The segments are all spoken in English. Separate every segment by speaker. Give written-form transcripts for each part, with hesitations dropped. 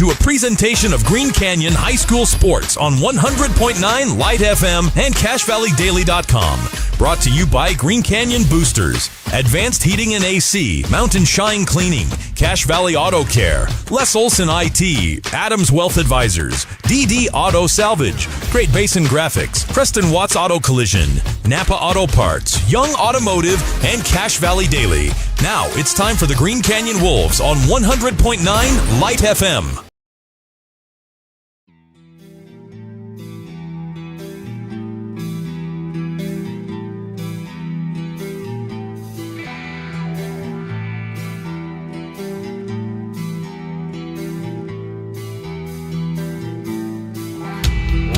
Speaker 1: to a presentation of Green Canyon High School Sports on 100.9 Light FM and CashValleyDaily.com. Brought to you by Green Canyon Boosters, Advanced Heating and AC, Mountain Shine Cleaning, Cache Valley Auto Care, Les Olson IT, Adams Wealth Advisors, DD Auto Salvage, Great Basin Graphics, Preston Watts Auto Collision, Napa Auto Parts, Young Automotive, and Cache Valley Daily. Now it's time for the Green Canyon Wolves on 100.9 Light FM.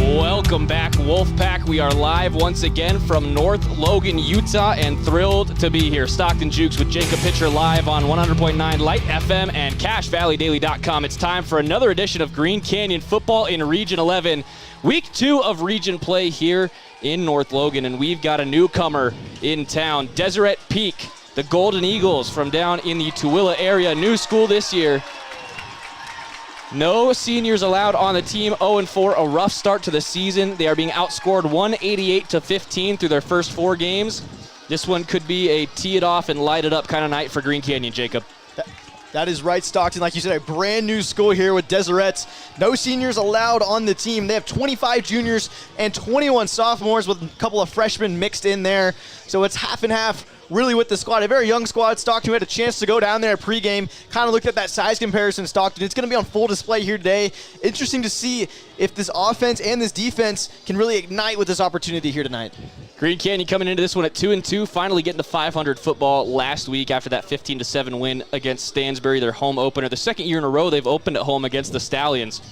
Speaker 2: Welcome back, Wolfpack. We are live once again from North Logan, Utah, and thrilled to be here. Stockton Jukes with Jacob Pitcher live on 100.9 Light FM and CashValleyDaily.com. It's time for another edition of Green Canyon Football in Region 11. Week 2 of region play here in North Logan, and we've got a newcomer in town, Deseret Peak, the Golden Eagles from down in the Tooele area. New school this year. No seniors allowed on the team, 0-4, a rough start to the season. They are being outscored 188-15 through their first 4 games. This one could be a tee it off and light it up kind of night for Green Canyon, Jacob.
Speaker 3: That is right, Stockton. Like you said, a brand new school here with Deseret. No seniors allowed on the team. They have 25 juniors and 21 sophomores with a couple of freshmen mixed in there. So it's half and half really with the squad. A very young squad. Stockton had a chance to go down there at pregame, kind of looked at that size comparison, Stockton. It's going to be on full display here today. Interesting to see if this offense and this defense can really ignite with this opportunity here tonight.
Speaker 2: Green Canyon coming into this one at 2-2, finally getting to 500 football last week after that 15-7 win against Stansbury, their home opener. The second year in a row they've opened at home against the Stallions,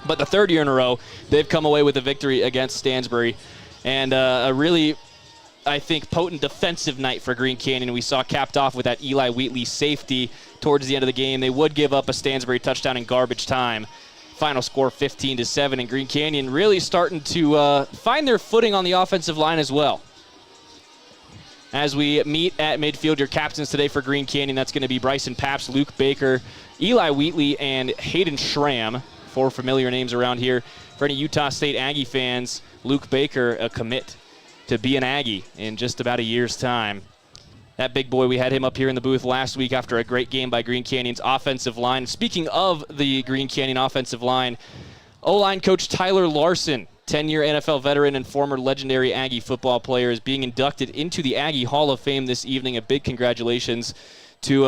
Speaker 2: but the third year in a row they've come away with a victory against Stansbury. And a really, I think, potent defensive night for Green Canyon. We saw capped off with that Eli Wheatley safety towards the end of the game. They would give up a Stansbury touchdown in garbage time. Final score 15-7, and Green Canyon really starting to find their footing on the offensive line as well. As we meet at midfield, your captains today for Green Canyon, that's going to be Bryson Papps, Luke Baker, Eli Wheatley, and Hayden Schramm. 4 familiar names around here. For any Utah State Aggie fans, Luke Baker, a commit to be an Aggie in just about a year's time. That big boy, we had him up here in the booth last week after a great game by Green Canyon's offensive line. Speaking of the Green Canyon offensive line, O-line coach Tyler Larson, 10-year NFL veteran and former legendary Aggie football player, is being inducted into the Aggie Hall of Fame this evening. A big congratulations to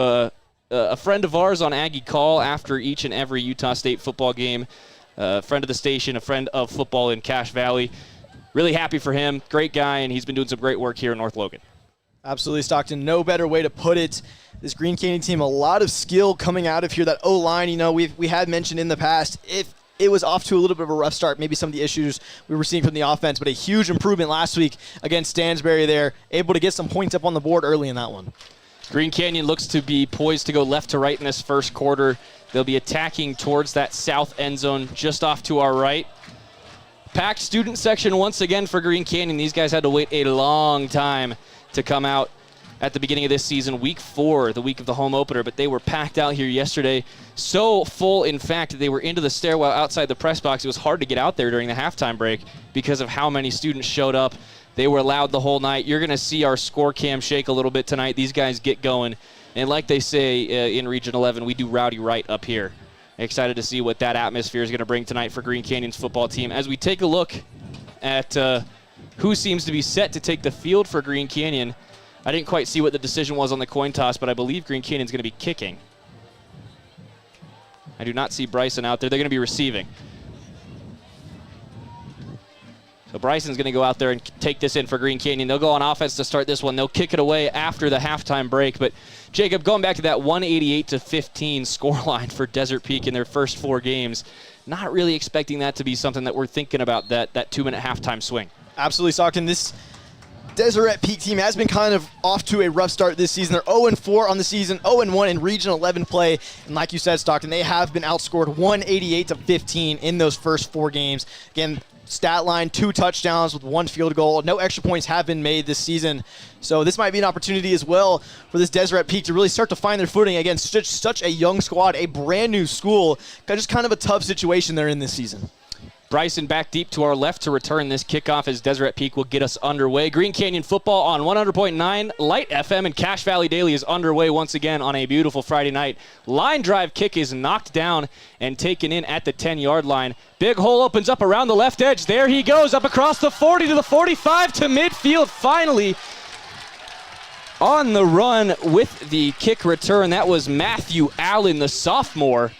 Speaker 2: a friend of ours on Aggie Call after each and every Utah State football game. A friend of the station, a friend of football in Cache Valley. Really happy for him. Great guy, and he's been doing some great work here in North Logan.
Speaker 3: Absolutely, Stockton. No better way to put it. This Green Canyon team, a lot of skill coming out of here. That O-line, we had mentioned in the past, if it was off to a little bit of a rough start, maybe some of the issues we were seeing from the offense, but a huge improvement last week against Stansbury there, able to get some points up on the board early in that one.
Speaker 2: Green Canyon looks to be poised to go left to right in this first quarter. They'll be attacking towards that south end zone just off to our right. Packed student section once again for Green Canyon. These guys had to wait a long time to come out at the beginning of this season, week 4, the week of the home opener, but they were packed out here yesterday. So full, in fact, they were into the stairwell outside the press box. It was hard to get out there during the halftime break because of how many students showed up. They were loud the whole night. You're going to see our score cam shake a little bit tonight. These guys get going. And like they say in Region 11, we do rowdy right up here. Excited to see what that atmosphere is going to bring tonight for Green Canyon's football team. As we take a look at who seems to be set to take the field for Green Canyon, I didn't quite see what the decision was on the coin toss, but I believe Green Canyon's going to be kicking. I do not see Bryson out there. They're going to be receiving. So Bryson's going to go out there and take this in for Green Canyon. They'll go on offense to start this one. They'll kick it away after the halftime break. But, Jacob, going back to that 188-15 scoreline for Desert Peak in their first 4 games, not really expecting that to be something that we're thinking about, that 2-minute halftime swing.
Speaker 3: Absolutely, Stockton. Deseret Peak team has been kind of off to a rough start this season. They're 0-4 on the season, 0-1 in Region 11 play. And like you said, Stockton, they have been outscored 188-15 in those first 4 games. Again, stat line, 2 touchdowns with 1 field goal. No extra points have been made this season. So this might be an opportunity as well for this Deseret Peak to really start to find their footing against such a young squad, a brand new school. Just kind of a tough situation they're in this season.
Speaker 2: Bryson back deep to our left to return this kickoff as Deseret Peak will get us underway. Green Canyon football on 100.9 Light FM, and Cache Valley Daily is underway once again on a beautiful Friday night. Line drive kick is knocked down and taken in at the 10-yard line. Big hole opens up around the left edge. There he goes, up across the 40 to the 45 to midfield. Finally on the run with the kick return. That was Matthew Allen, the sophomore.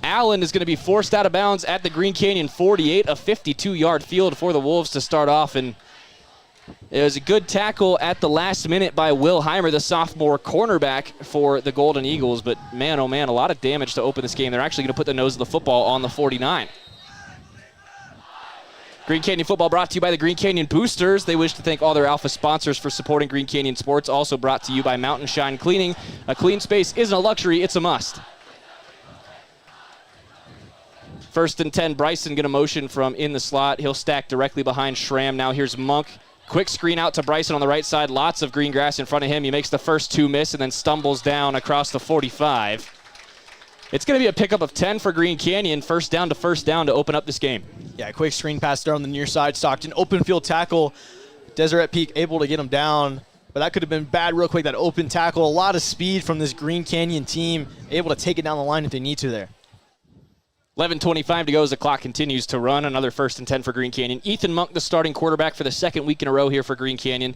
Speaker 2: Allen is going to be forced out of bounds at the Green Canyon 48, a 52-yard field for the Wolves to start off. And it was a good tackle at the last minute by Will Heimer, the sophomore cornerback for the Golden Eagles. But man, oh man, a lot of damage to open this game. They're actually going to put the nose of the football on the 49. Green Canyon football brought to you by the Green Canyon Boosters. They wish to thank all their Alpha sponsors for supporting Green Canyon sports. Also brought to you by Mountain Shine Cleaning. A clean space isn't a luxury, it's a must. 1st and 10, Bryson going to motion from in the slot. He'll stack directly behind Schramm. Now here's Monk. Quick screen out to Bryson on the right side. Lots of green grass in front of him. He makes the first 2 miss and then stumbles down across the 45. It's going to be a pickup of 10 for Green Canyon. First down to open up this game.
Speaker 3: Yeah, quick screen pass there on the near side. Stockton, open field tackle. Deseret Peak able to get him down. But that could have been bad real quick, that open tackle. A lot of speed from this Green Canyon team. Able to take it down the line if they need to there.
Speaker 2: 11:25 to go as the clock continues to run. Another 1st and 10 for Green Canyon. Ethan Monk, the starting quarterback for the 2nd week in a row here for Green Canyon.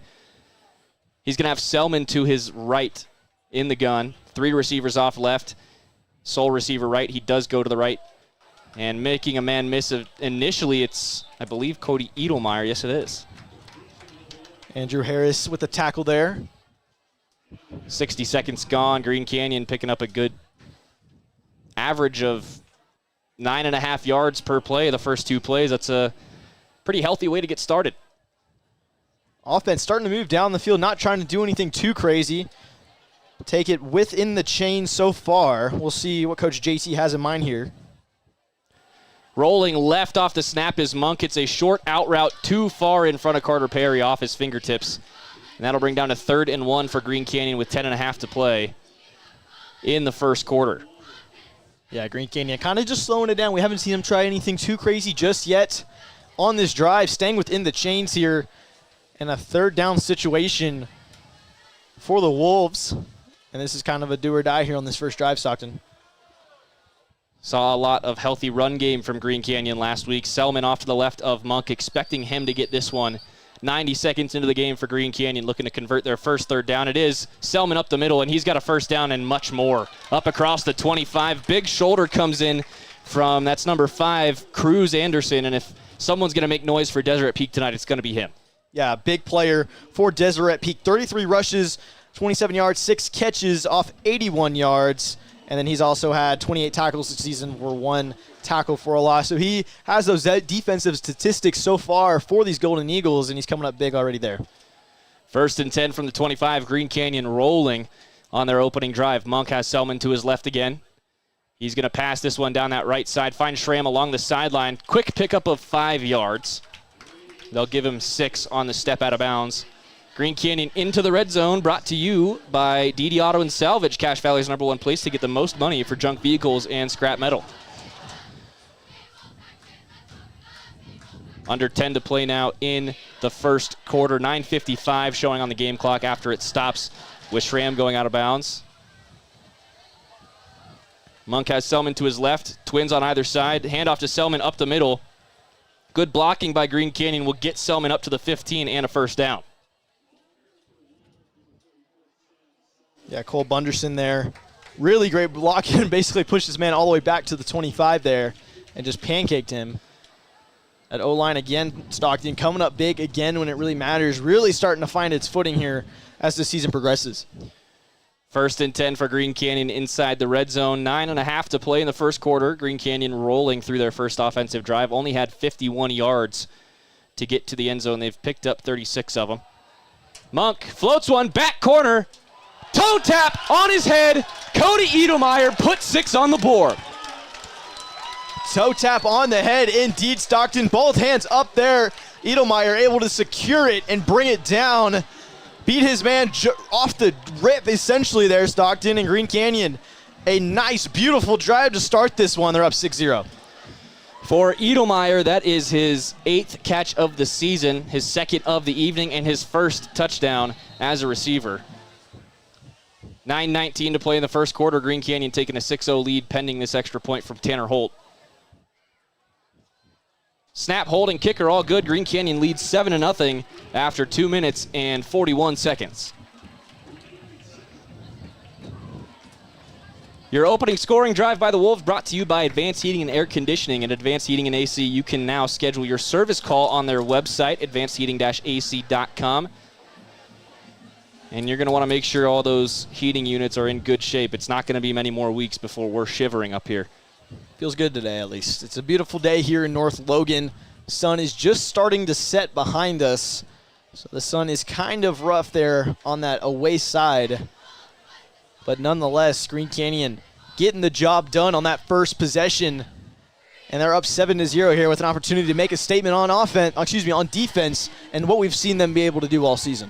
Speaker 2: He's going to have Selman to his right in the gun. 3 receivers off left. Sole receiver right. He does go to the right. And making a man miss initially, it's, I believe, Cody Edelmeyer. Yes, it is.
Speaker 3: Andrew Harris with the tackle there.
Speaker 2: 60 seconds gone. Green Canyon picking up a good average of 9.5 yards per play the first 2 plays. That's a pretty healthy way to get started.
Speaker 3: Offense starting to move down the field, not trying to do anything too crazy. Take it within the chain so far. We'll see what Coach JC has in mind here.
Speaker 2: Rolling left off the snap is Monk. It's a short out route too far in front of Carter Perry off his fingertips. And that'll bring down to 3rd and 1 for Green Canyon with 10.5 to play in the first quarter.
Speaker 3: Yeah, Green Canyon kind of just slowing it down. We haven't seen them try anything too crazy just yet on this drive. Staying within the chains here in a 3rd down situation for the Wolves. And this is kind of a do or die here on this first drive, Stockton.
Speaker 2: Saw a lot of healthy run game from Green Canyon last week. Selman off to the left of Monk, expecting him to get this one. 90 seconds into the game for Green Canyon, looking to convert their first 3rd down. It is Selman up the middle, and he's got a first down and much more. Up across the 25. Big shoulder comes in from, that's number 5, Cruz Anderson. And if someone's going to make noise for Deseret Peak tonight, it's going to be him.
Speaker 3: Yeah, big player for Deseret Peak. 33 rushes, 27 yards, 6 catches off 81 yards. And then he's also had 28 tackles this season for 1 tackle for a loss. So he has those defensive statistics so far for these Golden Eagles, and he's coming up big already there.
Speaker 2: 1st and 10 from the 25. Green Canyon rolling on their opening drive. Monk has Selman to his left again. He's going to pass this one down that right side. Find Schramm along the sideline. Quick pickup of 5 yards. They'll give him 6 on the step out of bounds. Green Canyon into the red zone, brought to you by DD Auto and Salvage, Cache Valley's #1 place to get the most money for junk vehicles and scrap metal. Under 10 to play now in the first quarter. 9:55 showing on the game clock after it stops with Schramm going out of bounds. Monk has Selman to his left. Twins on either side. Handoff to Selman up the middle. Good blocking by Green Canyon will get Selman up to the 15 and a first down.
Speaker 3: Yeah, Cole Bunderson there. Really great blocking. Basically pushed his man all the way back to the 25 there and just pancaked him. At O-line again, Stockton coming up big again when it really matters. Really starting to find its footing here as the season progresses.
Speaker 2: 1st and 10 for Green Canyon inside the red zone. 9.5 to play in the first quarter. Green Canyon rolling through their first offensive drive. Only had 51 yards to get to the end zone. They've picked up 36 of them. Monk floats one, back corner. Toe tap on his head. Cody Edelmeyer put 6 on the board.
Speaker 3: Toe tap on the head, indeed, Stockton. Both hands up there. Edelmeyer able to secure it and bring it down. Beat his man off the rip, essentially, there, Stockton and Green Canyon. A nice, beautiful drive to start this one. They're up 6-0.
Speaker 2: For Edelmeyer, that is his 8th catch of the season, his 2nd of the evening, and his first touchdown as a receiver. 9:19 to play in the first quarter. Green Canyon taking a 6-0 lead pending this extra point from Tanner Holt. Snap, holding, kicker, all good. Green Canyon leads 7-0 after 2 minutes and 41 seconds. Your opening scoring drive by the Wolves brought to you by Advanced Heating and Air Conditioning. At Advanced Heating and AC, you can now schedule your service call on their website, advancedheating-ac.com. And you're going to want to make sure all those heating units are in good shape. It's not going to be many more weeks before we're shivering up here.
Speaker 3: Feels good today, at least. It's a beautiful day here in North Logan. Sun is just starting to set behind us. So the sun is kind of rough there on that away side. But nonetheless, Green Canyon getting the job done on that first possession. And they're up 7-0 here with an opportunity to make a statement on on defense, and what we've seen them be able to do all season.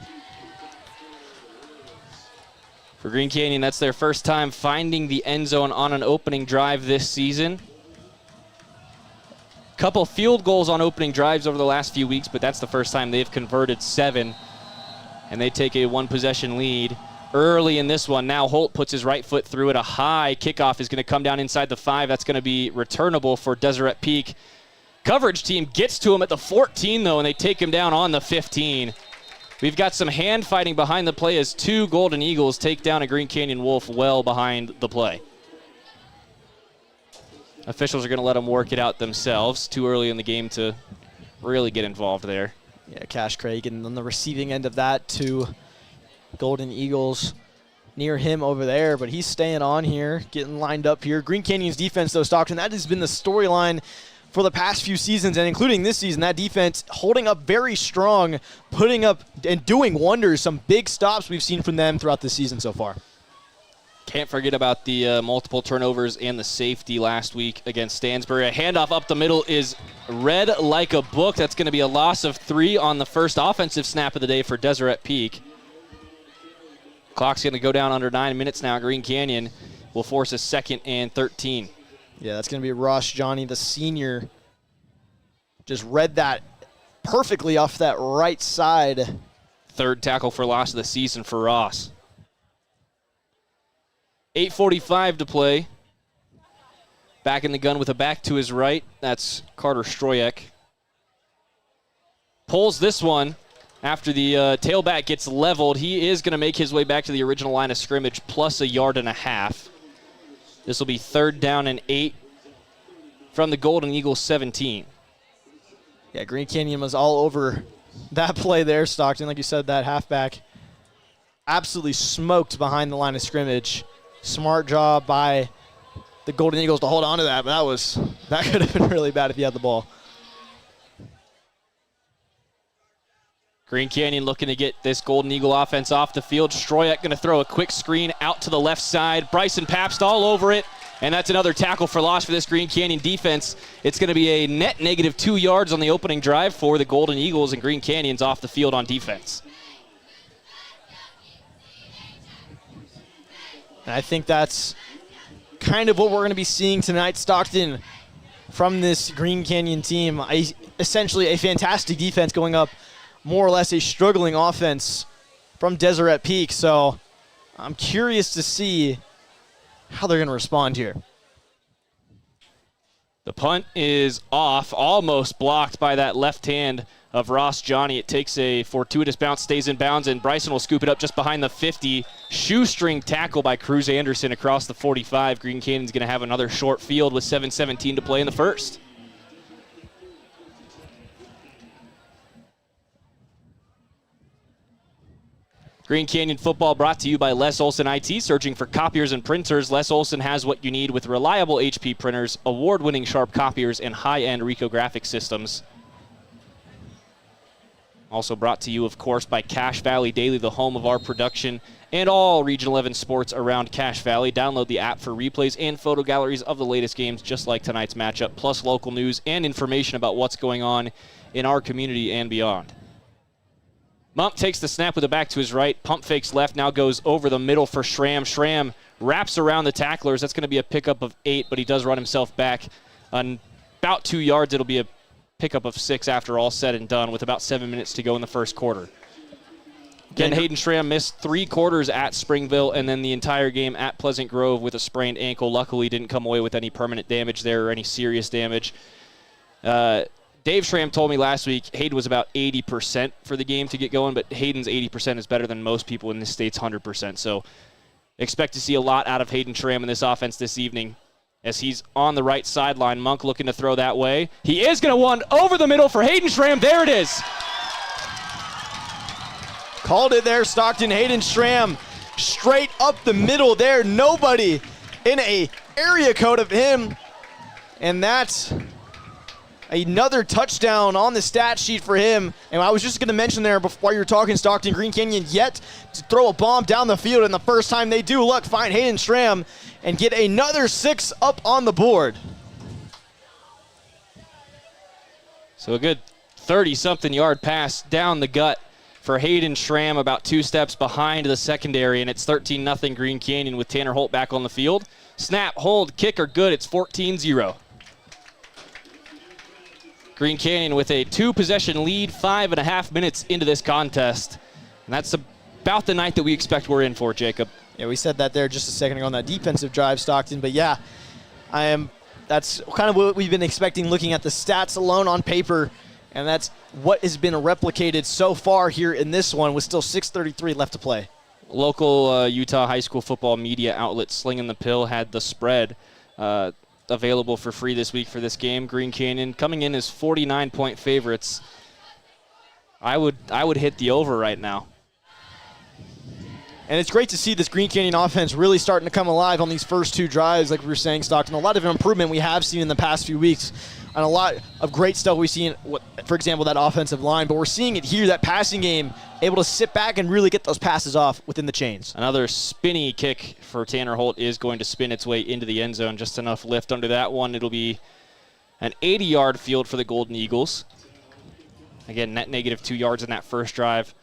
Speaker 2: For Green Canyon, that's their first time finding the end zone on an opening drive this season. Couple field goals on opening drives over the last few weeks, but that's the first time they've converted 7. And they take a 1-possession lead early in this one. Now Holt puts his right foot through it. A high kickoff is going to come down inside the 5. That's going to be returnable for Deseret Peak. Coverage team gets to him at the 14, though, and they take him down on the 15. We've got some hand fighting behind the play as 2 Golden Eagles take down a Green Canyon Wolf well behind the play. Officials are going to let them work it out themselves. Too early in the game to really get involved there.
Speaker 3: Yeah, Cash Craig, and on the receiving end of that, 2 Golden Eagles near him over there, but he's staying on here, getting lined up here. Green Canyon's defense, though, Stockton, that has been the storyline for the past few seasons, and including this season. That defense holding up very strong, putting up and doing wonders. Some big stops we've seen from them throughout the season so far.
Speaker 2: Can't forget about the multiple turnovers and the safety last week against Stansbury. A handoff up the middle is read like a book. That's going to be a loss of 3 on the first offensive snap of the day for Deseret Peak. Clock's going to go down under 9 minutes now. Green Canyon will force a 2nd and 13.
Speaker 3: Yeah, that's going to be Ross Johnny, the senior. Just read that perfectly off that right side.
Speaker 2: 3rd tackle for loss of the season for Ross. 8:45 to play. Back in the gun with a back to his right. That's Carter Stroyek. Pulls this one after the tailback gets leveled. He is going to make his way back to the original line of scrimmage plus 1.5 yards. This will be 3rd down and 8 from the Golden Eagles 17.
Speaker 3: Yeah, Green Canyon was all over that play there, Stockton. Like you said, that halfback absolutely smoked behind the line of scrimmage. Smart job by the Golden Eagles to hold on to that, but that could have been really bad if he had the ball.
Speaker 2: Green Canyon looking to get this Golden Eagle offense off the field. Stroyek going to throw a quick screen out to the left side. Bryson Pabst all over it, and that's another tackle for loss for this Green Canyon defense. It's going to be a net negative 2 yards on the opening drive for the Golden Eagles, and Green Canyon's off the field on defense.
Speaker 3: And I think that's kind of what we're going to be seeing tonight, Stockton, from this Green Canyon team. Essentially a fantastic defense going up more or less a struggling offense from Deseret Peak. So I'm curious to see how they're going to respond here.
Speaker 2: The punt is off, almost blocked by that left hand of Ross Johnny. It takes a fortuitous bounce, stays in bounds, and Bryson will scoop it up just behind the 50. Shoestring tackle by Cruz Anderson across the 45. Green Canyon's going to have another short field with 7:17 to play in the first. Green Canyon football brought to you by Les Olson IT. Searching for copiers and printers, Les Olson has what you need with reliable HP printers, award-winning sharp copiers, and high-end Ricoh graphic systems. Also brought to you, of course, by Cache Valley Daily, the home of our production and all Region 11 sports around Cache Valley. Download the app for replays and photo galleries of the latest games, just like tonight's matchup, plus local news and information about what's going on in our community and beyond. Monk takes the snap with the back to his right. Pump fakes left, now goes over the middle for Schramm. Schramm wraps around the tacklers. That's going to be a pickup of 8, but he does run himself back on about 2 yards. It'll be a pickup of 6 after all said and done with about 7 minutes to go in the first quarter. Again, Hayden Schramm missed 3 quarters at Springville and then the entire game at Pleasant Grove with a sprained ankle. Luckily, didn't come away with any permanent damage there or any serious damage. Dave Schramm told me last week Hayden was about 80% for the game to get going, but Hayden's 80% is better than most people in this state's 100%. So expect to see a lot out of Hayden Schramm in this offense this evening as he's on the right sideline. Monk looking to throw that way. He is going to one over the middle for Hayden Schramm. There it is.
Speaker 3: Called it there, Stockton. Hayden Schramm straight up the middle there. Nobody in a area code of him. And that's another touchdown on the stat sheet for him. And I was just going to mention there before you were talking, Stockton, Green Canyon yet to throw a bomb down the field. And the first time they do, look, find Hayden Schramm and get another 6 up on the board.
Speaker 2: So a good 30-something yard pass down the gut for Hayden Schramm, about 2 steps behind the secondary, and it's 13-0 Green Canyon with Tanner Holt back on the field. Snap, hold, kick are good. It's 14-0. Green Canyon with a 2-possession lead, 5.5 minutes into this contest. And that's about the night that we expect we're in for, Jacob.
Speaker 3: Yeah, we said that there just a second ago on that defensive drive, Stockton. But yeah, that's kind of what we've been expecting looking at the stats alone on paper. And that's what has been replicated so far here in this one with still 6:33 left to play.
Speaker 2: Local Utah high school football media outlet Slinging the Pill had the spread available for free this week for this game. Green Canyon coming in as 49-point favorites. I would hit the over right now.
Speaker 3: And it's great to see this Green Canyon offense really starting to come alive on these first 2 drives, like we were saying, Stockton. A lot of improvement we have seen in the past few weeks, and a lot of great stuff we've seen, for example, that offensive line. But we're seeing it here, that passing game, able to sit back and really get those passes off within the chains.
Speaker 2: Another spinny kick for Tanner Holt is going to spin its way into the end zone. Just enough lift under that one. It'll be an 80-yard field for the Golden Eagles. Again, net negative 2 yards in that first drive.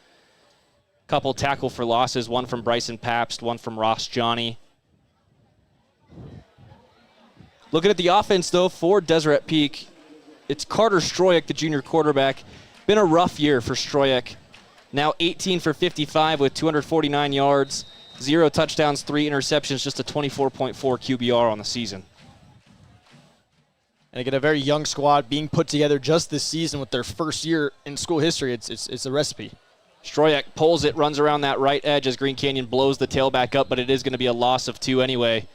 Speaker 2: Couple tackle for losses, one from Bryson Pabst, one from Ross Johnny. Looking at the offense, though, for Deseret Peak, it's Carter Stroyek, the junior quarterback. Been a rough year for Stroyek. Now 18 for 55 with 249 yards, 0 touchdowns, 3 interceptions, just a 24.4 QBR on the season.
Speaker 3: And again, a very young squad being put together just this season with their first year in school history. It's a recipe.
Speaker 2: Stroyek pulls it, runs around that right edge as Green Canyon blows the tailback up, but it is going to be a loss of 2 anyway.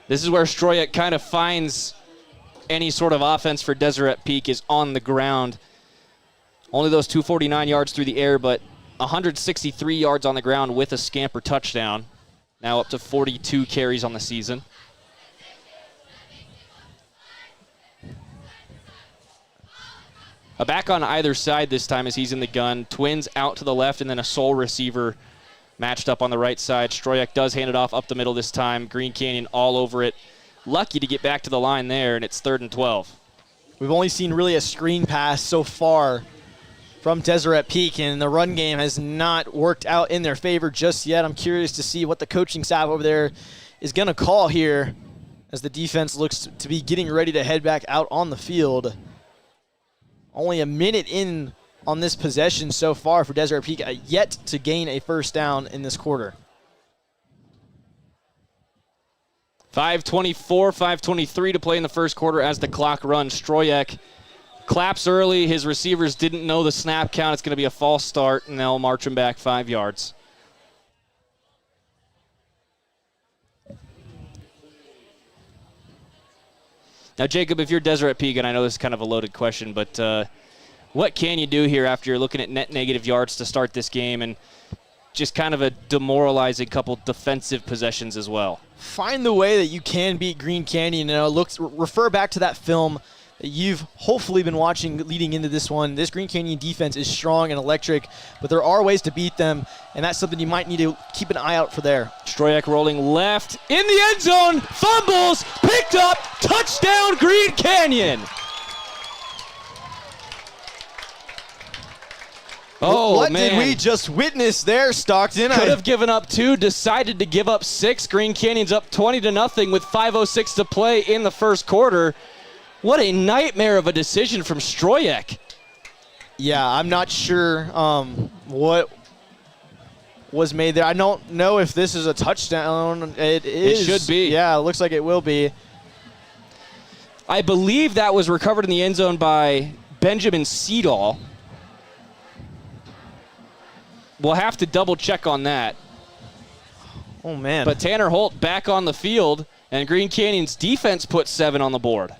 Speaker 2: This is where Stroyek kind of finds any sort of offense for Deseret Peak is on the ground. Only those 249 yards through the air, but 163 yards on the ground with a scamper touchdown. Now up to 42 carries on the season. A back on either side this time as he's in the gun. Twins out to the left and then a sole receiver matched up on the right side. Stroyek does hand it off up the middle this time. Green Canyon all over it. Lucky to get back to the line there, and it's 3rd and 12.
Speaker 3: We've only seen really a screen pass so far from Deseret Peak, and the run game has not worked out in their favor just yet. I'm curious to see what the coaching staff over there is going to call here as the defense looks to be getting ready to head back out on the field. Only a minute in on this possession so far for Deseret Peak, yet to gain a first down in this quarter.
Speaker 2: 5:24, 5:23 to play in the first quarter as the clock runs. Stroyek claps early. His receivers didn't know the snap count. It's going to be a false start, and they'll march him back 5 yards. Now, Jacob, if you're Deseret Peak, and I know this is kind of a loaded question, but what can you do here after you're looking at net negative yards to start this game and just kind of a demoralizing couple defensive possessions as well?
Speaker 3: Find the way that you can beat Green Canyon. Refer back to that film you've hopefully been watching leading into this one. This Green Canyon defense is strong and electric, but there are ways to beat them, and that's something you might need to keep an eye out for there.
Speaker 2: Stroyak rolling left in the end zone, fumbles, picked up, touchdown Green Canyon. Oh,
Speaker 3: what
Speaker 2: man.
Speaker 3: did we just witness there, Stockton?
Speaker 2: Could have given up 2, decided to give up 6. Green Canyon's up 20-0 with 5:06 to play in the first quarter. What a nightmare of a decision from Stroyak.
Speaker 3: Yeah, I'm not sure what was made there. I don't know if this is a touchdown. It is.
Speaker 2: It should be.
Speaker 3: Yeah, it looks like it will be.
Speaker 2: I believe that was recovered in the end zone by Benjamin Seedall. We'll have to double check on that.
Speaker 3: Oh, man.
Speaker 2: But Tanner Holt back on the field, and Green Canyon's defense put 7 on the board.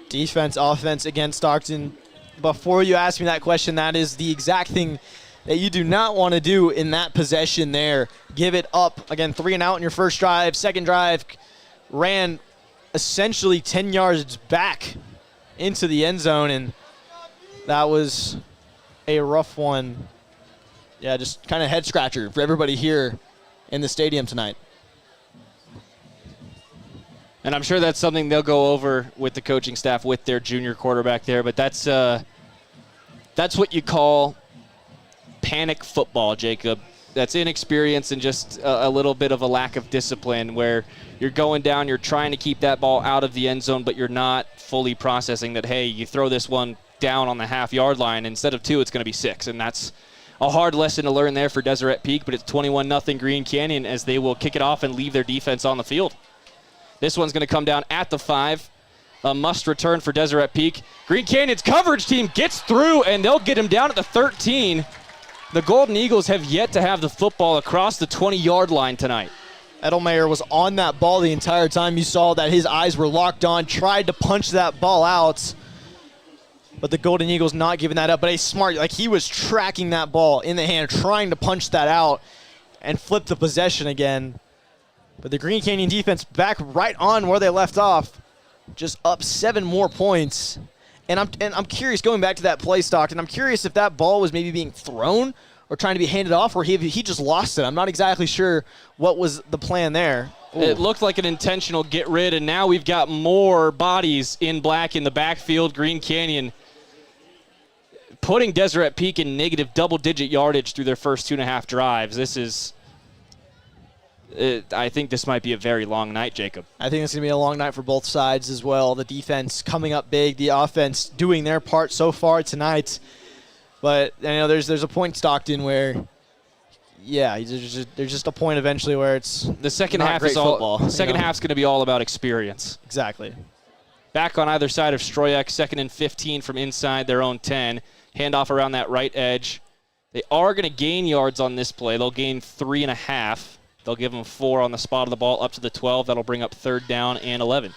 Speaker 3: Defense, offense against Stockton. Before you ask me that question, that is the exact thing that you do not want to do in that possession there. Give it up. Again, 3 and out in your first drive. Second drive, ran essentially 10 yards back into the end zone, and that was a rough one. Yeah, just kind of head scratcher for everybody here in the stadium tonight.
Speaker 2: And I'm sure that's something they'll go over with the coaching staff with their junior quarterback there, but that's what you call panic football, Jacob. That's inexperience and just a little bit of a lack of discipline where you're going down, you're trying to keep that ball out of the end zone, but you're not fully processing that, hey, you throw this one down on the half-yard line. Instead of 2, it's going to be 6, and that's a hard lesson to learn there for Deseret Peak, but it's 21-0 Green Canyon as they will kick it off and leave their defense on the field. This one's going to come down at the 5. A must return for Deseret Peak. Green Canyon's coverage team gets through, and they'll get him down at the 13. The Golden Eagles have yet to have the football across the 20-yard line tonight.
Speaker 3: Edelmayer was on that ball the entire time. You saw that his eyes were locked on, tried to punch that ball out, but the Golden Eagles not giving that up. But a smart, like he was tracking that ball in the hand, trying to punch that out and flip the possession again. But the Green Canyon defense back right on where they left off, just up 7 more points. And I'm curious, going back to that play, Stockton, I'm curious if that ball was maybe being thrown or trying to be handed off, or he just lost it. I'm not exactly sure what was the plan there. Ooh.
Speaker 2: It looked like an intentional get rid, and now we've got more bodies in black in the backfield. Green Canyon putting Deseret Peak in negative double-digit yardage through their first 2.5 drives. This is... I think this might be a very long night, Jacob.
Speaker 3: I think it's going to be a long night for both sides as well. The defense coming up big, the offense doing their part so far tonight. But you know, there's a point, Stockton, where there's just a point eventually where it's
Speaker 2: the second
Speaker 3: not
Speaker 2: half
Speaker 3: great
Speaker 2: is all
Speaker 3: football.
Speaker 2: Second half's going to be all about experience.
Speaker 3: Exactly.
Speaker 2: Back on either side of Stroyak, 2nd and 15 from inside their own 10. Handoff around that right edge. They are going to gain yards on this play. They'll gain 3.5. They'll give them 4 on the spot of the ball up to the 12. That'll bring up 3rd down and 11.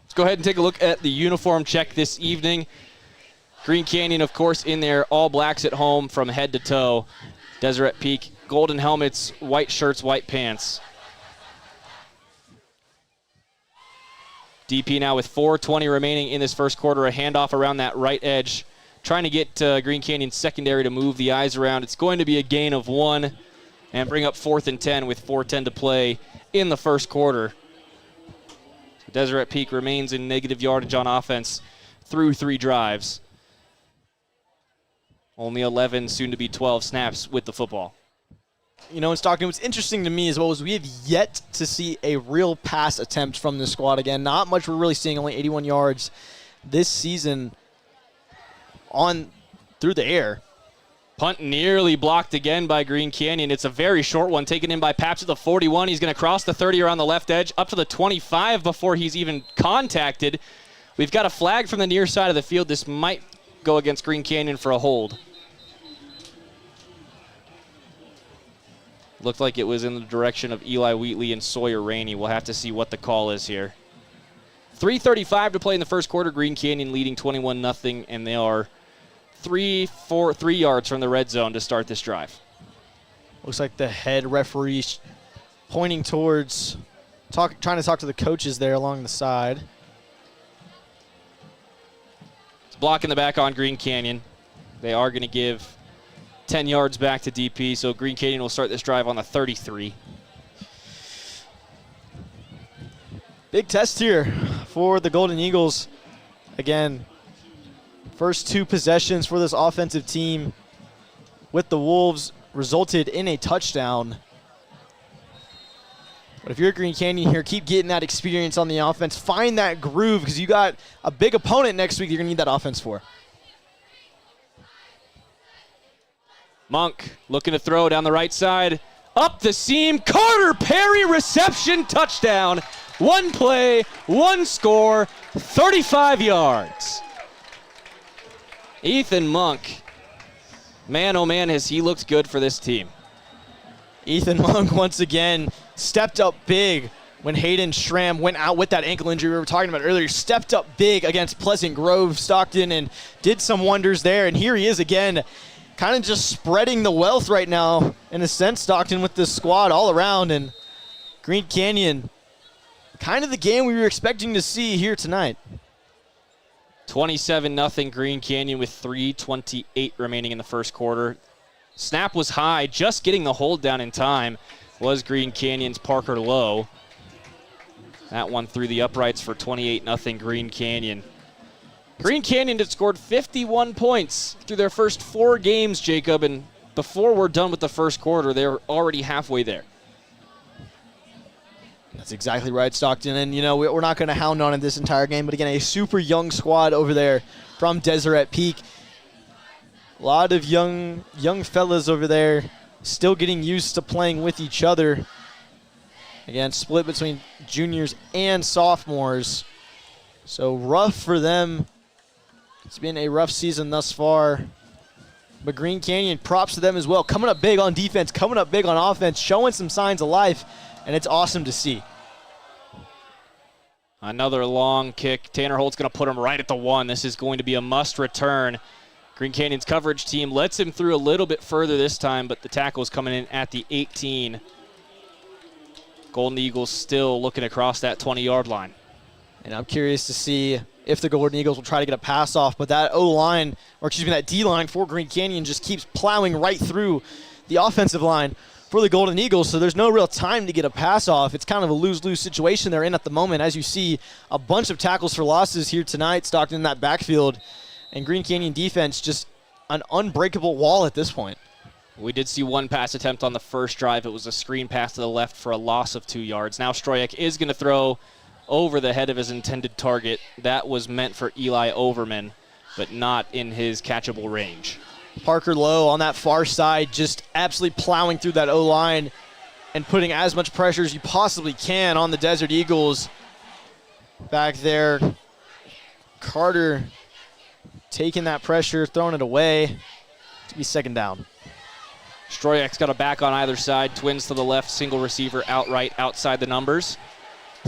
Speaker 2: Let's go ahead and take a look at the uniform check this evening. Green Canyon, of course, in their all blacks at home from head to toe. Deseret Peak, golden helmets, white shirts, white pants. DP now with 4:20 remaining in this first quarter. A handoff around that right edge. Trying to get Green Canyon secondary to move the eyes around. It's going to be a gain of 1 and bring up 4th and 10 with 4:10 to play in the first quarter. So Deseret Peak remains in negative yardage on offense through 3 drives. Only 11, soon to be 12 snaps with the football.
Speaker 3: You know, in Stockton, what's interesting to me as well is we have yet to see a real pass attempt from this squad again. Not much we're really seeing, only 81 yards this season on through the air.
Speaker 2: Punt nearly blocked again by Green Canyon. It's a very short one taken in by Paps at the 41. He's going to cross the 30 around the left edge up to the 25 before he's even contacted. We've got a flag from the near side of the field. This might go against Green Canyon for a hold. Looked like it was in the direction of Eli Wheatley and Sawyer Rainey. We'll have to see what the call is here. 3:35 to play in the first quarter. Green Canyon leading 21-0, and they are 3 yards from the red zone to start this drive.
Speaker 3: Looks like the head referee pointing towards, trying to talk to the coaches there along the side.
Speaker 2: It's blocking the back on Green Canyon. They are going to give 10 yards back to DP, so Green Canyon will start this drive on the 33.
Speaker 3: Big test here for the Golden Eagles. Again, first 2 possessions for this offensive team with the Wolves resulted in a touchdown. But if you're Green Canyon here, keep getting that experience on the offense. Find that groove, because you got a big opponent next week you're going to need that offense for.
Speaker 2: Monk looking to throw down the right side. Up the seam. Carter Perry reception, touchdown. 1 play, 1 score, 35 yards. Ethan Monk. Man, oh man, has he looked good for this team.
Speaker 3: Ethan Monk once again stepped up big when Hayden Schramm went out with that ankle injury we were talking about earlier. Stepped up big against Pleasant Grove, Stockton, and did some wonders there. And here he is again, kind of just spreading the wealth right now, in a sense, Stockton, with this squad all around. And Green Canyon, kind of the game we were expecting to see here tonight.
Speaker 2: 27-0 Green Canyon with 3:28 remaining in the first quarter. Snap was high, just getting the hold down in time was Green Canyon's Parker Lowe. That one through the uprights for 28-0 Green Canyon. Green Canyon had scored 51 points through their first 4 games, Jacob, and before we're done with the first quarter, they're already halfway there.
Speaker 3: That's exactly right, Stockton. And, you know, we're not going to hound on it this entire game, but again, a super young squad over there from Deseret Peak. A lot of young fellas over there still getting used to playing with each other. Again, split between juniors and sophomores. So rough for them. It's been a rough season thus far. But Green Canyon, props to them as well. Coming up big on defense, coming up big on offense, showing some signs of life, and it's awesome to see.
Speaker 2: Another long kick. Tanner Holt's going to put him right at the 1. This is going to be a must return. Green Canyon's coverage team lets him through a little bit further this time, but the tackle is coming in at the 18. Golden Eagles still looking across that 20-yard line.
Speaker 3: And I'm curious to see if the Golden Eagles will try to get a pass off, but that O-line, or excuse me, that D-line for Green Canyon just keeps plowing right through the offensive line for the Golden Eagles, so there's no real time to get a pass off. It's kind of a lose-lose situation they're in at the moment, as you see a bunch of tackles for losses here tonight, Stockton, in that backfield, and Green Canyon defense just an unbreakable wall at this point.
Speaker 2: We did see 1 pass attempt on the first drive. It was a screen pass to the left for a loss of 2 yards. Now Stroyak is going to throw over the head of his intended target. That was meant for Eli Overman, but not in his catchable range.
Speaker 3: Parker Lowe on that far side just absolutely plowing through that O-line and putting as much pressure as you possibly can on the Desert Eagles. Back there, Carter taking that pressure, throwing it away to be second down.
Speaker 2: Stroyak's got a back on either side. Twins to the left, single receiver outright outside the numbers.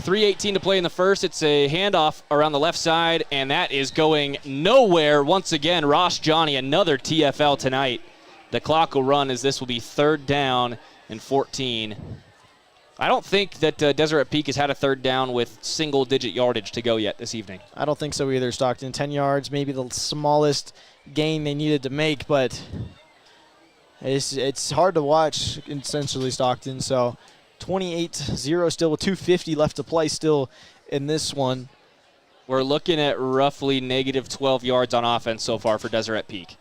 Speaker 2: 3:18 to play in the first. It's a handoff around the left side, and that is going nowhere. Once again, Ross Johnny, another TFL tonight. The clock will run as this will be 3rd down and 14. I don't think that Deseret Peak has had a 3rd down with single-digit yardage to go yet this evening.
Speaker 3: I don't think so either, Stockton. 10 yards, maybe the smallest gain they needed to make, but it's hard to watch, essentially, Stockton. So 28-0 still with 2:50 left to play still in this one.
Speaker 2: We're looking at roughly negative 12 yards on offense so far for Deseret Peak.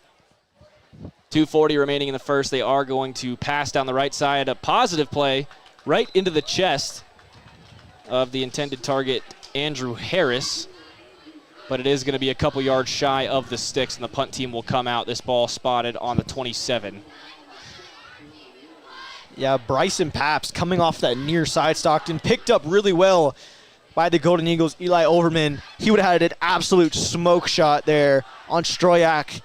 Speaker 2: 2:40 remaining in the first. They are going to pass down the right side. A positive play right into the chest of the intended target, Andrew Harris. But it is going to be a couple yards shy of the sticks, and the punt team will come out. This ball spotted on the 27.
Speaker 3: Yeah, Bryson Paps coming off that near side, Stockton, picked up really well by the Golden Eagles. Eli Overman, he would have had an absolute smoke shot there on Stroyak.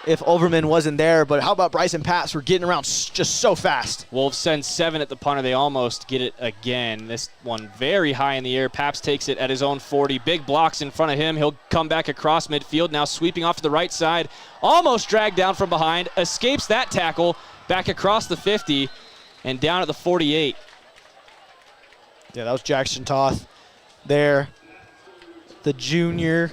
Speaker 3: if Overman wasn't there. But how about Bryce and Paps? We're getting around just so fast.
Speaker 2: Wolves send 7 at the punter. They almost get it again. This one very high in the air. Paps takes it at his own 40. Big blocks in front of him. He'll come back across midfield. Now sweeping off to the right side. Almost dragged down from behind. Escapes that tackle. Back across the 50 and down at the 48.
Speaker 3: Yeah, that was Jackson Toth there. The junior.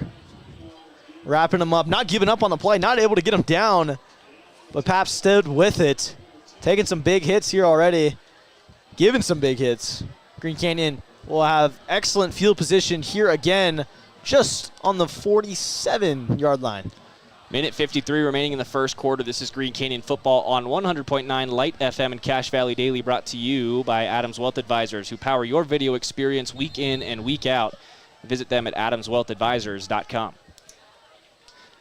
Speaker 3: Wrapping him up, not giving up on the play, not able to get him down, but Paps stood with it. Taking some big hits here already, giving some big hits. Green Canyon will have excellent field position here again, just on the 47-yard line.
Speaker 2: Minute 53 remaining in the first quarter. This is Green Canyon football on 100.9 Light FM and Cache Valley Daily, brought to you by Adams Wealth Advisors, who power your video experience week in and week out. Visit them at adamswealthadvisors.com.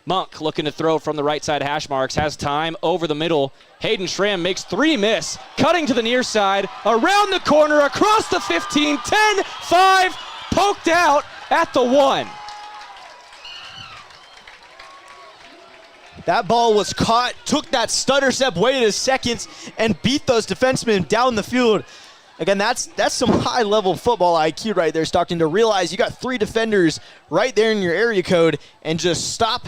Speaker 2: Monk looking to throw from the right side hash marks, has time over the middle. Hayden Schramm makes 3 miss, cutting to the near side, around the corner, across the 15, 10, 5, poked out at the 1.
Speaker 3: That ball was caught, took that stutter step, waited a second, and beat those defensemen down the field. Again, that's some high-level football IQ right there, Stockton, to realize you got 3 defenders right there in your area code and just stop,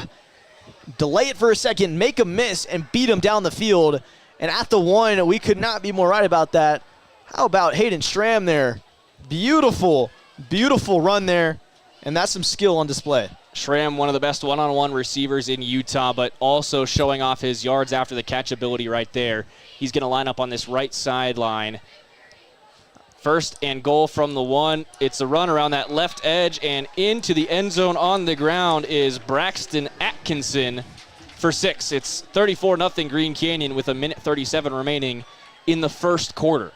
Speaker 3: delay it for a second, make a miss, and beat them down the field. And at the 1, we could not be more right about that. How about Hayden Schramm there? Beautiful, beautiful run there, and that's some skill on display.
Speaker 2: Schramm, one of the best one-on-one receivers in Utah, but also showing off his yards after the catch ability right there. He's going to line up on this right sideline. First and goal from the 1. It's a run around that left edge, and into the end zone on the ground is Braxton Atkinson for 6. It's 34-0 Green Canyon with a minute 37 remaining in the first quarter.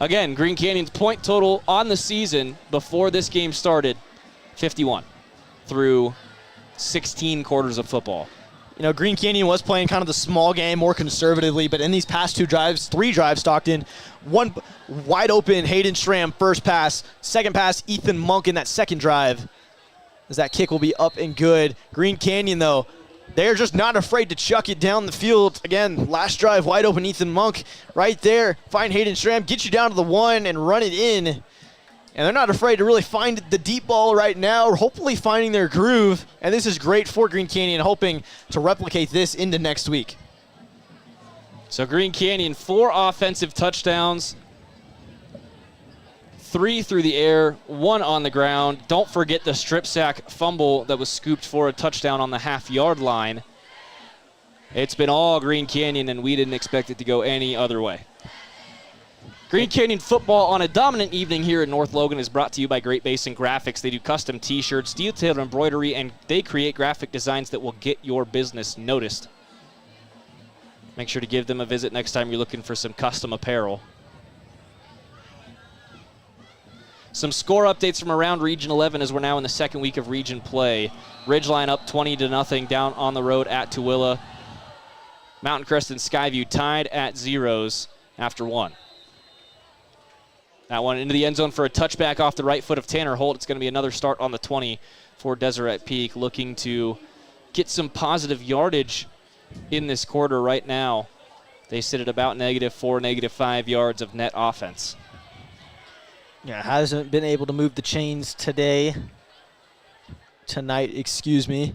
Speaker 2: Again, Green Canyon's point total on the season before this game started, 51 through 16 quarters of football.
Speaker 3: You know, Green Canyon was playing kind of the small game more conservatively, but in these past 3 drives, Stockton, one wide open Hayden Schramm first pass, second pass Ethan Monk in that second drive, as that kick will be up and good. Green Canyon, though, they're just not afraid to chuck it down the field. Again, last drive, wide open Ethan Monk right there. Find Hayden Schramm, get you down to the 1 and run it in. And they're not afraid to really find the deep ball right now, hopefully finding their groove. And this is great for Green Canyon, hoping to replicate this into next week.
Speaker 2: So Green Canyon, 4 offensive touchdowns, 3 through the air, 1 on the ground. Don't forget the strip sack fumble that was scooped for a touchdown on the half-yard line. It's been all Green Canyon, and we didn't expect it to go any other way. Green Canyon football on a dominant evening here in North Logan is brought to you by Great Basin Graphics. They do custom t-shirts, detailed embroidery, and they create graphic designs that will get your business noticed. Make sure to give them a visit next time you're looking for some custom apparel. Some score updates from around Region 11 as we're now in the second week of region play. Ridgeline up 20-0 down on the road at Tooele. Mountain Crest and Skyview tied at 0s after 1. That one into the end zone for a touchback off the right foot of Tanner Holt. It's going to be another start on the 20 for Deseret Peak, looking to get some positive yardage in this quarter right now. They sit at about -4, -5 yards of net offense.
Speaker 3: Yeah, hasn't been able to move the chains tonight, excuse me.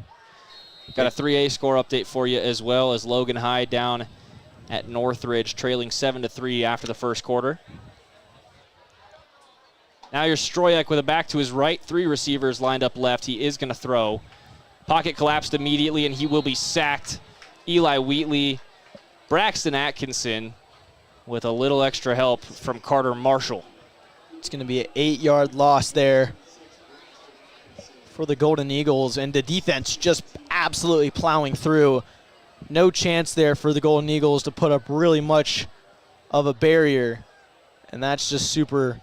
Speaker 2: Got a 3A score update for you, as well as Logan High down at Northridge, trailing 7-3 after the first quarter. Now here's Stroyak with a back to his right. 3 receivers lined up left. He is going to throw. Pocket collapsed immediately, and he will be sacked. Eli Wheatley, Braxton Atkinson with a little extra help from Carter Marshall.
Speaker 3: It's going to be an 8-yard loss there for the Golden Eagles, and the defense just absolutely plowing through. No chance there for the Golden Eagles to put up really much of a barrier, and that's just super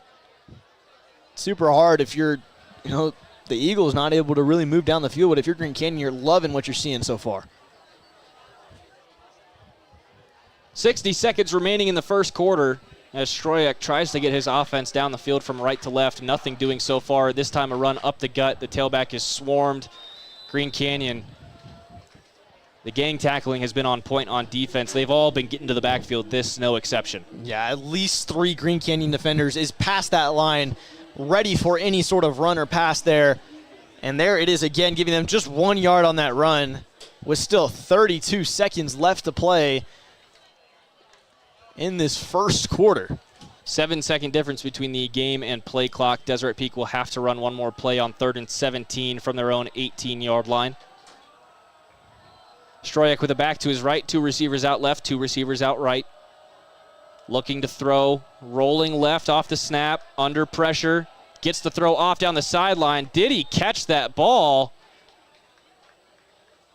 Speaker 3: hard if you're, the Eagles not able to really move down the field. But if you're Green Canyon, you're loving what you're seeing so far.
Speaker 2: 60 seconds remaining in the first quarter. as Stroyak tries to get his offense down the field from right to left. Nothing doing so far. This time a run up the gut. The tailback is swarmed. Green Canyon, the gang tackling has been on point on defense. They've all been getting to the backfield. This no exception.
Speaker 3: Yeah, at least 3 Green Canyon defenders is past that line, ready for any sort of run or pass there. And there it is again, giving them just 1 yard on that run with still 32 seconds left to play in this first quarter.
Speaker 2: 7-second difference between the game and play clock. Deseret Peak will have to run one more play on 3rd and 17 from their own 18-yard line. Stroyak with a back to his right, 2 receivers out left, 2 receivers out right. Looking to throw, rolling left off the snap, under pressure. Gets the throw off down the sideline. Did he catch that ball?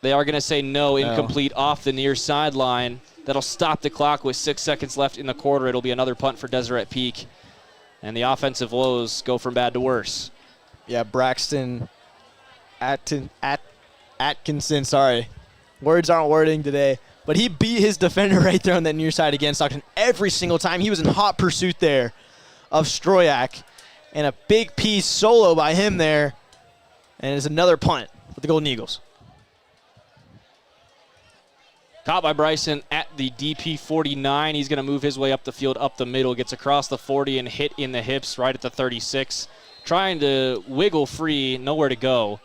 Speaker 2: They are going to say no, incomplete off the near sideline. That'll stop the clock with 6 seconds left in the quarter. It'll be another punt for Deseret Peak. And the offensive woes go from bad to worse.
Speaker 3: Yeah, Braxton Atkinson, sorry. Words aren't wording today. But he beat his defender right there on that near side again, Stockton, every single time. He was in hot pursuit there of Stroyak. And a big piece solo by him there. And it's another punt for the Golden Eagles.
Speaker 2: Caught by Bryson at the DP 49. He's going to move his way up the field, up the middle, gets across the 40 and hit in the hips right at the 36. Trying to wiggle free, nowhere to go.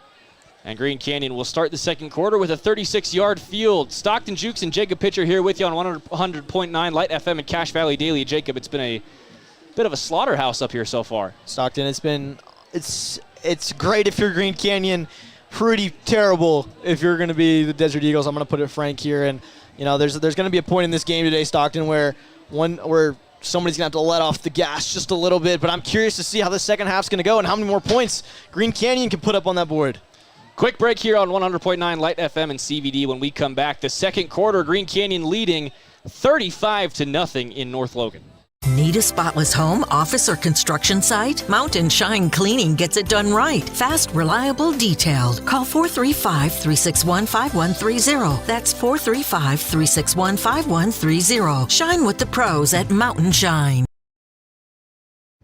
Speaker 2: And Green Canyon will start the second quarter with a 36-yard field. Stockton Jukes and Jacob Pitcher here with you on 100.9 Light FM and Cache Valley Daily. Jacob, it's been a bit of a slaughterhouse up here so far.
Speaker 3: Stockton, it's great if you're Green Canyon. Pretty terrible if you're going to be the Desert Eagles. I'm going to put it frank here. And, you know, there's going to be a point in this game today, Stockton, where somebody's going to have to let off the gas just a little bit. But I'm curious to see how the second half's going to go and how many more points Green Canyon can put up on that board.
Speaker 2: Quick break here on 100.9 Light FM and CVD. When we come back, the second quarter, Green Canyon leading 35-0 in North Logan.
Speaker 4: Need a spotless home, office, or construction site? Mountain Shine Cleaning gets it done right. Fast, reliable, detailed. Call 435-361-5130. That's 435-361-5130. Shine with the pros at Mountain Shine.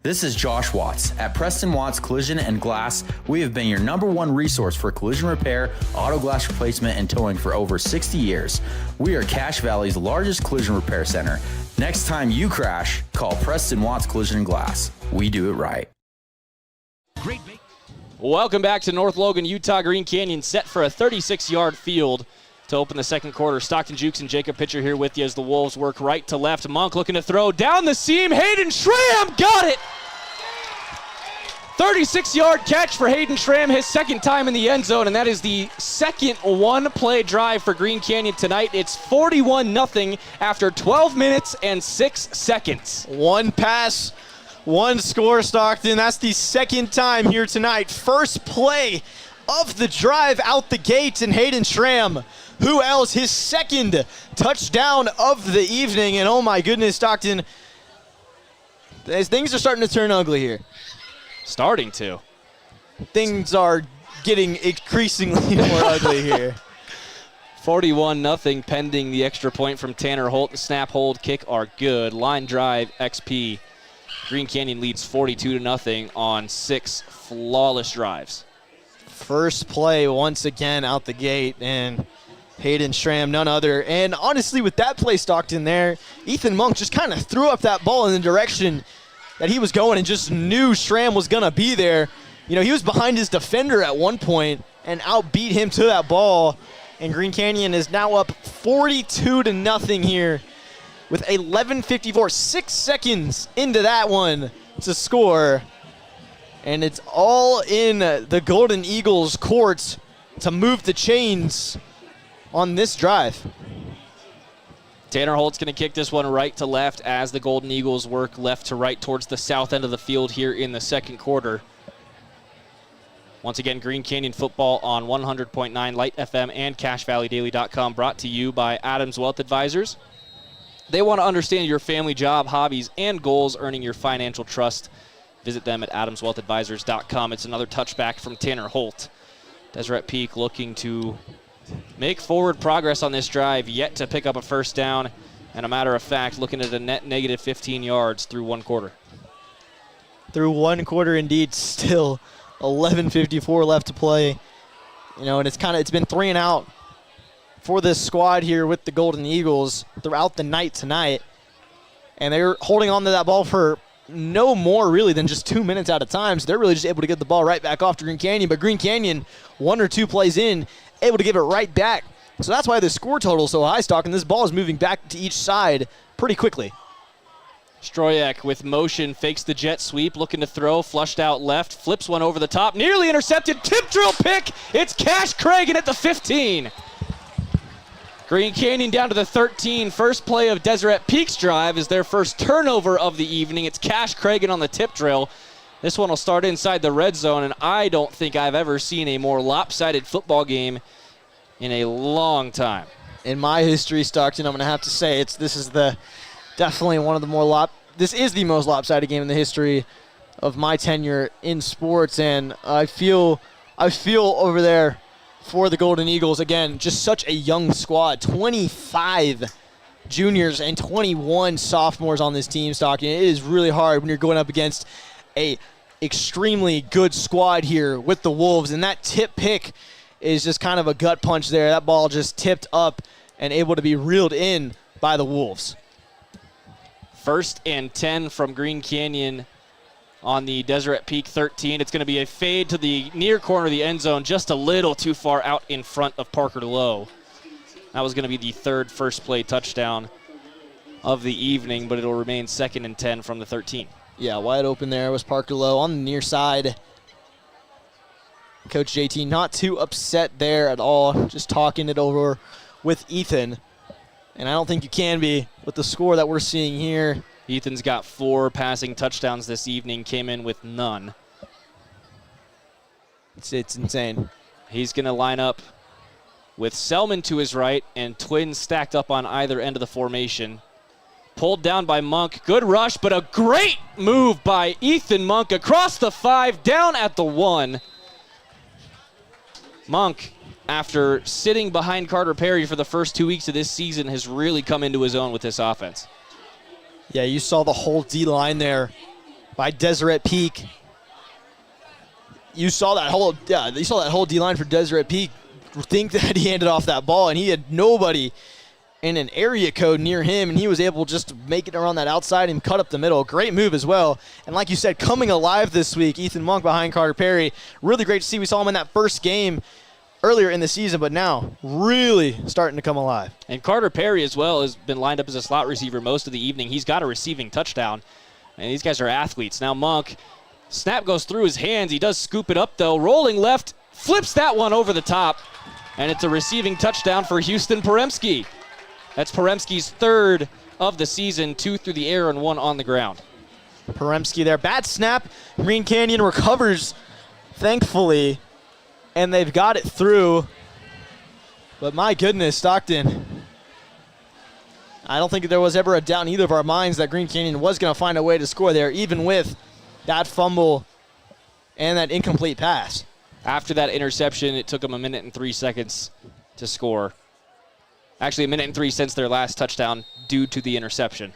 Speaker 5: This is Josh Watts. At Preston Watts Collision and Glass, we have been your #1 resource for collision repair, auto glass replacement, and towing for over 60 years. We are Cache Valley's largest collision repair center. Next time you crash, call Preston Watts Collision and Glass. We do it right.
Speaker 2: Welcome back to North Logan, Utah. Green Canyon set for a 36-yard field to open the second quarter. Stockton Jukes and Jacob Pitcher here with you as the Wolves work right to left. Monk looking to throw down the seam. Hayden Schramm got it! 36-yard catch for Hayden Schramm, his second time in the end zone, and that is the second one-play drive for Green Canyon tonight. It's 41-0 after 12 minutes and 6 seconds.
Speaker 3: One pass, one score, Stockton. That's the second time here tonight. First play of the drive out the gate, and Hayden Schramm, who else? His second touchdown of the evening, and oh my goodness, Stockton, things are starting to turn ugly here.
Speaker 2: Starting to.
Speaker 3: Things are getting increasingly more ugly here.
Speaker 2: 41-0 pending the extra point from Tanner Holt. The snap, hold, kick are good. Line drive, XP. Green Canyon leads 42-0 on 6 flawless drives.
Speaker 3: First play once again out the gate, and Hayden Schramm, none other. And honestly, with that play, Stockton, there, Ethan Monk just kind of threw up that ball in the direction that he was going and just knew Schramm was going to be there. You know, he was behind his defender at one point and outbeat him to that ball. And Green Canyon is now up 42-0 here with 11:54, 6 seconds into that one to score. And it's all in the Golden Eagles' court to move the chains on this drive.
Speaker 2: Tanner Holt's going to kick this one right to left as the Golden Eagles work left to right towards the south end of the field here in the second quarter. Once again, Green Canyon football on 100.9 Light FM and CacheValleyDaily.com, brought to you by Adams Wealth Advisors. They want to understand your family, job, hobbies, and goals, earning your financial trust. Visit them at AdamsWealthAdvisors.com. It's another touchback from Tanner Holt. Deseret Peak looking to make forward progress on this drive, yet to pick up a first down. And a matter of fact, looking at a net negative 15 yards through one quarter.
Speaker 3: Through one quarter, indeed, still 11:54 left to play. And it's been 3 and out for this squad here with the Golden Eagles throughout the night tonight. And they're holding on to that ball for no more really than just 2 minutes at a time. So they're really just able to get the ball right back off to Green Canyon. But Green Canyon, 1 or 2 plays in, able to give it right back. So that's why the score total is so high, Stock, and this ball is moving back to each side pretty quickly.
Speaker 2: Stroyak with motion, fakes the jet sweep, looking to throw, flushed out left, flips one over the top, nearly intercepted, tip drill pick. It's Cash Cragen at the 15. Green Canyon down to the 13. First play of Deseret Peak's drive is their first turnover of the evening. It's Cash Cragen on the tip drill. This one will start inside the red zone, and I don't think I've ever seen a more lopsided football game in a long time.
Speaker 3: In my history, Stockton, I'm going to have to say this is definitely one of the this is the most lopsided game in the history of my tenure in sports, and I feel over there for the Golden Eagles, again, just such a young squad, 25 juniors and 21 sophomores on this team, Stockton. It is really hard when you're going up against a extremely good squad here with the Wolves, and that tip pick is just kind of a gut punch there. That ball just tipped up and able to be reeled in by the Wolves.
Speaker 2: 1st and 10 from Green Canyon on the Deseret Peak 13. It's going to be a fade to the near corner of the end zone, just a little too far out in front of Parker Lowe. That was going to be the 3rd first play touchdown of the evening, but it'll remain 2nd and 10 from the 13.
Speaker 3: Yeah, wide open there was Parker Lowe on the near side. Coach JT not too upset there at all, just talking it over with Ethan. And I don't think you can be with the score that we're seeing here.
Speaker 2: Ethan's got 4 passing touchdowns this evening, came in with none.
Speaker 3: It's insane.
Speaker 2: He's going to line up with Selman to his right and twins stacked up on either end of the formation. Pulled down by Monk. Good rush, but a great move by Ethan Monk across the 5, down at the 1. Monk, after sitting behind Carter Perry for the first 2 weeks of this season, has really come into his own with this offense.
Speaker 3: Yeah, you saw the whole D-line there by Deseret Peak. You saw that whole D-line for Deseret Peak think that he handed off that ball, and he had nobody in an area code near him, and he was able just to make it around that outside and cut up the middle. Great move as well. And like you said, coming alive this week, Ethan Monk behind Carter Perry. Really great to see. We saw him in that first game earlier in the season, but now really starting to come alive.
Speaker 2: And Carter Perry as well has been lined up as a slot receiver most of the evening. He's got a receiving touchdown, and these guys are athletes. Now Monk, snap goes through his hands. He does scoop it up, though. Rolling left, flips that one over the top, and it's a receiving touchdown for Houston Poremski. That's Poremski's 3rd of the season, 2 through the air and 1 on the ground.
Speaker 3: Poremski there. Bad snap. Green Canyon recovers, thankfully, and they've got it through. But my goodness, Stockton, I don't think there was ever a doubt in either of our minds that Green Canyon was going to find a way to score there, even with that fumble and that incomplete pass.
Speaker 2: After that interception, it took them 1 minute and 3 seconds to score. Actually, 1 minute and 3 since their last touchdown due to the interception.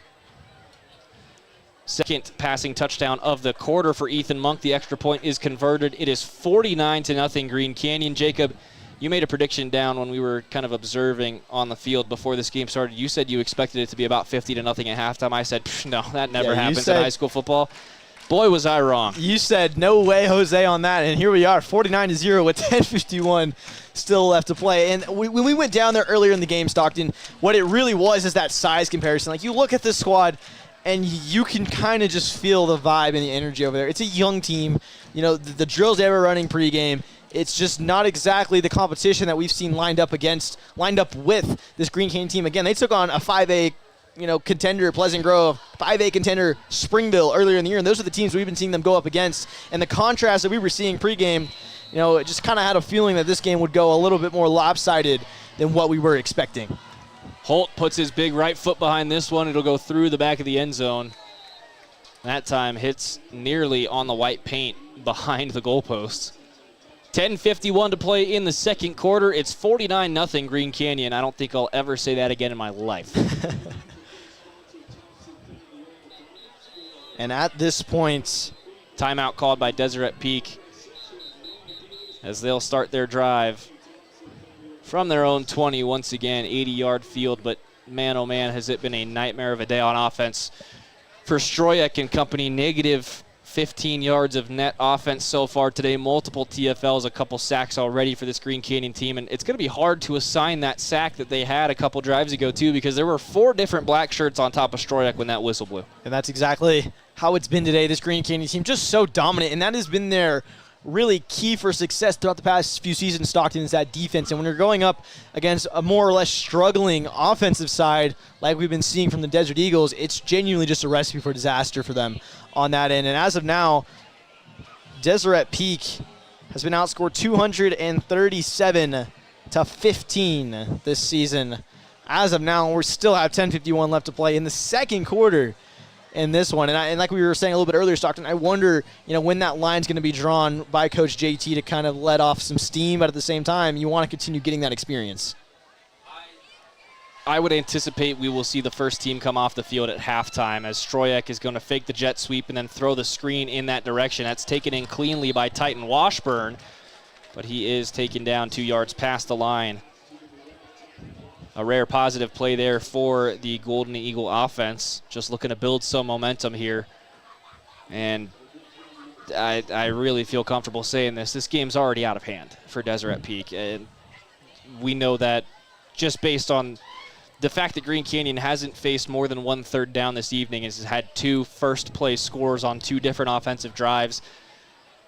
Speaker 2: 2nd passing touchdown of the quarter for Ethan Monk. The extra point is converted. It is 49-0 Green Canyon. Jacob, you made a prediction down when we were kind of observing on the field before this game started. You said you expected it to be about 50-0 at halftime. I said, no, that never happens in high school football. Boy, was I wrong.
Speaker 3: You said, no way, Jose, on that, and here we are, 49-0 with 10:51 still left to play. And when we went down there earlier in the game, Stockton, what it really was is that size comparison. Like, you look at this squad, and you can kind of just feel the vibe and the energy over there. It's a young team. You know, the drills they were running pregame, it's just not exactly the competition that we've seen lined up with this Green Canyon team. Again, they took on a 5A contender, Pleasant Grove, 5A contender, Springville earlier in the year, and those are the teams we've been seeing them go up against. And the contrast that we were seeing pregame, it just kind of had a feeling that this game would go a little bit more lopsided than what we were expecting.
Speaker 2: Holt puts his big right foot behind this one. It'll go through the back of the end zone. That time hits nearly on the white paint behind the goalposts. 10:51 to play in the second quarter. It's 49-0 Green Canyon. I don't think I'll ever say that again in my life.
Speaker 3: And at this point,
Speaker 2: timeout called by Deseret Peak as they'll start their drive from their own 20 once again, 80-yard field. But man, oh man, has it been a nightmare of a day on offense for Stroyek and company. Negative 15 yards of net offense so far today. Multiple TFLs, a couple sacks already for this Green Canyon team. And it's going to be hard to assign that sack that they had a couple drives ago, too, because there were 4 different black shirts on top of Stroyek when that whistle blew.
Speaker 3: And that's exactly how it's been today. This Green Canyon team just so dominant, and that has been their really key for success throughout the past few seasons, Stockton, is that defense. And when you're going up against a more or less struggling offensive side like we've been seeing from the Desert Eagles, it's genuinely just a recipe for disaster for them on that end. And as of now, Deseret Peak has been outscored 237-15 this season. As of now, we still have 10:51 left to play in the second quarter in this one. And like we were saying a little bit earlier, Stockton, I wonder, when that line's going to be drawn by Coach JT to kind of let off some steam, but at the same time, you want to continue getting that experience.
Speaker 2: I would anticipate we will see the first team come off the field at halftime as Stroyek is going to fake the jet sweep and then throw the screen in that direction. That's taken in cleanly by Titan Washburn, but he is taken down 2 yards past the line. A rare positive play there for the Golden Eagle offense. Just looking to build some momentum here. And I really feel comfortable saying this. This game's already out of hand for Deseret Peak. And we know that just based on the fact that Green Canyon hasn't faced more than 1 third down this evening, has had 2 first-place scores on 2 different offensive drives.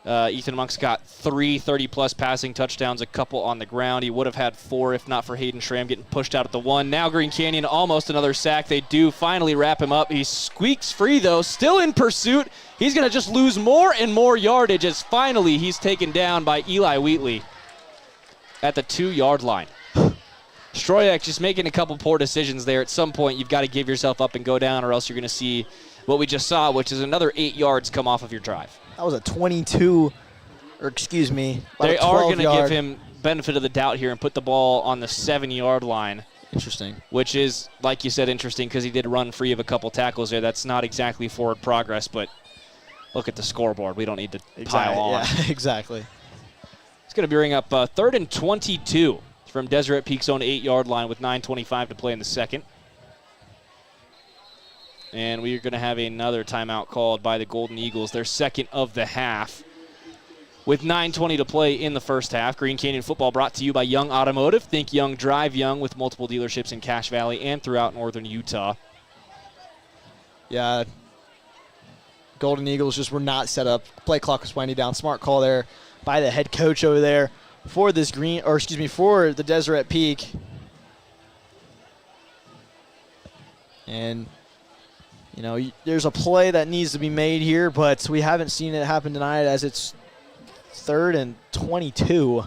Speaker 2: Ethan Monk's got 3 30-plus passing touchdowns, a couple on the ground. He would have had 4 if not for Hayden Schramm getting pushed out at the 1. Now Green Canyon almost another sack. They do finally wrap him up. He squeaks free, though, still in pursuit. He's going to just lose more and more yardage as finally he's taken down by Eli Wheatley at the 2-yard line. Stroyek just making a couple poor decisions there. At some point, you've got to give yourself up and go down, or else you're going to see what we just saw, which is another 8 yards come off of your drive.
Speaker 3: That was a 22, or excuse me,
Speaker 2: they are going to give him benefit of the doubt here and put the ball on the 7-yard line.
Speaker 3: Interesting.
Speaker 2: Which is, like you said, interesting because he did run free of a couple tackles there. That's not exactly forward progress, but look at the scoreboard. We don't need to pile on.
Speaker 3: Yeah, exactly.
Speaker 2: It's going to bring up 3rd and 22 from Deseret Peak's own 8-yard line with 9:25 to play in the second. And we are going to have another timeout called by the Golden Eagles, their second of the half. With 9:20 to play in the first half, Green Canyon football brought to you by Young Automotive. Think Young, drive Young, with multiple dealerships in Cache Valley and throughout northern Utah.
Speaker 3: Yeah, Golden Eagles just were not set up. Play clock was winding down. Smart call there by the head coach over there for this for the Deseret Peak. And there's a play that needs to be made here, but we haven't seen it happen tonight as it's 3rd and 22.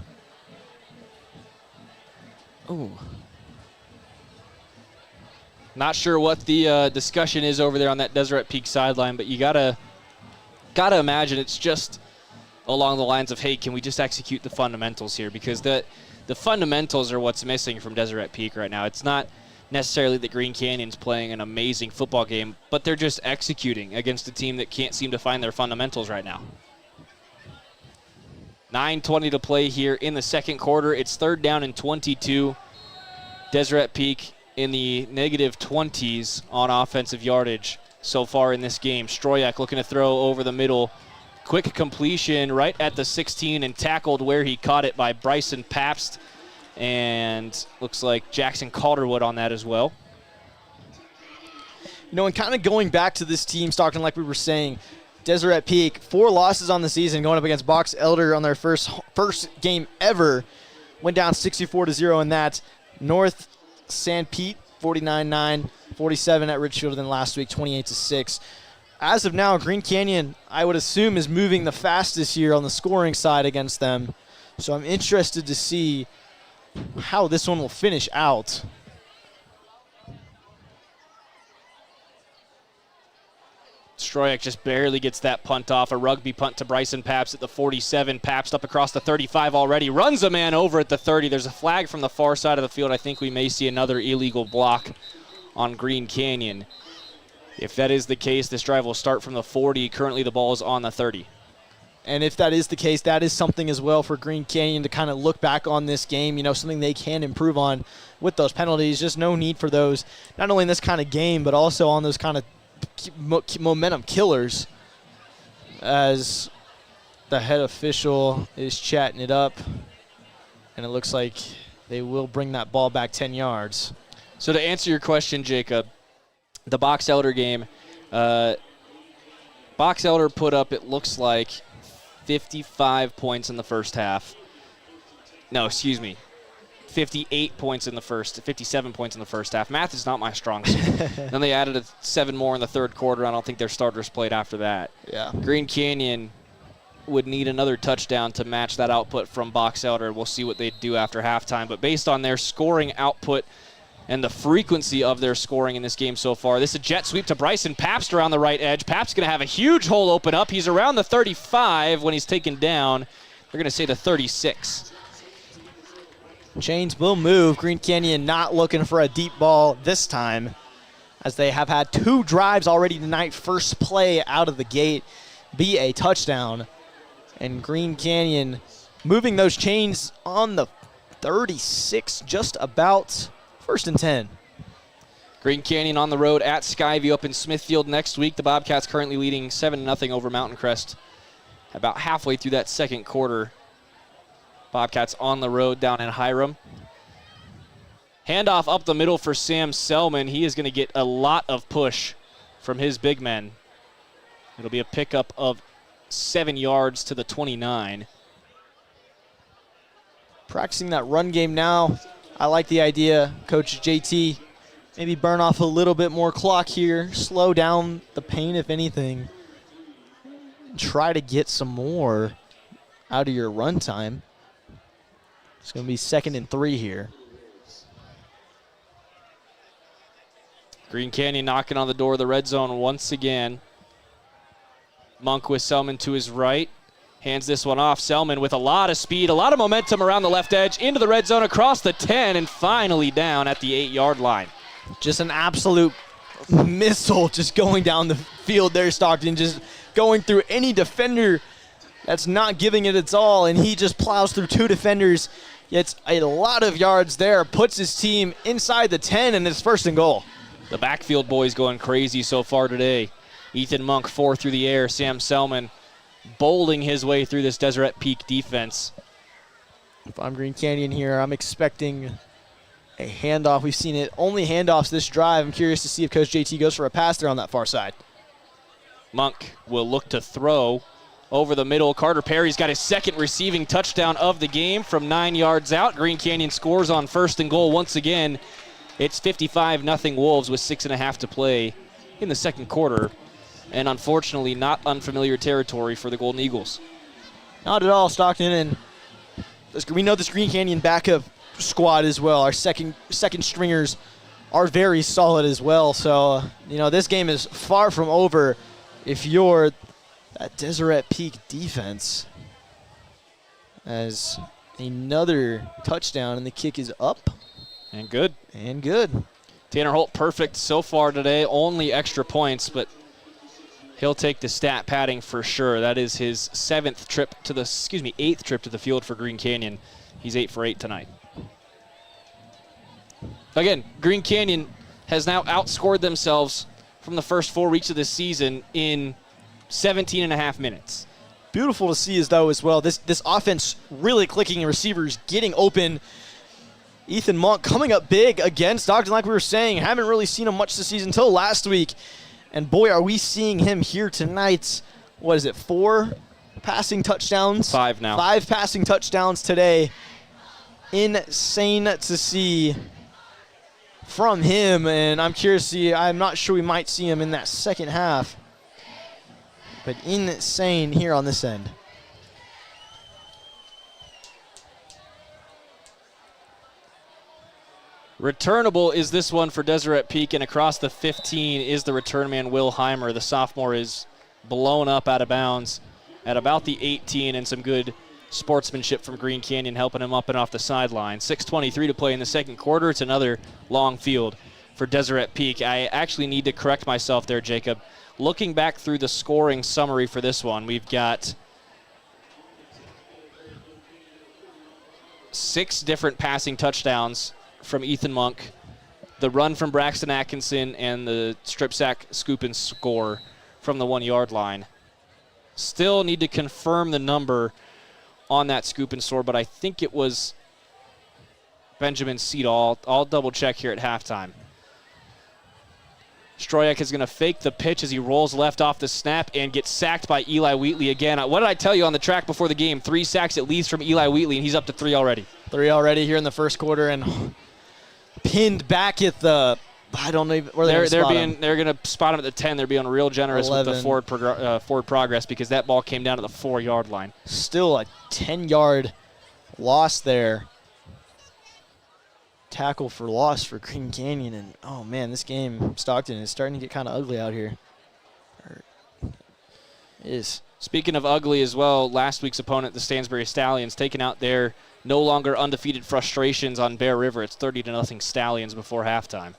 Speaker 3: Ooh.
Speaker 2: Not sure what the discussion is over there on that Deseret Peak sideline, but you gotta imagine it's just along the lines of, hey, can we just execute the fundamentals here? Because the fundamentals are what's missing from Deseret Peak right now. It's not necessarily that Green Canyon's playing an amazing football game, but they're just executing against a team that can't seem to find their fundamentals right now. 9:20 to play here in the second quarter. It's 3rd down and 22. Deseret Peak in the negative 20s on offensive yardage so far in this game. Stroyek looking to throw over the middle. Quick completion right at the 16 and tackled where he caught it by Bryson Pabst. And looks like Jackson Calderwood on that as well.
Speaker 3: And kind of going back to this team, Stockton, like we were saying, Deseret Peak, 4 losses on the season, going up against Box Elder on their first game ever. Went down 64-0 in that. North San Pete, 49-9, 47 at Richfield, and then last week, 28-6. As of now, Green Canyon, I would assume, is moving the fastest here on the scoring side against them. So I'm interested to see how this one will finish out.
Speaker 2: Stroyek just barely gets that punt off. A rugby punt to Bryson Pabst at the 47. Pabst up across the 35 already. Runs a man over at the 30. There's a flag from the far side of the field. I think we may see another illegal block on Green Canyon. If that is the case, this drive will start from the 40. Currently, the ball is on the 30.
Speaker 3: And if that is the case, that is something as well for Green Canyon to kind of look back on this game, something they can improve on with those penalties. Just no need for those, not only in this kind of game, but also on those kind of momentum killers, as the head official is chatting it up. And it looks like they will bring that ball back 10 yards.
Speaker 2: So to answer your question, Jacob, the Box Elder game, Box Elder put up, it looks like, 55 points in the first half. No, excuse me. 57 points in the first half. Math is not my strong suit. Then they added 7 more in the third quarter. I don't think their starters played after that.
Speaker 3: Yeah.
Speaker 2: Green Canyon would need another touchdown to match that output from Box Elder. We'll see what they do after halftime. But based on their scoring output and the frequency of their scoring in this game so far, this is a jet sweep to Bryson Pabst around the right edge. Pabst going to have a huge hole open up. He's around the 35 when he's taken down. They're going to say the 36.
Speaker 3: Chains will move. Green Canyon not looking for a deep ball this time, as they have had 2 drives already tonight. First play out of the gate be a touchdown. And Green Canyon moving those chains on the 36, just about 1st and 10.
Speaker 2: Green Canyon on the road at Skyview up in Smithfield next week. The Bobcats currently leading 7-0 over Mountain Crest about halfway through that second quarter. Bobcats on the road down in Hiram. Handoff up the middle for Sam Selman. He is going to get a lot of push from his big men. It'll be a pickup of 7 yards to the 29.
Speaker 3: Practicing that run game now. I like the idea, Coach JT. Maybe burn off a little bit more clock here. Slow down the pain, if anything. Try to get some more out of your run time. It's going to be 2nd and 3 here.
Speaker 2: Green Canyon knocking on the door of the red zone once again. Monk with Selman to his right. Hands this one off. Selman with a lot of speed, a lot of momentum around the left edge, into the red zone, across the 10, and finally down at the 8-yard line.
Speaker 3: Just an absolute missile just going down the field there, Stockton, just going through any defender that's not giving it its all, and he just plows through 2 defenders, gets a lot of yards there, puts his team inside the 10, and it's 1st and goal.
Speaker 2: The backfield boys going crazy so far today. Ethan Monk 4 through the air. Sam Selman bowling his way through this Deseret Peak defense.
Speaker 3: If I'm Green Canyon here, I'm expecting a handoff. We've seen it only handoffs this drive. I'm curious to see if Coach JT goes for a pass there on that far side.
Speaker 2: Monk will look to throw over the middle. Carter Perry's got his 2nd receiving touchdown of the game from 9 yards out. Green Canyon scores on 1st and goal once again. It's 55-0 Wolves with 6.5 to play in the second quarter. And unfortunately, not unfamiliar territory for the Golden Eagles.
Speaker 3: Not at all, Stockton. And we know this Green Canyon backup squad as well. Our second stringers are very solid as well. So, this game is far from over if you're that Deseret Peak defense. As another touchdown, and the kick is up.
Speaker 2: And good.
Speaker 3: And good.
Speaker 2: Tanner Holt perfect so far today. Only extra points, but he'll take the stat padding for sure. That is his 8th trip to the field for Green Canyon. He's 8 for 8 tonight. Again, Green Canyon has now outscored themselves from the first 4 weeks of this season in 17.5 minutes.
Speaker 3: Beautiful to see as well. This offense really clicking and receivers getting open. Ethan Monk coming up big again. Stockton, like we were saying, haven't really seen him much this season until last week. And boy, are we seeing him here tonight. What is it, 4 passing touchdowns?
Speaker 2: 5 now.
Speaker 3: 5 passing touchdowns today. Insane to see from him. And I'm curious to see, I'm not sure we might see him in that second half. But insane here on this end.
Speaker 2: Returnable is this one for Deseret Peak, and across the 15 is the return man, Will Heimer. The sophomore is blown up out of bounds at about the 18, and some good sportsmanship from Green Canyon helping him up and off the sideline. 6:23 to play in the second quarter. It's another long field for Deseret Peak. I actually need to correct myself there, Jacob. Looking back through the scoring summary for this one, we've got 6 different passing touchdowns from Ethan Monk, the run from Braxton Atkinson, and the strip sack scoop and score from the 1-yard line. Still need to confirm the number on that scoop and score, but I think it was Benjamin Seedall. I'll double check here at halftime. Stroyak is going to fake the pitch as he rolls left off the snap and gets sacked by Eli Wheatley again. What did I tell you on the track before the game? 3 sacks at least from Eli Wheatley, and he's up to 3 already.
Speaker 3: 3 already here in the first quarter, and pinned back at the, I don't know where they're going
Speaker 2: to spot him at the 10. They're being real generous
Speaker 3: 11.
Speaker 2: with the forward progress because that ball came down to the 4-yard line.
Speaker 3: Still a 10-yard loss there. Tackle for loss for Green Canyon, and oh man, this game, Stockton, is starting to get kind of ugly out here. It is.
Speaker 2: Speaking of ugly as well, last week's opponent, the Stansbury Stallions, taking out their no longer undefeated frustrations on Bear River. It's 30-0 Stallions before halftime.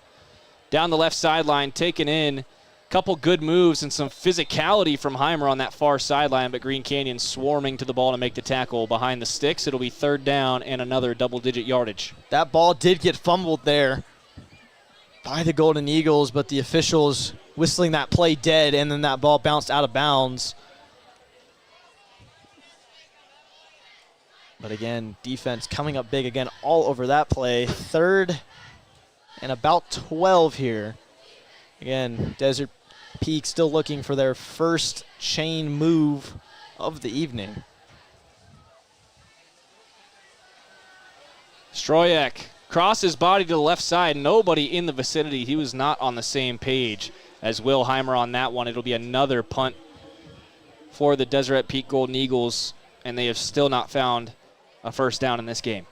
Speaker 2: Down the left sideline, taken in, couple good moves and some physicality from Heimer on that far sideline, but Green Canyon swarming to the ball to make the tackle behind the sticks. It'll be 3rd down and another double-digit yardage.
Speaker 3: That ball did get fumbled there by the Golden Eagles, but the officials whistling that play dead, and then that ball bounced out of bounds. But again, defense coming up big again all over that play. 3rd and about 12 here. Again, Desert Peak still looking for their first chain move of the evening.
Speaker 2: Stroyak crosses body to the left side. Nobody in the vicinity. He was not on the same page as Will Heimer on that one. It'll be another punt for the Deseret Peak Golden Eagles, and they have still not found a first down in this game.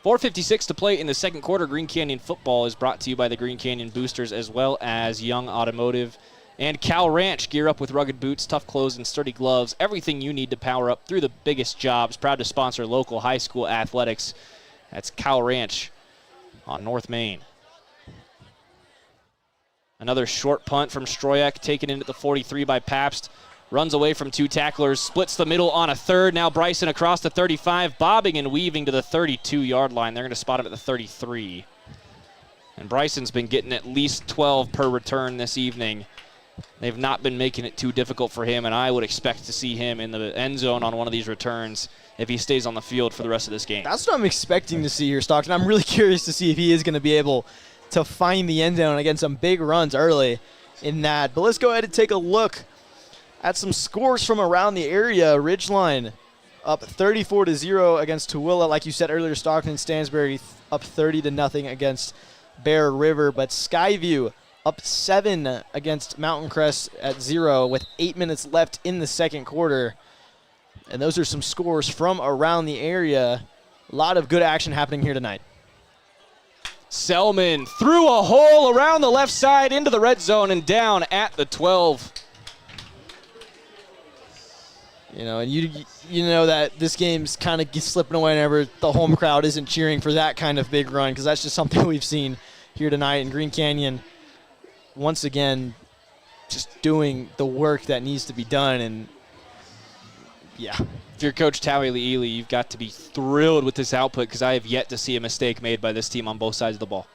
Speaker 2: 4:56 to play in the second quarter. Green Canyon football is brought to you by the Green Canyon Boosters as well as Young Automotive and Cal Ranch. Gear up with rugged boots, tough clothes, and sturdy gloves. Everything you need to power up through the biggest jobs. Proud to sponsor local high school athletics. That's Cal Ranch on North Main. Another short punt from Stroyak, taken in at the 43 by Pabst. Runs away from 2 tacklers, splits the middle on a 3rd. Now Bryson across the 35, bobbing and weaving to the 32-yard line. They're going to spot him at the 33. And Bryson's been getting at least 12 per return this evening. They've not been making it too difficult for him, and I would expect to see him in the end zone on one of these returns if he stays on the field for the rest of this game.
Speaker 3: That's what I'm expecting to see here, Stockton. I'm really curious to see if he is going to be able to find the end zone against some big runs early in that. But let's go ahead and take a look at some scores from around the area. Ridgeline up 34-0 against Tooele. Like you said earlier, Stockton Stansbury up 30-0 against Bear River. But Skyview up 7 against Mountain Crest at 0 with 8 minutes left in the second quarter. And those are some scores from around the area. A lot of good action happening here tonight.
Speaker 2: Selman through a hole around the left side into the red zone and down at the 12.
Speaker 3: You know, and you know that this game's kind of slipping away whenever the home crowd isn't cheering for that kind of big run, because that's just something we've seen here tonight. And Green Canyon, once again, just doing the work that needs to be done. And, yeah.
Speaker 2: If you're Coach Towie Ely, you've got to be thrilled with this output, because I have yet to see a mistake made by this team on both sides of the ball.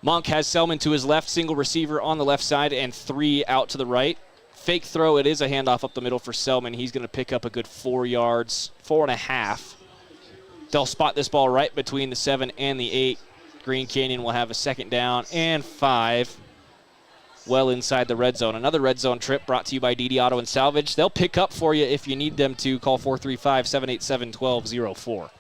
Speaker 2: Monk has Selman to his left, single receiver on the left side, and 3 out to the right. Fake throw, it is a handoff up the middle for Selman. He's going to pick up a good 4 yards, 4.5. They'll spot this ball right between the 7 and the 8. Green Canyon will have a 2nd down and 5. Well inside the red zone. Another red zone trip brought to you by DD Auto and Salvage. They'll pick up for you if you need them to. Call 435-787-1204.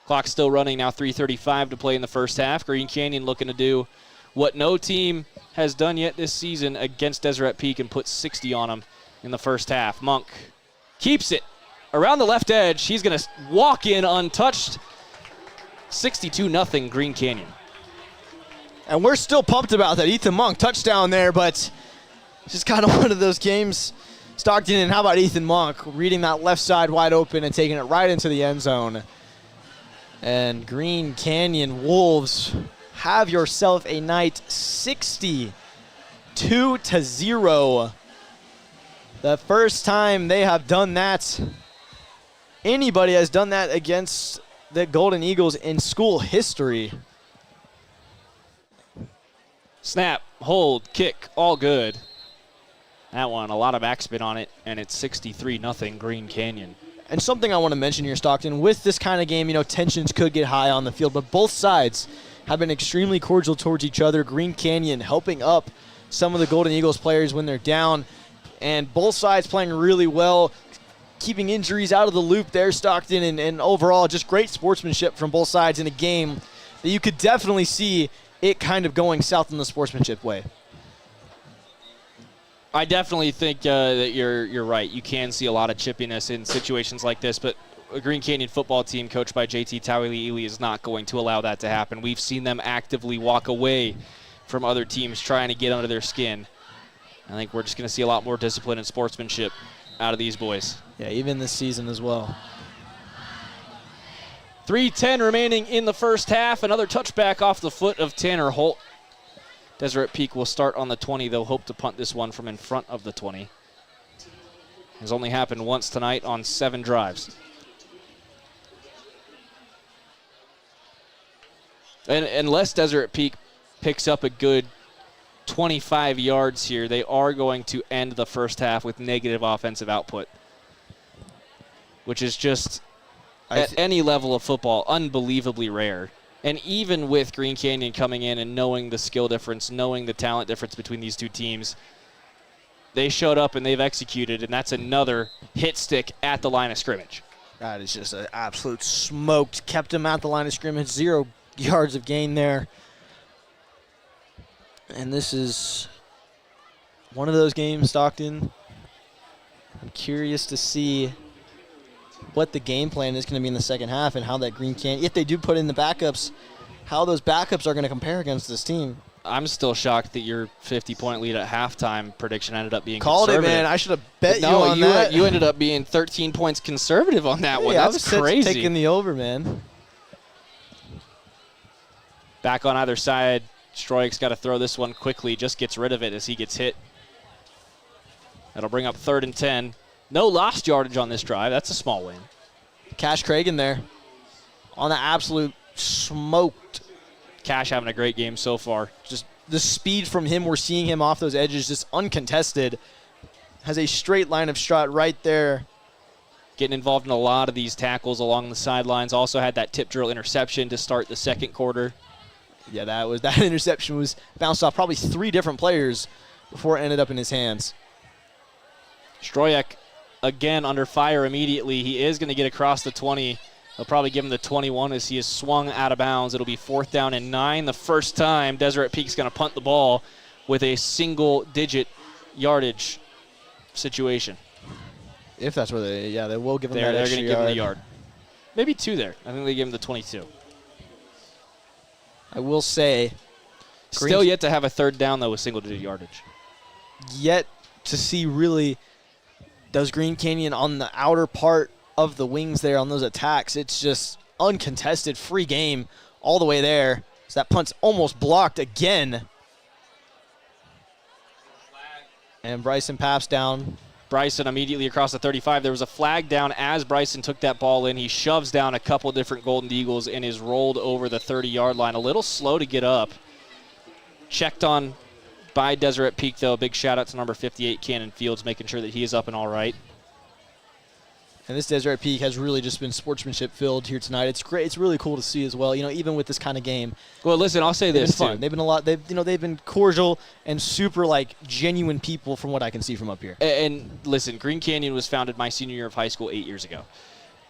Speaker 2: Clock's still running now, 3:35 to play in the first half. Green Canyon looking to do what no team has done yet this season against Deseret Peak and put 60 on them in the first half. Monk keeps it around the left edge. He's going to walk in untouched. 62-0 Green Canyon.
Speaker 3: And we're still pumped about that Ethan Monk touchdown there, but it's just kind of one of those games. Stockton, and how about Ethan Monk reading that left side wide open and taking it right into the end zone. And Green Canyon Wolves, have yourself a night, 62-0. The first time they have done that, anybody has done that against the Golden Eagles in school history.
Speaker 2: Snap, hold, kick, all good. That one, a lot of backspin on it, and it's 63-0 Green Canyon.
Speaker 3: And something I want to mention here, Stockton, with this kind of game, tensions could get high on the field, but both sides have been extremely cordial towards each other. Green Canyon helping up some of the Golden Eagles players when they're down, and both sides playing really well, keeping injuries out of the loop there, Stockton, and overall just great sportsmanship from both sides in a game that you could definitely see it kind of going south in the sportsmanship way.
Speaker 2: I definitely think that you're right. You can see a lot of chippiness in situations like this, but a Green Canyon football team coached by JT Tawili is not going to allow that to happen. We've seen them actively walk away from other teams trying to get under their skin. I think we're just going to see a lot more discipline and sportsmanship out of these boys.
Speaker 3: Yeah, even this season as well.
Speaker 2: 3:10 remaining in the first half. Another touchback off the foot of Tanner Holt. Deseret Peak will start on the 20. They'll hope to punt this one from in front of the 20. Has only happened once tonight on 7 drives. And unless Deseret Peak picks up a good 25 yards here, they are going to end the first half with negative offensive output, which is just at any level of football unbelievably rare. And even with Green Canyon coming in and knowing the skill difference, knowing the talent difference between these two teams, they showed up and they've executed, and that's another hit stick at the line of scrimmage.
Speaker 3: That is just an absolute smoked. Kept him at the line of scrimmage. 0 yards of gain there. And this is one of those games, Stockton. I'm curious to see what the game plan is going to be in the second half and how that Green Canyon, if they do put in the backups, how those backups are going to compare against this team.
Speaker 2: I'm still shocked that your 50-point lead at halftime prediction ended up being
Speaker 3: Called
Speaker 2: conservative.
Speaker 3: it, man. I should have bet you on that.
Speaker 2: You ended up being 13 points conservative on that one.
Speaker 3: I
Speaker 2: That's
Speaker 3: was
Speaker 2: crazy.
Speaker 3: taking the over, man.
Speaker 2: Back on either side. Stroik's got to throw this one quickly. Just gets rid of it as he gets hit. That'll bring up 3rd and 10. No lost yardage on this drive. That's a small win.
Speaker 3: Cash Cragen there on the absolute smoked.
Speaker 2: Cash having a great game so far.
Speaker 3: Just the speed from him, we're seeing him off those edges, just uncontested. Has a straight line of strut right there.
Speaker 2: Getting involved in a lot of these tackles along the sidelines. Also had that tip drill interception to start the second quarter.
Speaker 3: Yeah, that interception was bounced off probably 3 different players before it ended up in his hands.
Speaker 2: Stroyek again under fire immediately. He is going to get across the 20. They'll probably give him the 21 as he is swung out of bounds. It'll be 4th down and 9. The first time Deseret Peak's going to punt the ball with a single-digit yardage situation.
Speaker 3: If that's where they will give him
Speaker 2: They're
Speaker 3: that
Speaker 2: going to give him the yard. Maybe 2 there. I think they give him the 22.
Speaker 3: I will say,
Speaker 2: Still yet to have a 3rd down, though, with single-digit yardage.
Speaker 3: Yet to see really does Green Canyon on the outer part of the wings there on those attacks. It's just uncontested, free game all the way there. So that punt's almost blocked again. And Bryson Paps down.
Speaker 2: Bryson immediately across the 35. There was a flag down as Bryson took that ball in. He shoves down a couple different Golden Eagles and is rolled over the 30-yard line. A little slow to get up. Checked on by Deseret Peak, though. Big shout-out to number 58, Cannon Fields, making sure that he is up and all right.
Speaker 3: And this Deseret Peak has really just been sportsmanship-filled here tonight. It's great. It's really cool to see as well. Even with this kind of game.
Speaker 2: Well, listen, I'll say this,
Speaker 3: They've been fun. They've been a lot. They've been cordial and super genuine people from what I can see from up here.
Speaker 2: And listen, Green Canyon was founded my senior year of high school 8 years ago.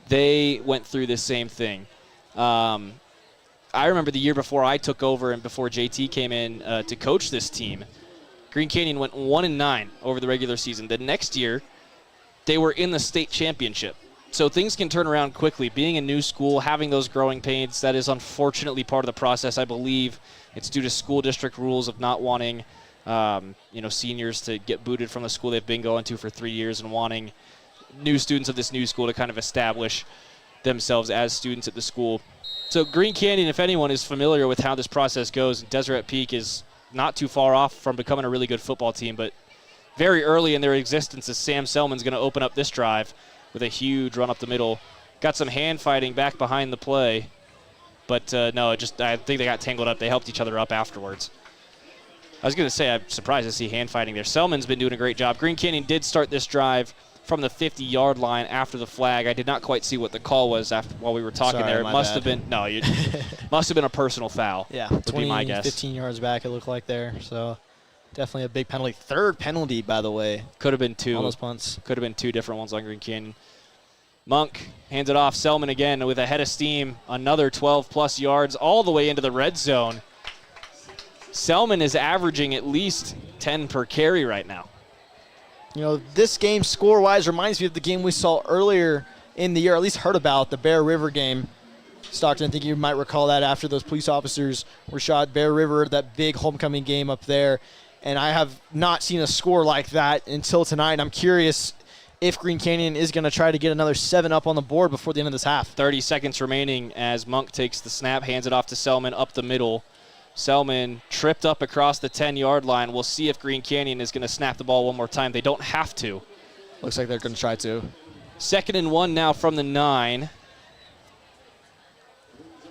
Speaker 2: They went through this same thing. I remember the year before I took over and before JT came in to coach this team, Green Canyon went 1-9 over the regular season. The next year, they were in the state championship. So things can turn around quickly. Being a new school, having those growing pains, that is unfortunately part of the process. I believe it's due to school district rules of not wanting seniors to get booted from the school they've been going to for 3 years and wanting new students of this new school to kind of establish themselves as students at the school. So Green Canyon, if anyone is familiar with how this process goes, Deseret Peak is not too far off from becoming a really good football team, but very early in their existence, as Sam Selman's going to open up this drive with a huge run up the middle. Got some hand fighting back behind the play, but no, I think they got tangled up. They helped each other up afterwards. I was going to say, I'm surprised to see hand fighting there. Selman's been doing a great job. Green Canyon did start this drive from the 50-yard line after the flag. I did not quite see what the call was while we were talking.
Speaker 3: Sorry,
Speaker 2: there. It must
Speaker 3: bad.
Speaker 2: have been must have been a personal foul.
Speaker 3: Yeah,
Speaker 2: would
Speaker 3: 20,
Speaker 2: be my guess.
Speaker 3: 15 yards back it looked like there. So definitely a big penalty. Third penalty, by the way.
Speaker 2: Could have been two.
Speaker 3: On those punts.
Speaker 2: Could have been two different ones on Green Canyon. Monk hands it off. Selman again with a head of steam. Another 12-plus yards all the way into the red zone. Selman is averaging at least 10 per carry right now.
Speaker 3: You know, this game score-wise reminds me of the game we saw earlier in the year, at least heard about, the Bear River game. Stockton, I think you might recall that after those police officers were shot. Bear River, that big homecoming game up there. And I have not seen a score like that until tonight. I'm curious if Green Canyon is going to try to get another 7 up on the board before the end of this half.
Speaker 2: 30 seconds remaining as Monk takes the snap, hands it off to Selman up the middle. Selman tripped up across the 10-yard line. We'll see if Green Canyon is going to snap the ball one more time. They don't have to.
Speaker 3: Looks like they're going to try to.
Speaker 2: 2nd and 1 now from the 9.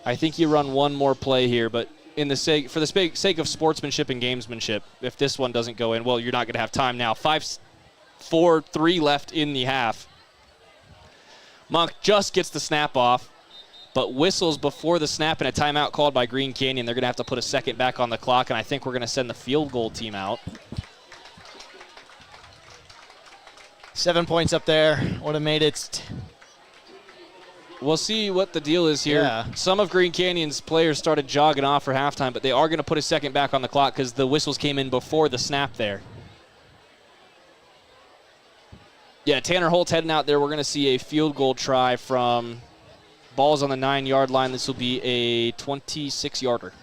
Speaker 2: I think you run one more play here, but for the sake of sportsmanship and gamesmanship, if this one doesn't go in, well, you're not going to have time now. 5-4-3 left in the half. Monk just gets the snap off, but whistles before the snap and a timeout called by Green Canyon. They're going to have to put a second back on the clock, and I think we're going to send the field goal team out.
Speaker 3: 7 points up there. Would have made it.
Speaker 2: We'll see what the deal is here.
Speaker 3: Yeah.
Speaker 2: Some of Green Canyon's players started jogging off for halftime, but they are going to put a second back on the clock because the whistles came in before the snap there. Yeah, Tanner Holt heading out there. We're going to see a field goal try from balls on the 9-yard line. This will be a 26-yarder.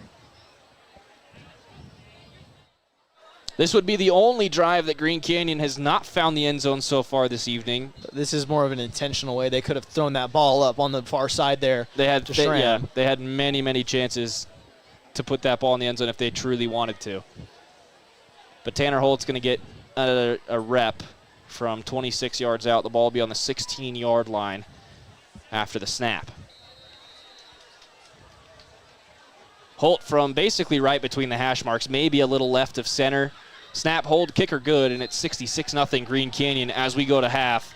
Speaker 2: This would be the only drive that Green Canyon has not found the end zone so far this evening.
Speaker 3: This is more of an intentional way. They could have thrown that ball up on the far side there.
Speaker 2: They had many, many chances to put that ball in the end zone if they truly wanted to. But Tanner Holt's going to get a rep from 26 yards out. The ball will be on the 16-yard line after the snap. Holt from basically right between the hash marks, maybe a little left of center. Snap, hold, kicker good, and it's 66-0 Green Canyon as we go to half.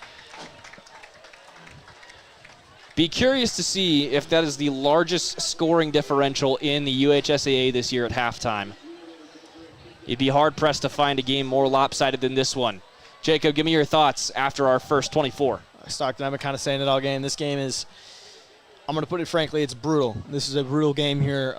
Speaker 2: Be curious to see if that is the largest scoring differential in the UHSAA this year at halftime. You'd be hard-pressed to find a game more lopsided than this one. Jacob, give me your thoughts after our first 24.
Speaker 3: Stockton, I've been kind of saying it all game. This game is, I'm going to put it frankly, it's brutal. This is a brutal game here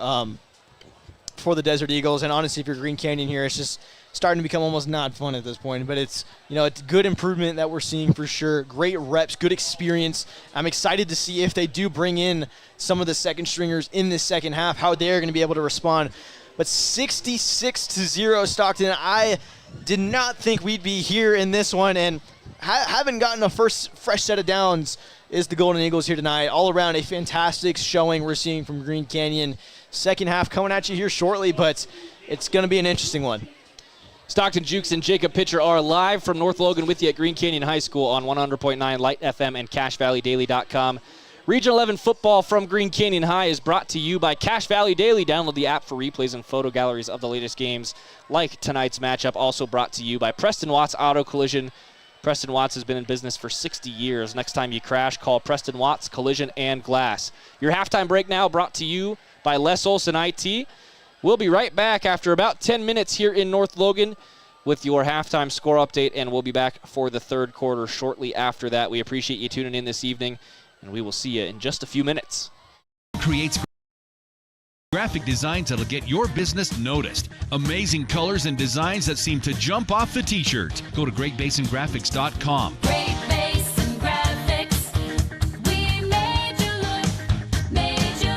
Speaker 3: for the Desert Eagles. And honestly, if you're Green Canyon here, it's just starting to become almost not fun at this point. But it's, it's good improvement that we're seeing for sure. Great reps, good experience. I'm excited to see if they do bring in some of the second stringers in this second half, how they're going to be able to respond. But 66-0 Stockton, I did not think we'd be here in this one, and haven't gotten a fresh set of downs is the Golden Eagles here tonight. All around a fantastic showing we're seeing from Green Canyon. Second half coming at you here shortly, but it's going to be an interesting one.
Speaker 2: Stockton Jukes and Jacob Pitcher are live from North Logan with you at Green Canyon High School on 100.9 Light FM and CashValleyDaily.com. Region 11 football from Green Canyon High is brought to you by Cache Valley Daily. Download the app for replays and photo galleries of the latest games, like tonight's matchup. Also brought to you by Preston Watts Auto Collision. Preston Watts has been in business for 60 years. Next time you crash, call Preston Watts Collision and Glass. Your halftime break now brought to you by Les Olson IT. We'll be right back after about 10 minutes here in North Logan with your halftime score update, and we'll be back for the third quarter shortly after that. We appreciate you tuning in this evening, and we will see you in just a few minutes.
Speaker 6: Creates graphic designs that'll get your business noticed. Amazing colors and designs that seem to jump off the t-shirt. Go to GreatBasinGraphics.com.
Speaker 7: Great Basin Graphics. We made you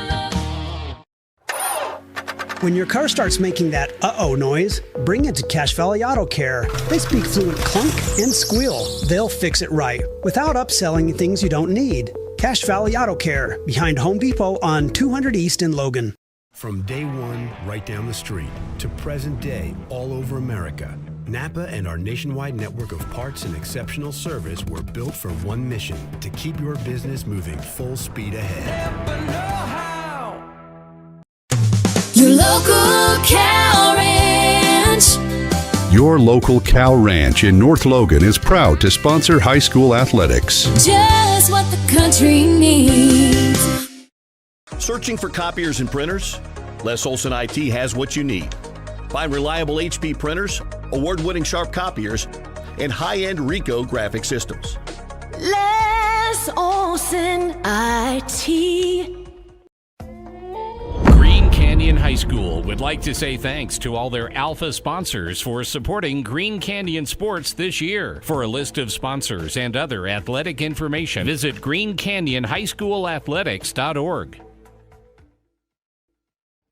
Speaker 7: look.
Speaker 8: When your car starts making that uh-oh noise, bring it to Cache Valley Auto Care. They speak fluent clunk and squeal. They'll fix it right without upselling things you don't need. Cache Valley Auto Care, behind Home Depot on 200 East in Logan.
Speaker 9: From day one, right down the street, to present day, all over America, Napa and our nationwide network of parts and exceptional service were built for one mission: to keep your business moving full speed ahead.
Speaker 7: Your local cow ranch.
Speaker 10: Your local cow ranch in North Logan is proud to sponsor high school athletics.
Speaker 7: Just what the country needs.
Speaker 11: Searching for copiers and printers? Les Olson IT has what you need. Find reliable HP printers, award-winning Sharp copiers, and high-end Ricoh graphic systems.
Speaker 7: Les Olson IT.
Speaker 6: Green Canyon High School would like to say thanks to all their Alpha sponsors for supporting Green Canyon sports this year. For a list of sponsors and other athletic information, visit greencanyonhighschoolathletics.org.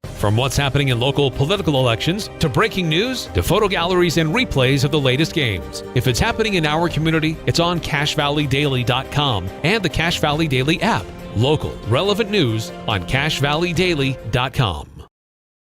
Speaker 1: From what's happening in local political elections, to breaking news, to photo galleries and replays of the latest games. If it's happening in our community, it's on CacheValleyDaily.com and the Cache Valley Daily app. Local, relevant news on CacheValleyDaily.com.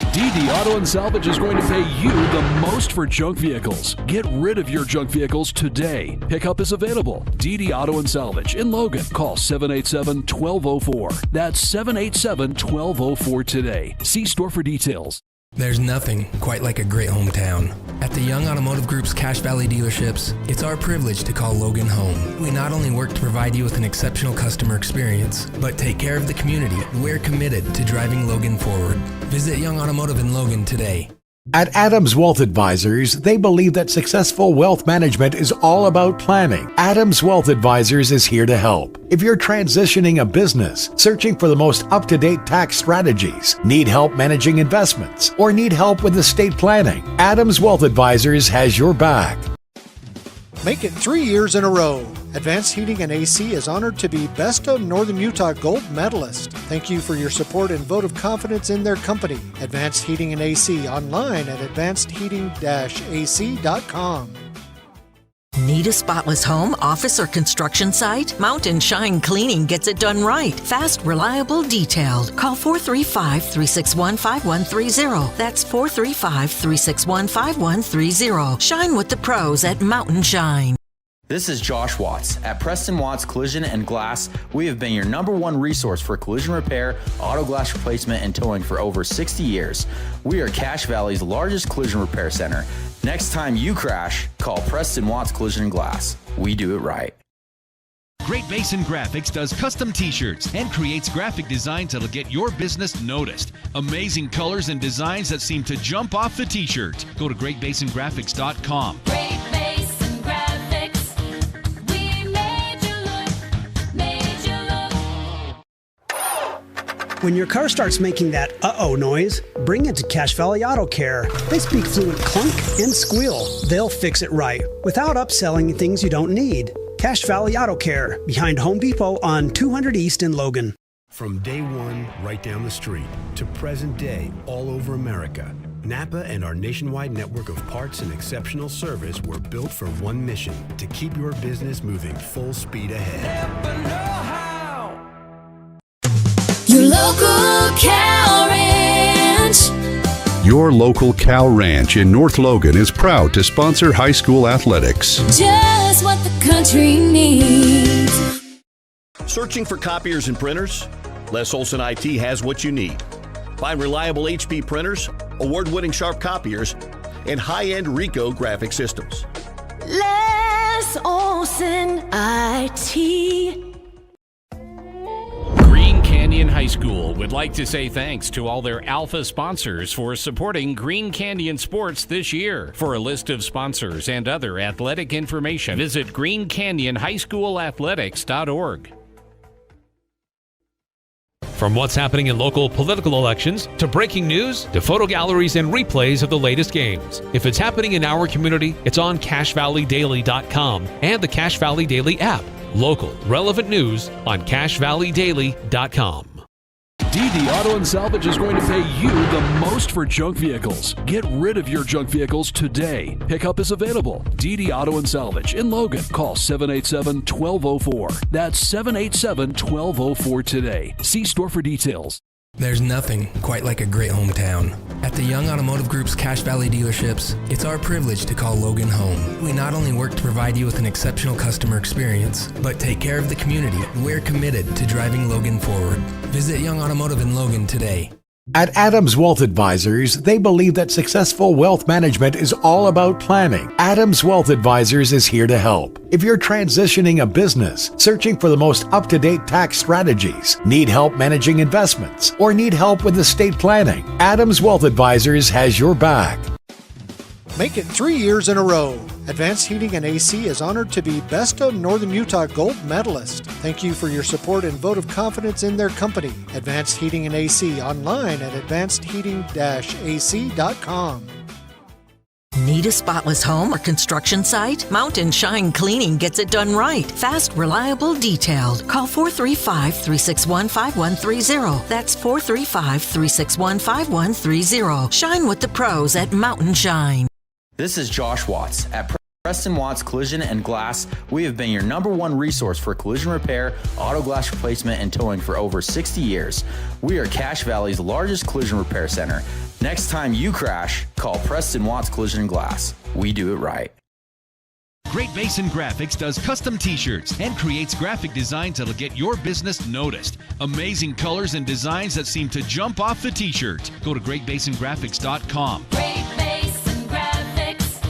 Speaker 12: DD Auto and Salvage is going to pay you the most for junk vehicles. Get rid of your junk vehicles today. Pickup is available. DD Auto and Salvage in Logan. Call 787-1204. That's 787-1204 today. See store for details.
Speaker 13: There's nothing quite like a great hometown. At the Young Automotive Group's Cache Valley dealerships, it's our privilege to call Logan home. We not only work to provide you with an exceptional customer experience, but take care of the community. We're committed to driving Logan forward. Visit Young Automotive in Logan today.
Speaker 14: At Adams Wealth Advisors, they believe that successful wealth management is all about planning. Adams Wealth Advisors is here to help. If you're transitioning a business, searching for the most up-to-date tax strategies, need help managing investments, or need help with estate planning, Adams Wealth Advisors has your back.
Speaker 15: Make it 3 years in a row. Advanced Heating and AC is honored to be Best of Northern Utah Gold Medalist. Thank you for your support and vote of confidence in their company. Advanced Heating and AC, online at advancedheating-ac.com.
Speaker 4: Need a spotless home, office, or construction site? Mountain Shine Cleaning gets it done right. Fast, reliable, detailed. Call 435-361-5130. That's 435-361-5130. Shine with the pros at Mountain Shine.
Speaker 5: This is Josh Watts. At Preston Watts Collision and Glass, we have been your #1 resource for collision repair, auto glass replacement, and towing for over 60 years. We are Cache Valley's largest collision repair center. Next time you crash, call Preston Watts Collision and Glass. We do it right.
Speaker 6: Great Basin Graphics does custom t-shirts and creates graphic designs that'll get your business noticed. Amazing colors and designs that seem to jump off the t-shirt. Go to greatbasingraphics.com.
Speaker 7: Great Basin Graphics. We made you look.
Speaker 8: When your car starts making that uh-oh noise, bring it to Cache Valley Auto Care. They speak fluent clunk and squeal. They'll fix it right without upselling things you don't need. Cache Valley Auto Care, behind Home Depot on 200 East in Logan.
Speaker 9: From day one, right down the street, to present day, all over America, Napa and our nationwide network of parts and exceptional service were built for one mission: to keep your business moving full speed ahead.
Speaker 7: Your local cow ranch.
Speaker 10: Your local cow ranch in North Logan is proud to sponsor high school athletics.
Speaker 7: Just what the country needs.
Speaker 11: Searching for copiers and printers? Les Olson IT has what you need. Find reliable HP printers, award-winning Sharp copiers, and high-end Ricoh graphic systems.
Speaker 7: Les Olson IT.
Speaker 6: Green Canyon High School would like to say thanks to all their Alpha sponsors for supporting Green Canyon sports this year. For a list of sponsors and other athletic information, visit greencanyonhighschoolathletics.org.
Speaker 1: From what's happening in local political elections, to breaking news, to photo galleries and replays of the latest games. If it's happening in our community, it's on CacheValleyDaily.com and the Cache Valley Daily app. Local, relevant news on CacheValleyDaily.com.
Speaker 12: DD Auto and Salvage is going to pay you the most for junk vehicles. Get rid of your junk vehicles today. Pickup is available. DD Auto and Salvage in Logan. Call 787-1204. That's 787-1204 today. See store for details.
Speaker 13: There's nothing quite like a great hometown. At the Young Automotive Group's Cache Valley dealerships, it's our privilege to call Logan home. We not only work to provide you with an exceptional customer experience, but take care of the community. We're committed to driving Logan forward. Visit Young Automotive in Logan today.
Speaker 14: At Adams Wealth Advisors, they believe that successful wealth management is all about planning. Adams Wealth Advisors is here to help. If you're transitioning a business, searching for the most up-to-date tax strategies, need help managing investments, or need help with estate planning, Adams Wealth Advisors has your back.
Speaker 15: Make it 3 years in a row. Advanced Heating and AC is honored to be Best of Northern Utah Gold Medalist. Thank you for your support and vote of confidence in their company. Advanced Heating and AC online at advancedheating-ac.com.
Speaker 4: Need a spotless home or construction site? Mountain Shine Cleaning gets it done right. Fast, reliable, detailed. Call 435-361-5130. That's 435-361-5130. Shine with the pros at Mountain Shine.
Speaker 5: This is Josh Watts. At Preston Watts Collision and Glass, we have been your #1 resource for collision repair, auto glass replacement, and towing for over 60 years. We are Cache Valley's largest collision repair center. Next time you crash, call Preston Watts Collision and Glass. We do it right.
Speaker 6: Great Basin Graphics does custom t-shirts and creates graphic designs that'll get your business noticed. Amazing colors and designs that seem to jump off the t-shirt. Go to greatbasingraphics.com.
Speaker 7: Great Basin Graphics.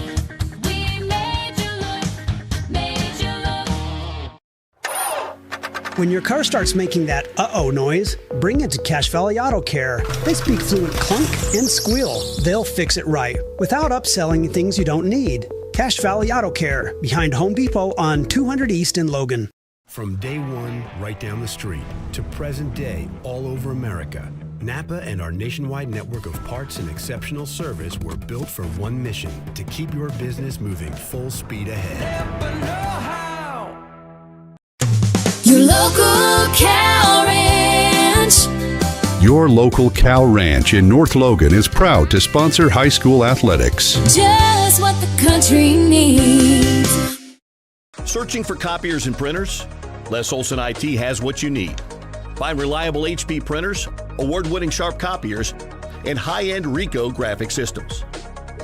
Speaker 7: We made you look, made you look.
Speaker 8: When your car starts making that uh-oh noise, bring it to Cache Valley Auto Care. They speak fluent clunk and squeal. They'll fix it right without upselling things you don't need. Cache Valley Auto Care, behind Home Depot on 200 East in Logan.
Speaker 9: From day one, right down the street, to present day, all over America, Napa and our nationwide network of parts and exceptional service were built for one mission: to keep your business moving full speed ahead.
Speaker 7: Your local cow ranch.
Speaker 10: Your local cow ranch in North Logan is proud to sponsor high school athletics.
Speaker 7: Just what the country needs.
Speaker 11: Searching for copiers and printers? Les Olson IT has what you need. Find reliable HP printers, award-winning Sharp copiers, and high-end Ricoh graphic systems.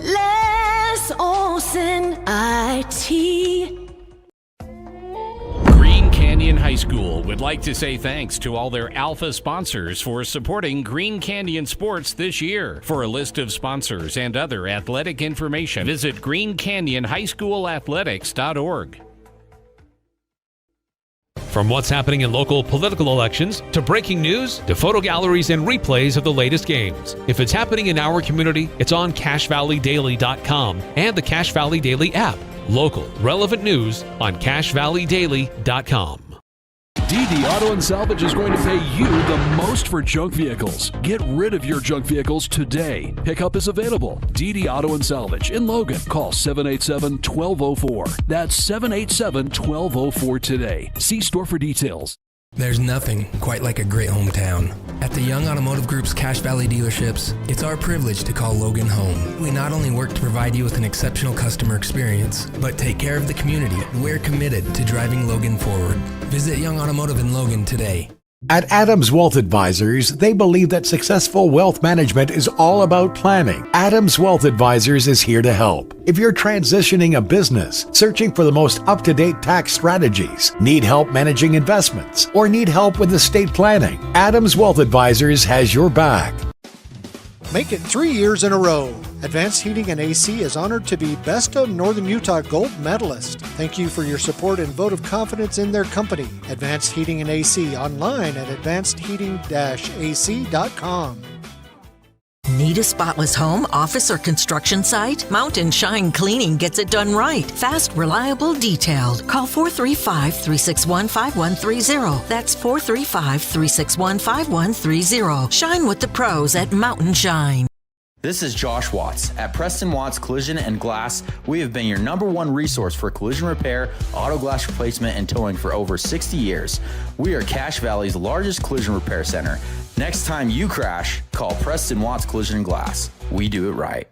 Speaker 7: Les Olson IT.
Speaker 16: Green Canyon High School would like to say thanks to all their Alpha sponsors for supporting Green Canyon sports this year. For a list of sponsors and other athletic information, visit greencanyonhighschoolathletics.org.
Speaker 17: From what's happening in local political elections, to breaking news, to photo galleries and replays of the latest games. If it's happening in our community, it's on CacheValleyDaily.com and the Cache Valley Daily app. Local, relevant news on CacheValleyDaily.com.
Speaker 12: DD Auto and Salvage is going to pay you the most for junk vehicles. Get rid of your junk vehicles today. Pickup is available. DD Auto and Salvage in Logan. Call 787-1204. That's 787-1204 today. See store for details.
Speaker 13: There's nothing quite like a great hometown. At the Young Automotive Group's Cache Valley dealerships, it's our privilege to call Logan home. We not only work to provide you with an exceptional customer experience, but take care of the community. We're committed to driving Logan forward. Visit Young Automotive in Logan today.
Speaker 14: At Adams Wealth Advisors, they believe that successful wealth management is all about planning. Adams Wealth Advisors is here to help. If you're transitioning a business, searching for the most up-to-date tax strategies, need help managing investments, or need help with estate planning, Adams Wealth Advisors has your back.
Speaker 15: Make it 3 years in a row. Advanced Heating and AC is honored to be Best of Northern Utah Gold Medalist. Thank you for your support and vote of confidence in their company. Advanced Heating and AC online at advancedheating-ac.com.
Speaker 4: Need a spotless home, office, or construction site? Mountain Shine Cleaning gets it done right. Fast, reliable, detailed. Call 435-361-5130. That's 435-361-5130. Shine with the pros at Mountain Shine.
Speaker 5: This is Josh Watts. At Preston Watts Collision and Glass, we have been your number one resource for collision repair, auto glass replacement, and towing for over 60 years. We are Cache Valley's largest collision repair center. Next time you crash, call Preston Watts Collision and Glass. We do it right.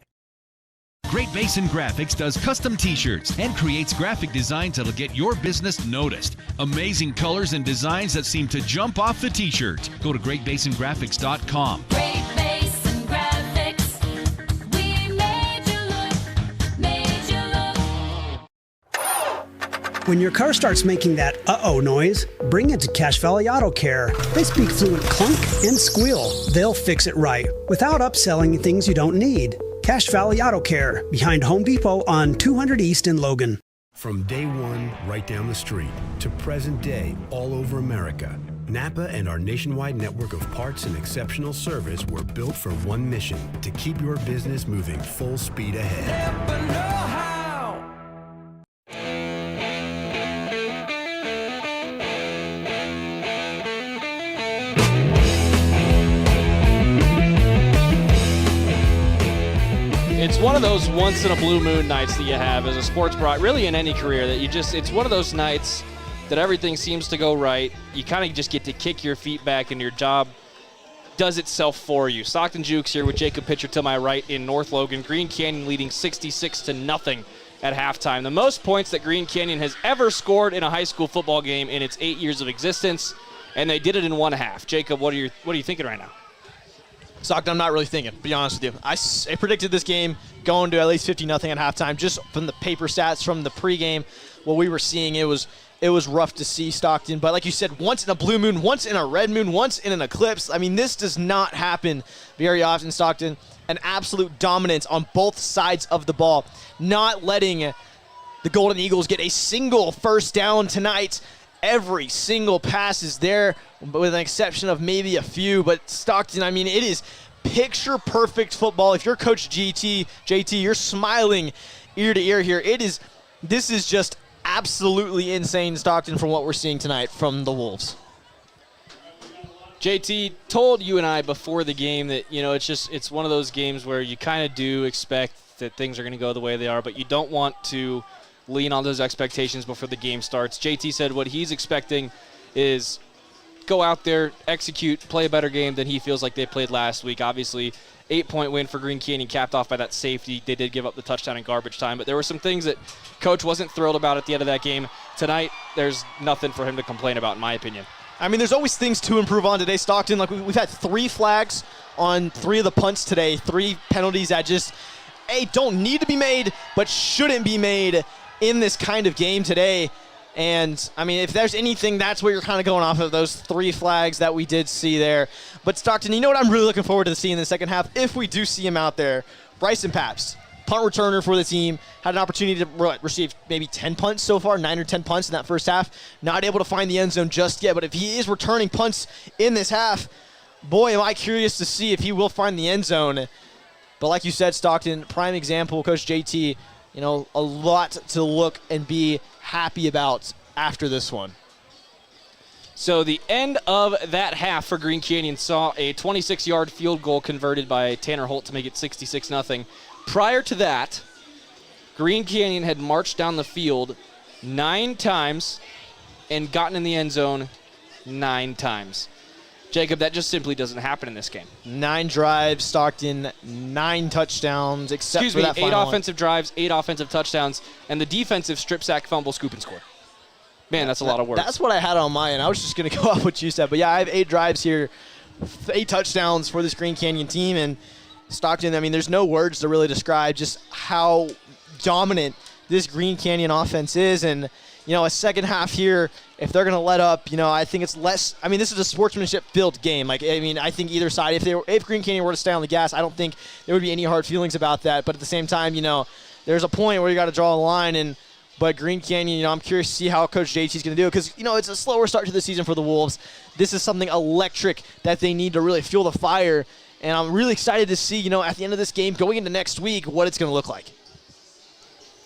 Speaker 6: Great Basin Graphics does custom t-shirts and creates graphic designs that'll get your business noticed. Amazing colors and designs that seem to jump off the t-shirt. Go to greatbasingraphics.com.
Speaker 7: Great Basin Graphics. We made you look.
Speaker 8: When your car starts making that uh-oh noise, bring it to Cache Valley Auto Care. They speak fluent clunk and squeal. They'll fix it right without upselling things you don't need. Cache Valley Auto Care, behind Home Depot on 200 East in Logan.
Speaker 9: From day one, right down the street, to present day, all over America, Napa and our nationwide network of parts and exceptional service were built for one mission: to keep your business moving full speed ahead.
Speaker 2: It's one of those once in a blue moon nights that you have as a sports bro, really in any career, that it's one of those nights that everything seems to go right. You kind of just get to kick your feet back and your job does itself for you. Stockton Jukes here with Jacob Pitcher to my right in North Logan. Green Canyon leading 66-0 at halftime. The most points that Green Canyon has ever scored in a high school football game in its 8 years of existence, and they did it in one half. Jacob, what are you thinking right now?
Speaker 3: Stockton, I'm not really thinking, to be honest with you. I predicted this game going to at least 50-0 at halftime. Just from the paper stats from the pregame, what we were seeing, it was rough to see, Stockton. But like you said, once in a blue moon, once in a red moon, once in an eclipse. I mean, this does not happen very often, Stockton. An absolute dominance on both sides of the ball. Not letting the Golden Eagles get a single first down tonight. Every single pass is there, with an exception of maybe a few. But Stockton, I mean, it is picture-perfect football. If you're Coach JT, you're smiling ear to ear here. This is just absolutely insane, Stockton, from what we're seeing tonight from the Wolves.
Speaker 2: JT told you and I before the game that, it's one of those games where you kind of do expect that things are going to go the way they are, but you don't want to lean on those expectations before the game starts. JT said what he's expecting is go out there, execute, play a better game than he feels like they played last week. Obviously, 8-point win for Green Canyon, capped off by that safety. They did give up the touchdown in garbage time, but there were some things that Coach wasn't thrilled about at the end of that game. Tonight, there's nothing for him to complain about, in my opinion.
Speaker 3: I mean, there's always things to improve on today, Stockton. Like, we've had 3 flags on 3 of the punts today, 3 penalties that just, don't need to be made, but shouldn't be made in this kind of game today. And, I mean, if there's anything, that's where you're kind of going off of, those 3 flags that we did see there. But, Stockton, you know what I'm really looking forward to seeing in the second half, if we do see him out there? Bryson Pabst, punt returner for the team, had an opportunity to receive maybe 10 punts so far, 9 or 10 punts in that first half. Not able to find the end zone just yet, but if he is returning punts in this half, boy, am I curious to see if he will find the end zone. But like you said, Stockton, prime example, Coach JT, a lot to look and be happy about after this one.
Speaker 2: So the end of that half for Green Canyon saw a 26-yard field goal converted by Tanner Holt to make it 66-0. Prior to that, Green Canyon had marched down the field 9 times and gotten in the end zone 9 times. Jacob, that just simply doesn't happen in this game. 9
Speaker 3: drives, Stockton, 9 touchdowns, except for that final
Speaker 2: 8 offensive drives, 8 offensive touchdowns, and the defensive strip sack, fumble, scoop, and score. Man, that's a lot of work.
Speaker 3: That's what I had on my end. I was just going to go off what you said. But, yeah, I have 8 drives here, 8 touchdowns for this Green Canyon team. And Stockton, I mean, there's no words to really describe just how dominant this Green Canyon offense is. And, a second half here, if they're going to let up, I think it's less. I mean, this is a sportsmanship-filled game. I think either side, if Green Canyon were to stay on the gas, I don't think there would be any hard feelings about that. But at the same time, there's a point where you got to draw a line. But Green Canyon, I'm curious to see how Coach JT is going to do it because, it's a slower start to the season for the Wolves. This is something electric that they need to really fuel the fire. And I'm really excited to see, at the end of this game, going into next week, what it's going to look like.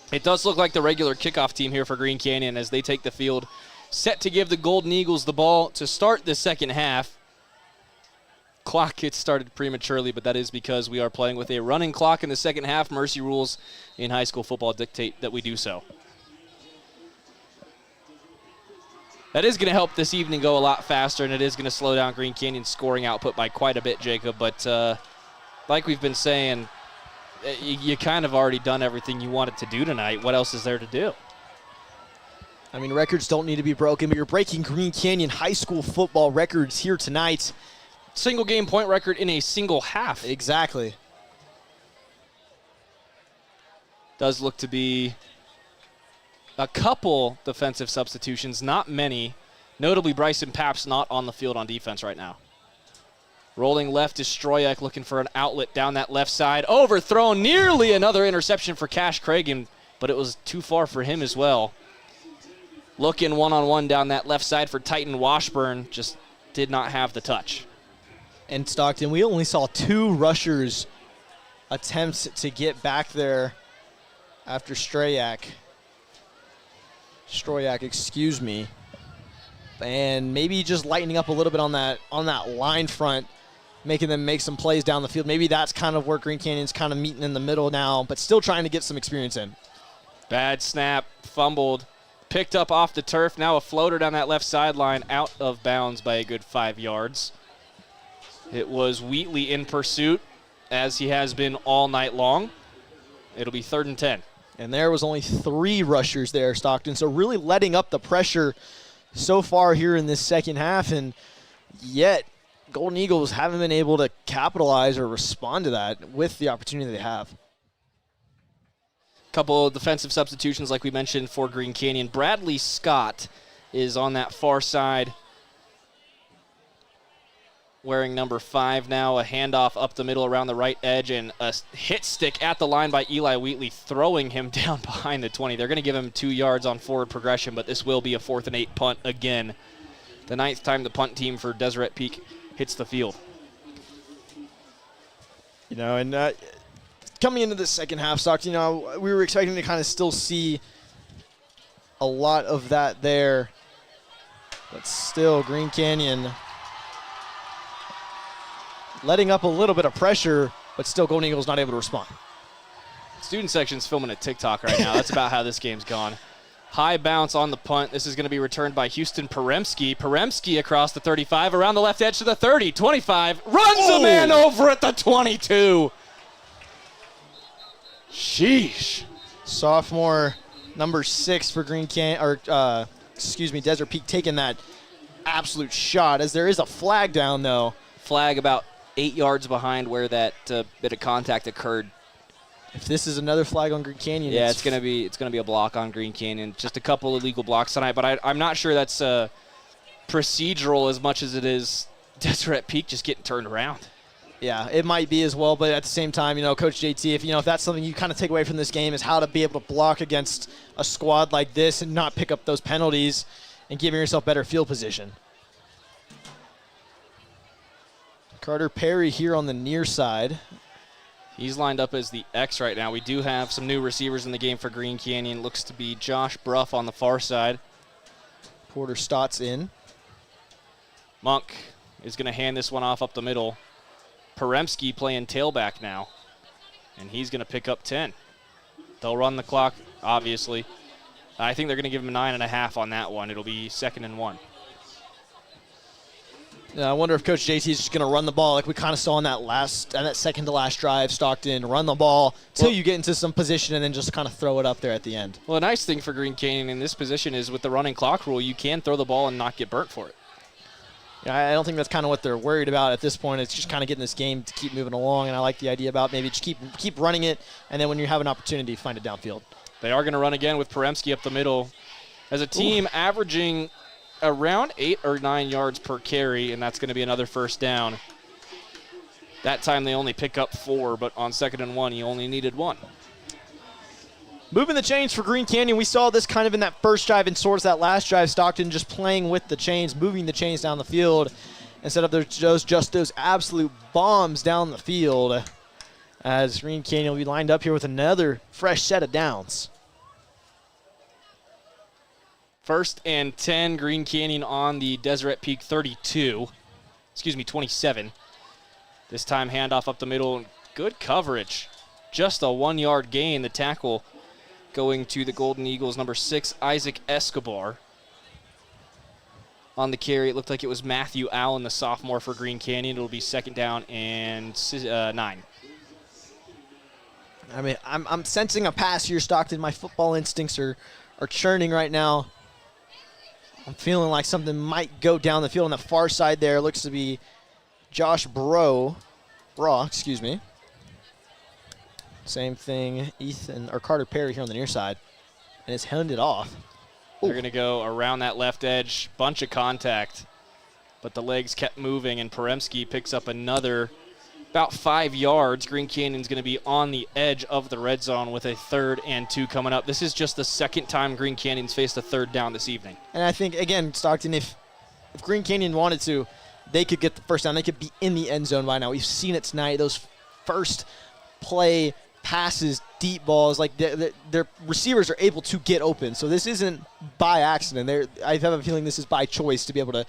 Speaker 2: It does look like the regular kickoff team here for Green Canyon as they take the field, set to give the Golden Eagles the ball to start the second half. clock gets started prematurely, but that is because we are playing with a running clock in the second half. Mercy rules in high school football dictate that we do so. That is going to help this evening go a lot faster, and it is going to slow down Green Canyon's scoring output by quite a bit, Jacob. But like we've been saying, you kind of already done everything you wanted to do tonight. What else is there to do?
Speaker 3: I mean, records don't need to be broken, but you're breaking Green Canyon high school football records here tonight.
Speaker 2: Single game point record in a single half.
Speaker 3: Exactly.
Speaker 2: Does look to be a couple defensive substitutions, not many. Notably, Bryson Papp's not on the field on defense right now. Rolling left is Stroyak looking for an outlet down that left side. Overthrown, nearly another interception for Cash Cragen, but it was too far for him as well. Looking one-on-one down that left side for Titan Washburn, just did not have the touch.
Speaker 3: And Stockton, we only saw 2 rushers attempts to get back there after Stroyak, excuse me. And maybe just lightening up a little bit on that line front, making them make some plays down the field. Maybe that's kind of where Green Canyon's kind of meeting in the middle now, but still trying to get some experience in.
Speaker 2: Bad snap, fumbled, picked up off the turf. Now a floater down that left sideline, out of bounds by a good 5 yards. It was Wheatley in pursuit, as he has been all night long. It'll be 3rd and 10.
Speaker 3: And there was only 3 rushers there, Stockton. So really letting up the pressure so far here in this second half, and yet Golden Eagles haven't been able to capitalize or respond to that with the opportunity they have.
Speaker 2: Couple of defensive substitutions like we mentioned for Green Canyon. Bradley Scott is on that far side, wearing number 5 now. A handoff up the middle around the right edge, and a hit stick at the line by Eli Wheatley, throwing him down behind the 20. They're going to give him 2 yards on forward progression, but this will be a 4th and 8 punt again. The 9th time the punt team for Deseret Peak hits the field.
Speaker 3: You know, and coming into the second half, Stockton, you know, we were expecting to kind of still see a lot of that there, but still Green Canyon letting up a little bit of pressure, but still Golden Eagles not able to respond.
Speaker 2: Student section's filming a TikTok right now. That's about how this game's gone. High bounce on the punt. This is going to be returned by Houston Peremski. Peremski across the 35, around the left edge to the 30, 25, runs a man over at the 22. Sheesh.
Speaker 3: Sophomore number 6 for Green Canyon, or Desert Peak taking that absolute shot, as there is a flag down though.
Speaker 2: Flag about 8 yards behind where that bit of contact occurred.
Speaker 3: If this is another flag on Green Canyon,
Speaker 2: yeah, it's gonna be a block on Green Canyon. Just a couple illegal blocks tonight, but I'm not sure that's procedural as much as it is Deseret Peak just getting turned around.
Speaker 3: Yeah, it might be as well, but at the same time, you know, Coach JT, if that's something you kind of take away from this game, is how to be able to block against a squad like this and not pick up those penalties and giving yourself better field position. Carter Perry here on the near side.
Speaker 2: He's lined up as the X right now. We do have some new receivers in the game for Green Canyon. Looks to be Josh Bruff on the far side.
Speaker 3: Porter Stotts in.
Speaker 2: Monk is going to hand this one off up the middle. Peremski playing tailback now, and he's going to pick up 10. They'll run the clock, obviously. I think they're going to give him 9.5 on that one. It'll be 2nd and 1.
Speaker 3: I wonder if Coach JT is just going to run the ball like we kind of saw on that second to last drive. Stockton, run the ball till you get into some position and then just kind of throw it up there at the end.
Speaker 2: Well, a nice thing for Green Canyon in this position is with the running clock rule, you can throw the ball and not get burnt for it.
Speaker 3: Yeah, I don't think that's kind of what they're worried about at this point. It's just kind of getting this game to keep moving along, and I like the idea about maybe just keep running it, and then when you have an opportunity, find it downfield.
Speaker 2: They are going to run again with Peremski up the middle. As a team averaging around 8 or 9 yards per carry, and that's going to be another first down. That time they only pick up 4, but on 2nd and 1, he only needed 1.
Speaker 3: Moving the chains for Green Canyon. We saw this kind of in that first drive and sort of that last drive. Stockton just playing with the chains, moving the chains down the field instead of just those absolute bombs down the field, as Green Canyon will be lined up here with another fresh set of downs.
Speaker 2: 1st and 10, Green Canyon on the Deseret Peak 27. This time handoff up the middle. Good coverage. Just a 1-yard gain. The tackle going to the Golden Eagles, number 6, Isaac Escobar. On the carry, it looked like it was Matthew Allen, the sophomore for Green Canyon. It'll be 2nd down and 9.
Speaker 3: I mean, I'm sensing a pass here, Stockton. My football instincts are churning right now. I'm feeling like something might go down the field on the far side there. Looks to be Josh Braw, excuse me. Same thing, Carter Perry here on the near side. And it's handed off.
Speaker 2: They're going to go around that left edge. Bunch of contact. But the legs kept moving, and Poremski picks up another about 5 yards. Green Canyon's going to be on the edge of the red zone with a 3rd and 2 coming up. This is just the 2nd time Green Canyon's faced a 3rd down this evening.
Speaker 3: And I think, again, Stockton, if Green Canyon wanted to, they could get the first down. They could be in the end zone by now. We've seen it tonight. Those first play passes, deep balls, like their receivers are able to get open. So this isn't by accident. I have a feeling this is by choice to be able to,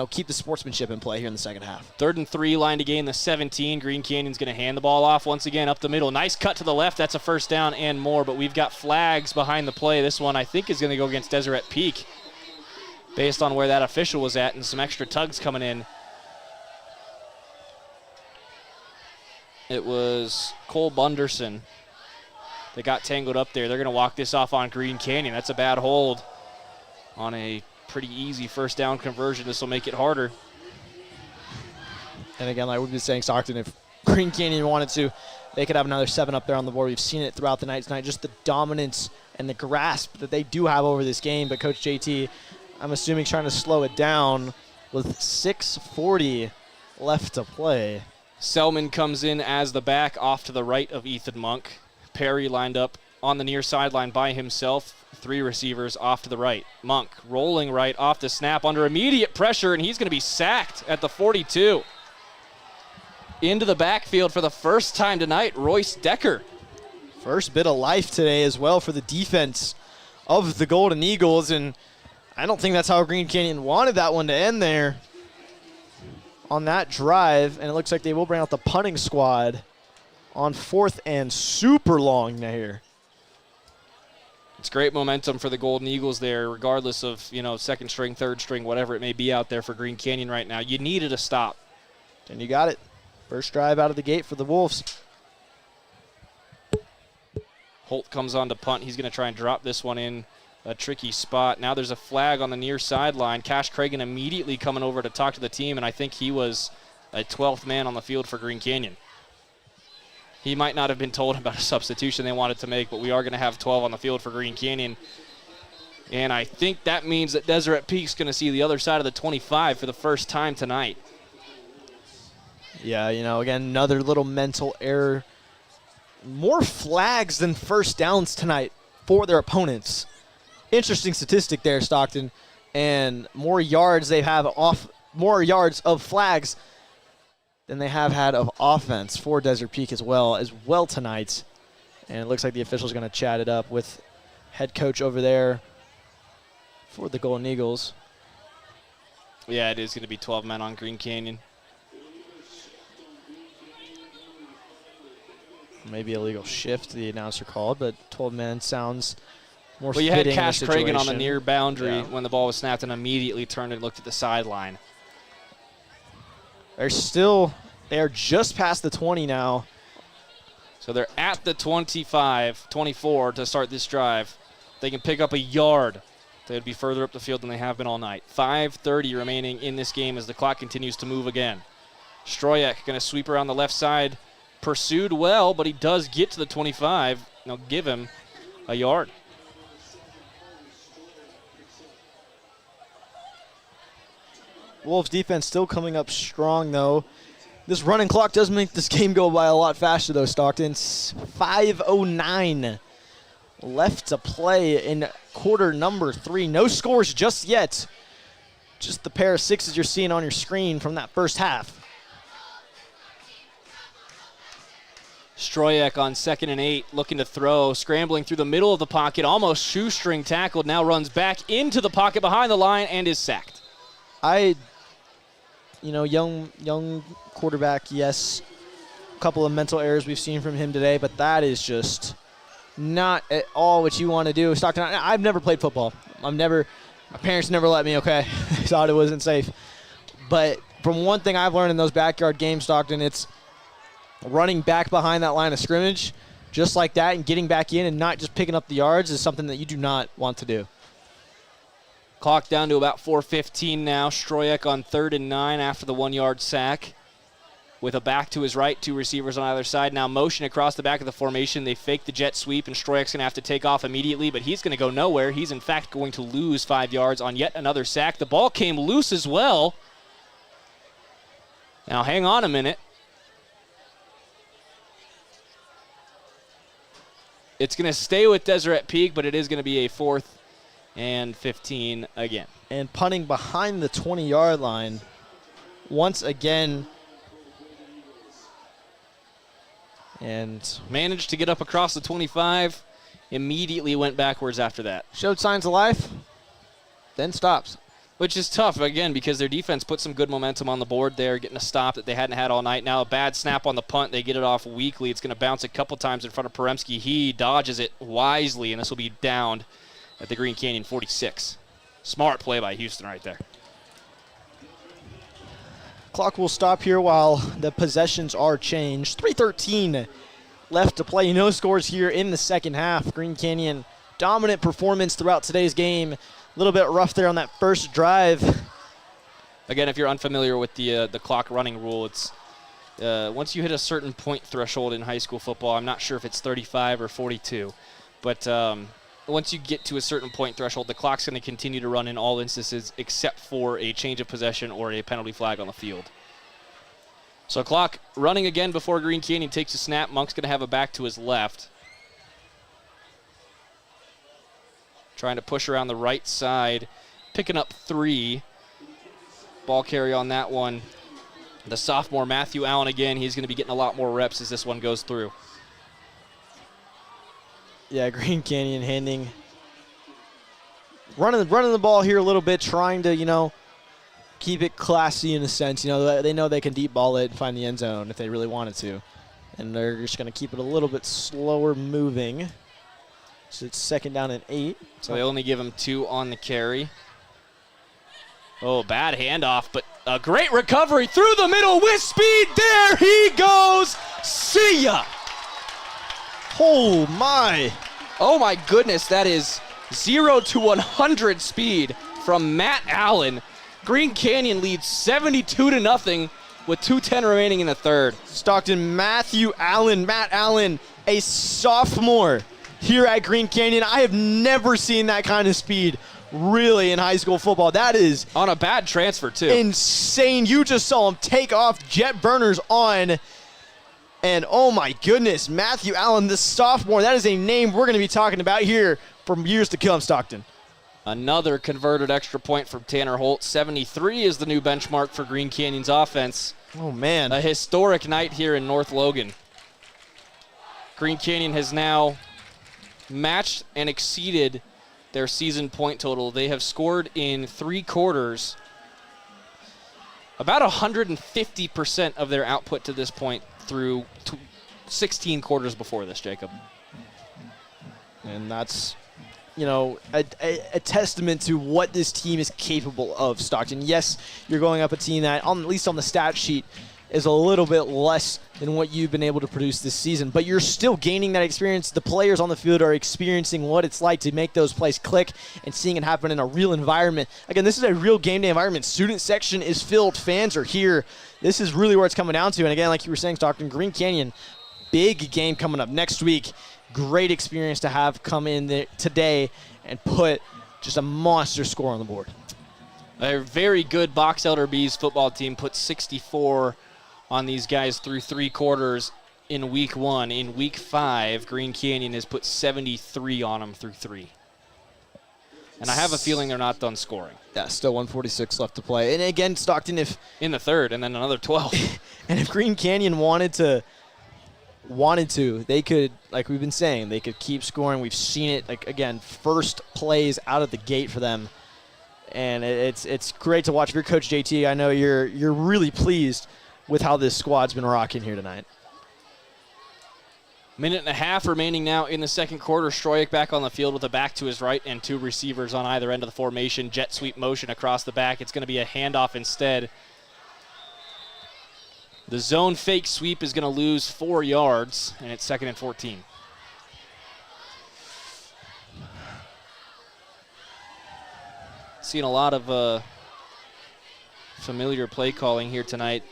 Speaker 3: keep the sportsmanship in play here in the second half.
Speaker 2: 3rd and 3, line to gain the 17. Green Canyon's going to hand the ball off once again up the middle. Nice cut to the left. That's a first down and more, but we've got flags behind the play. This one I think is going to go against Deseret Peak based on where that official was at, and some extra tugs coming in. It was Cole Bunderson that got tangled up there. They're going to walk this off on Green Canyon. That's a bad hold on a pretty easy first down conversion. This will make it harder.
Speaker 3: And again, like we've been saying, Stockton, if Green Canyon wanted to, they could have another 7 up there on the board. We've seen it throughout the night tonight, just the dominance and the grasp that they do have over this game. But Coach JT, I'm assuming, trying to slow it down with 6:40 left to play.
Speaker 2: Selman comes in as the back off to the right of Ethan Monk. Perry lined up on the near sideline by himself. 3 receivers off to the right. Monk rolling right off the snap under immediate pressure, and he's going to be sacked at the 42. Into the backfield for the first time tonight, Royce Decker.
Speaker 3: First bit of life today as well for the defense of the Golden Eagles, and I don't think that's how Green Canyon wanted that one to end there on that drive, and it looks like they will bring out the punting squad on 4th and super long here.
Speaker 2: It's great momentum for the Golden Eagles there, regardless of, 2nd string, 3rd string, whatever it may be out there for Green Canyon right now. You needed a stop.
Speaker 3: And you got it. First drive out of the gate for the Wolves.
Speaker 2: Holt comes on to punt. He's going to try and drop this one in a tricky spot. Now there's a flag on the near sideline. Cash Cragen immediately coming over to talk to the team, and I think he was a 12th man on the field for Green Canyon. He might not have been told about a substitution they wanted to make, but we are going to have 12 on the field for Green Canyon. And I think that means that Deseret Peak's going to see the other side of the 25 for the first time tonight.
Speaker 3: Yeah, again, another little mental error. More flags than first downs tonight for their opponents. Interesting statistic there, Stockton. And more yards of flags than they have had of offense for Desert Peak as well tonight. And it looks like the official's going to chat it up with head coach over there for the Golden Eagles.
Speaker 2: Yeah, it is going to be 12 men on Green Canyon.
Speaker 3: Maybe a legal shift, the announcer called, but 12 men sounds more
Speaker 2: well, you had
Speaker 3: fitting
Speaker 2: Cash
Speaker 3: in the
Speaker 2: Cragen on the
Speaker 3: situation.
Speaker 2: near boundary when the ball was snapped and immediately turned and looked at the sideline.
Speaker 3: They are just past the 20 now.
Speaker 2: So they're at the 24 to start this drive. They can pick up a yard. They would be further up the field than they have been all night. 5:30 remaining in this game as the clock continues to move again. Stroyek going to sweep around the left side. Pursued well, but he does get to the 25. They'll give him a yard.
Speaker 3: Wolves defense still coming up strong, though. This running clock does make this game go by a lot faster, though, Stockton. 5:09 left to play in quarter number 3. No scores just yet. Just the pair of 6s you're seeing on your screen from that first half.
Speaker 2: Stroyek on 2nd and 8, looking to throw, scrambling through the middle of the pocket, almost shoestring tackled, now runs back into the pocket behind the line and is sacked.
Speaker 3: I young quarterback, yes. A couple of mental errors we've seen from him today, but that is just not at all what you want to do. Stockton, I've never played football. My parents never let me, okay? They thought it wasn't safe. But from one thing I've learned in those backyard games, Stockton, it's running back behind that line of scrimmage just like that and getting back in and not just picking up the yards is something that you do not want to do.
Speaker 2: Clock down to about 4:15 now. Stroyek on 3rd and 9 after the 1-yard sack. With a back to his right, 2 receivers on either side. Now motion across the back of the formation. They fake the jet sweep, and Stroyek's going to have to take off immediately, but he's going to go nowhere. He's, in fact, going to lose 5 yards on yet another sack. The ball came loose as well. Now hang on a minute. It's going to stay with Deseret Peak, but it is going to be a 4th and 15 again.
Speaker 3: And punting behind the 20-yard line once again. And
Speaker 2: managed to get up across the 25, immediately went backwards after that.
Speaker 3: Showed signs of life, then stops.
Speaker 2: Which is tough, again, because their defense put some good momentum on the board there, getting a stop that they hadn't had all night. Now a bad snap on the punt. They get it off weakly. It's going to bounce a couple times in front of Peremski. He dodges it wisely, and this will be downed at the Green Canyon 46. Smart play by Houston right there.
Speaker 3: Clock will stop here while the possessions are changed. 3:13 left to play. No scores here in the second half. Green Canyon, dominant performance throughout today's game. A little bit rough there on that first drive.
Speaker 2: Again, if you're unfamiliar with the clock running rule, it's once you hit a certain point threshold in high school football, I'm not sure if it's 35 or 42, but once you get to a certain point threshold, the clock's going to continue to run in all instances except for a change of possession or a penalty flag on the field. So clock running again before Green Canyon takes a snap. Monk's going to have a back to his left. Trying to push around the right side, picking up 3. Ball carry on that one. The sophomore Matthew Allen again, he's going to be getting a lot more reps as this one goes through.
Speaker 3: Yeah, Green Canyon running the ball here a little bit, trying to, keep it classy in a sense. They know they can deep ball it and find the end zone if they really wanted to. And they're just going to keep it a little bit slower moving. So it's 2nd down and 8.
Speaker 2: So they only give him 2 on the carry. Oh, bad handoff, but a great recovery through the middle with speed. There he goes. See ya.
Speaker 3: Oh, my.
Speaker 2: Oh, my goodness. That is 0 to 100 speed from Matt Allen. Green Canyon leads 72-0 with 2:10 remaining in the third.
Speaker 3: Stockton, Matt Allen, a sophomore here at Green Canyon. I have never seen that kind of speed really in high school football. That is
Speaker 2: on a bad transfer too.
Speaker 3: Insane. You just saw him take off, jet burners on. And oh my goodness, Matthew Allen, the sophomore, that is a name we're going to be talking about here for years to come, Stockton.
Speaker 2: Another converted extra point from Tanner Holt. 73 is the new benchmark for Green Canyon's offense.
Speaker 3: Oh man.
Speaker 2: A historic night here in North Logan. Green Canyon has now matched and exceeded their season point total. They have scored in 3 quarters about 150% of their output to this point through 16 quarters before this, Jacob.
Speaker 3: And that's, a testament to what this team is capable of, Stockton. Yes, you're going up a team that, at least on the stat sheet, is a little bit less than what you've been able to produce this season, but you're still gaining that experience. The players on the field are experiencing what it's like to make those plays click and seeing it happen in a real environment. Again, this is a real game day environment. Student section is filled. Fans are here. This is really where it's coming down to. And again, like you were saying, Stockton, Green Canyon, big game coming up next week. Great experience to have come in there today and put just a monster score on the board.
Speaker 2: A very good Box Elder Bees football team put 64 on these guys through 3 quarters in week 1. In week 5, Green Canyon has put 73 on them through 3. And I have a feeling they're not done scoring.
Speaker 3: Yeah, still 146 left to play. And again, Stockton, if
Speaker 2: in the third, and then another 12.
Speaker 3: And if Green Canyon wanted to, they could, like we've been saying, they could keep scoring. We've seen it, first plays out of the gate for them. And it's great to watch. If you're Coach JT, I know you're really pleased with how this squad's been rocking here tonight.
Speaker 2: Minute and a half remaining now in the second quarter. Stroyek back on the field with a back to his right and 2 receivers on either end of the formation. Jet sweep motion across the back. It's going to be a handoff instead. The zone fake sweep is going to lose 4 yards, and it's 2nd and 14. Seeing a lot of familiar play calling here tonight.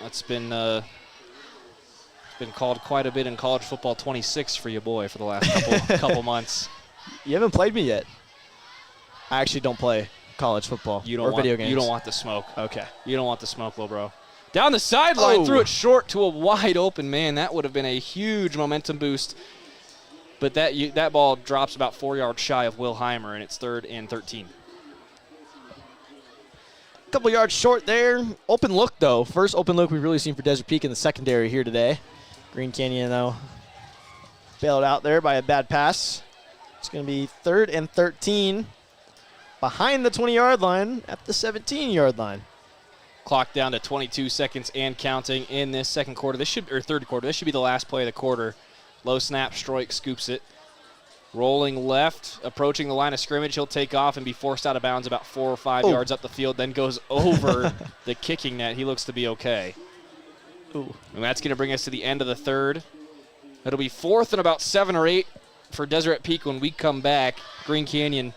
Speaker 2: That's been called quite a bit in college football 26 for you, boy, for the last couple months.
Speaker 3: You haven't played me yet. I actually don't play college football or video games.
Speaker 2: You don't want the smoke.
Speaker 3: Okay.
Speaker 2: You don't want the smoke, little bro. Down the sideline, threw it short to a wide open man. That would have been a huge momentum boost. But that ball drops about 4 yards shy of Will Heimer, and it's 3rd and 13.
Speaker 3: A couple yards short there. Open look, though. First open look we've really seen for Desert Peak in the secondary here today. Green Canyon, though, bailed out there by a bad pass. It's going to be 3rd and 13 behind the 20-yard line at the 17-yard line.
Speaker 2: Clock down to 22 seconds and counting in this third quarter. This should be the last play of the quarter. Low snap, Stroik scoops it. Rolling left, approaching the line of scrimmage. He'll take off and be forced out of bounds about 4 or 5 yards up the field, then goes over the kicking net. He looks to be okay.
Speaker 3: Ooh.
Speaker 2: And that's going to bring us to the end of the third. It'll be 4th and about 7 or 8 for Deseret Peak when we come back. Green Canyon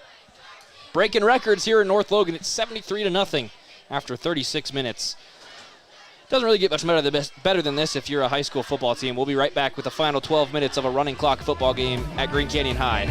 Speaker 2: breaking records here in North Logan. It's 73-0 after 36 minutes. Doesn't really get much better than this if you're a high school football team. We'll be right back with the final 12 minutes of a running clock football game at Green Canyon High.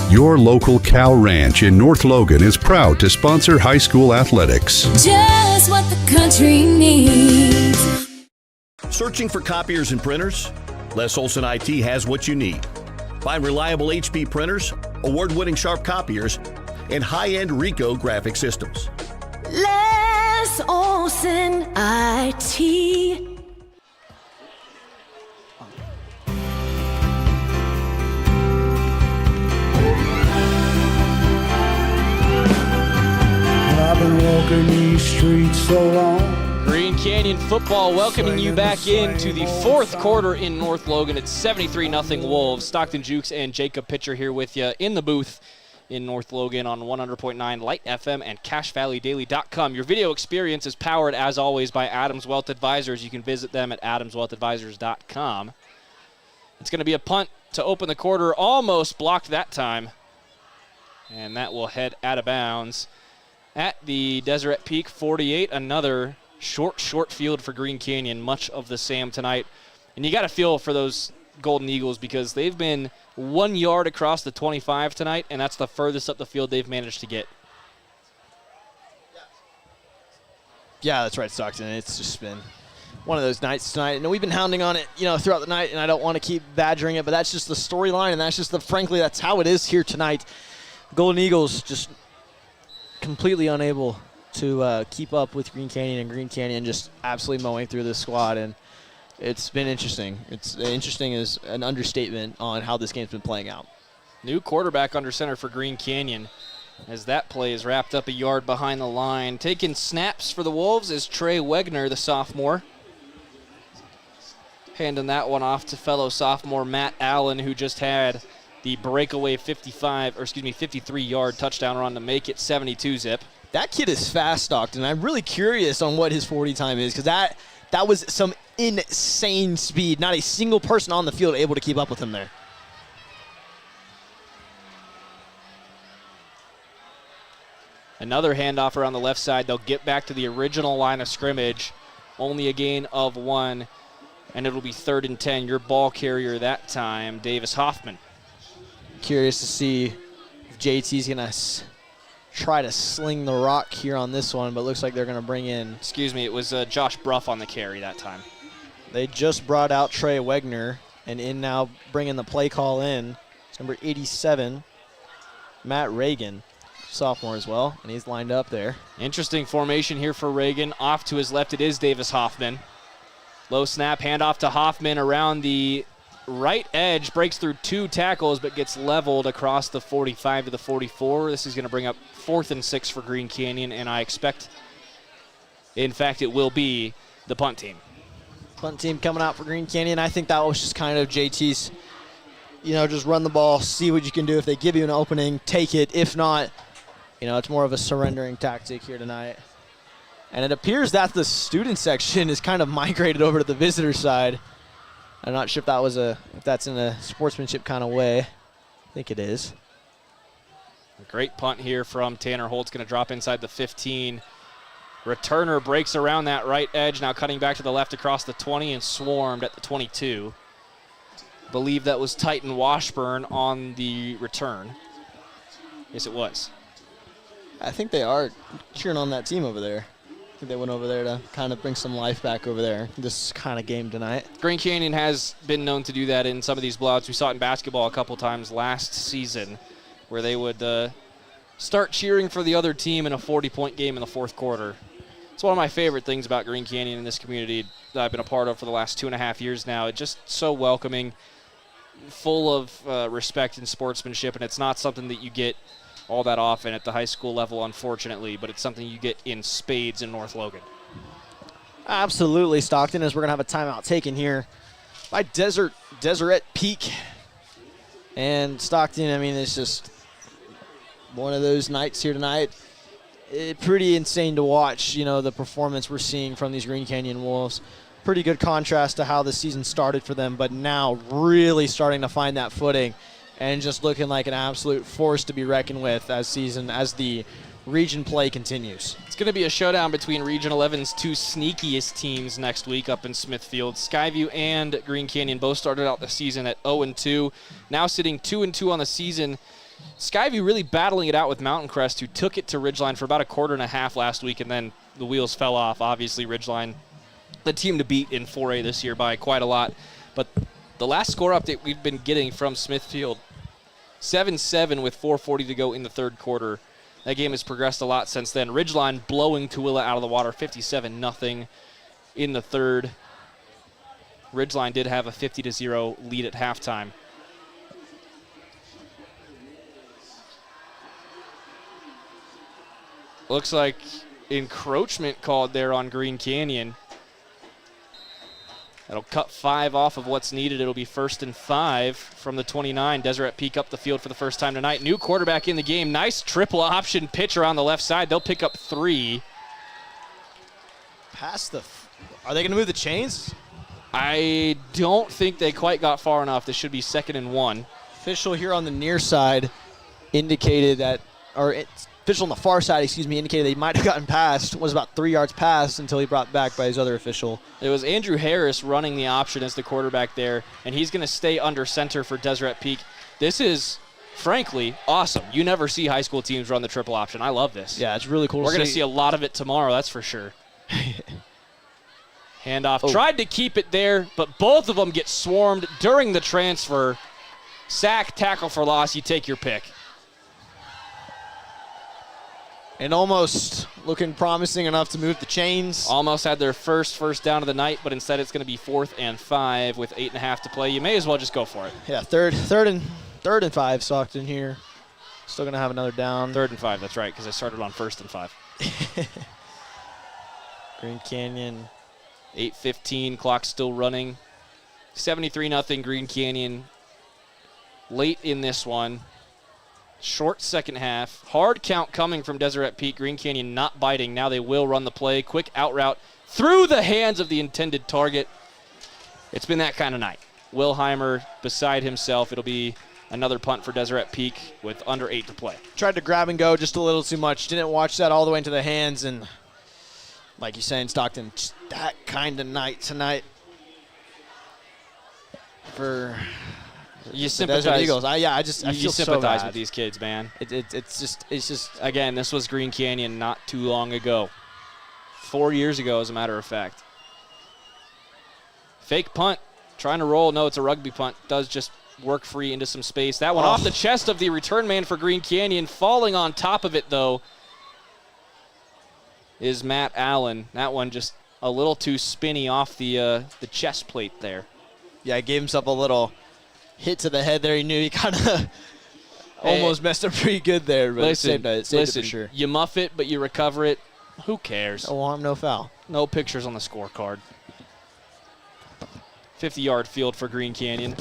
Speaker 10: Your local cow ranch in North Logan is proud to sponsor high school athletics.
Speaker 7: Just what the country needs.
Speaker 11: Searching for copiers and printers? Les Olson IT has what you need. Find reliable HP printers, award-winning Sharp copiers, and high-end Ricoh graphic systems.
Speaker 7: Les Olson IT.
Speaker 18: I've been walking these streets so long.
Speaker 2: Green Canyon football welcoming you back into the fourth quarter in North Logan. It's 73-0 Wolves. Stockton Jukes and Jacob Pitcher here with you in the booth in North Logan on 100.9 Light FM and CashValleyDaily.com. Your video experience is powered, as always, by Adams Wealth Advisors. You can visit them at AdamsWealthAdvisors.com. It's going to be a punt to open the quarter. Almost blocked that time. And that will head out of bounds at the Deseret Peak 48. Another short field for Green Canyon, much of the same tonight. And you got to feel for those Golden Eagles because they've been 1 yard across the 25 tonight, and that's the furthest up the field they've managed to get.
Speaker 3: Yeah, that's right, Stockton. It's just been one of those nights tonight. And we've been hounding on it, throughout the night, and I don't want to keep badgering it, but that's just the storyline, and that's just frankly, that's how it is here tonight. Golden Eagles just completely unable to keep up with Green Canyon, and Green Canyon just absolutely mowing through this squad, and it's been interesting. It's interesting is an understatement on how this game's been playing out.
Speaker 2: New quarterback under center for Green Canyon as that play is wrapped up a yard behind the line. Taking snaps for the Wolves is Trey Wegner, the sophomore. Handing that one off to fellow sophomore Matt Allen, who just had the breakaway 53-yard touchdown run to make it 72-zip.
Speaker 3: That kid is fast, Stockton. I'm really curious on what his 40 time is because that was some insane speed. Not a single person on the field able to keep up with him there.
Speaker 2: Another handoff around the left side. They'll get back to the original line of scrimmage. Only a gain of 1, and it'll be 3rd and 10. Your ball carrier that time, Davis Hoffman.
Speaker 3: Curious to see if JT's going to try to sling the rock here on this one, but looks like they're going to bring in.
Speaker 2: Excuse me, it was Josh Bruff on the carry that time.
Speaker 3: They just brought out Trey Wegner, and in now bringing the play call in. It's number 87, Matt Reagan, sophomore as well, and he's lined up there.
Speaker 2: Interesting formation here for Reagan. Off to his left, it is Davis Hoffman. Low snap, handoff to Hoffman around the right edge, breaks through 2 tackles, but gets leveled across the 45 to the 44. This is going to bring up 4th and 6 for Green Canyon, and I expect, in fact, it will be the punt team.
Speaker 3: Punt team coming out for Green Canyon. I think that was just kind of JT's, just run the ball, see what you can do. If they give you an opening, take it. If not, it's more of a surrendering tactic here tonight. And it appears that the student section is kind of migrated over to the visitor side. I'm not sure if that's in a sportsmanship kind of way. I think it is.
Speaker 2: A great punt here from Tanner Holt's going to drop inside the 15. Returner breaks around that right edge, now cutting back to the left across the 20 and swarmed at the 22. Believe that was Titan Washburn on the return. Yes, it was.
Speaker 3: I think they are cheering on that team over there. I think they went over there to kind of bring some life back over there, this kind of game tonight.
Speaker 2: Green Canyon has been known to do that in some of these blowouts. We saw it in basketball a couple times last season where they would start cheering for the other team in a 40-point game in the fourth quarter. It's one of my favorite things about Green Canyon in this community that I've been a part of for the last 2.5 years now. It's just so welcoming, full of respect and sportsmanship, and it's not something that you get all that often at the high school level, unfortunately, but it's something you get in spades in North Logan.
Speaker 3: Absolutely, Stockton, as we're going to have a timeout taken here by Deseret Peak. And Stockton, it's just one of those nights here tonight. Pretty insane to watch, the performance we're seeing from these Green Canyon Wolves. Pretty good contrast to how the season started for them, but now really starting to find that footing and just looking like an absolute force to be reckoned with as the region play continues.
Speaker 2: It's going to be a showdown between Region 11's 2 sneakiest teams next week up in Smithfield. Skyview and Green Canyon both started out the season at 0-2, now sitting 2-2 on the season. Skyview really battling it out with Mountain Crest, who took it to Ridgeline for about a quarter and a half last week, and then the wheels fell off. Obviously, Ridgeline, the team to beat in 4A this year by quite a lot. But the last score update we've been getting from Smithfield, 7-7 with 4:40 to go in the third quarter. That game has progressed a lot since then. Ridgeline blowing Tooele out of the water, 57-0 in the third. Ridgeline did have a 50-0 lead at halftime. Looks like encroachment called there on Green Canyon. That'll cut 5 off of what's needed. It'll be 1st and 5 from the 29. Deseret Peak up the field for the first time tonight. New quarterback in the game. Nice triple option pitch around the left side. They'll pick up 3.
Speaker 3: Are they going to move the chains?
Speaker 2: I don't think they quite got far enough. This should be 2nd and 1.
Speaker 3: Official here on the near side indicated that, official on the far side, indicated he might have gotten past, was about 3 yards past until he brought back by his other official.
Speaker 2: It was Andrew Harris running the option as the quarterback there, and he's going to stay under center for Deseret Peak. This is, frankly, awesome. You never see high school teams run the triple option. I love this.
Speaker 3: Yeah, it's really cool.
Speaker 2: We're going to see a lot of it tomorrow, that's for sure. Handoff. Tried to keep it there, but both of them get swarmed during the transfer. Sack, tackle for loss, you take your pick.
Speaker 3: And almost looking promising enough to move the chains.
Speaker 2: Almost had their first down of the night, but instead it's going to be 4th and 5 with 8.5 to play. You may as well just go for it.
Speaker 3: Yeah, third and 5 Stockton here. Still going to have another down.
Speaker 2: 3rd and 5, that's right, because I started on 1st and 5.
Speaker 3: Green Canyon.
Speaker 2: 8:15, clock still running. 73-0 Green Canyon. Late in this one. Short second half. Hard count coming from Deseret Peak. Green Canyon not biting. Now they will run the play. Quick out route through the hands of the intended target. It's been that kind of night. Wilheimer beside himself. It'll be another punt for Deseret Peak with under 8 to play.
Speaker 3: Tried to grab and go just a little too much. Didn't watch that all the way into the hands. And like you're saying, Stockton, just that kind of night tonight for
Speaker 2: you
Speaker 3: sympathize.
Speaker 2: Desert
Speaker 3: Eagles. I feel
Speaker 2: sympathize
Speaker 3: so
Speaker 2: with these kids, man.
Speaker 3: It's just
Speaker 2: again, this was Green Canyon not too long ago. 4 years ago, as a matter of fact. Fake punt, trying to roll. No, it's a rugby punt. Does just work free into some space. That one off the chest of the return man for Green Canyon. Falling on top of it, though, is Matt Allen. That one just a little too spinny off the chest plate there.
Speaker 3: Yeah, gave himself a little hit to the head there. He knew he kind of almost messed up pretty good there, but saved it for sure.
Speaker 2: You muff it, but you recover it. Who cares?
Speaker 3: No harm, no foul.
Speaker 2: No pictures on the scorecard. 50-yard field for Green Canyon.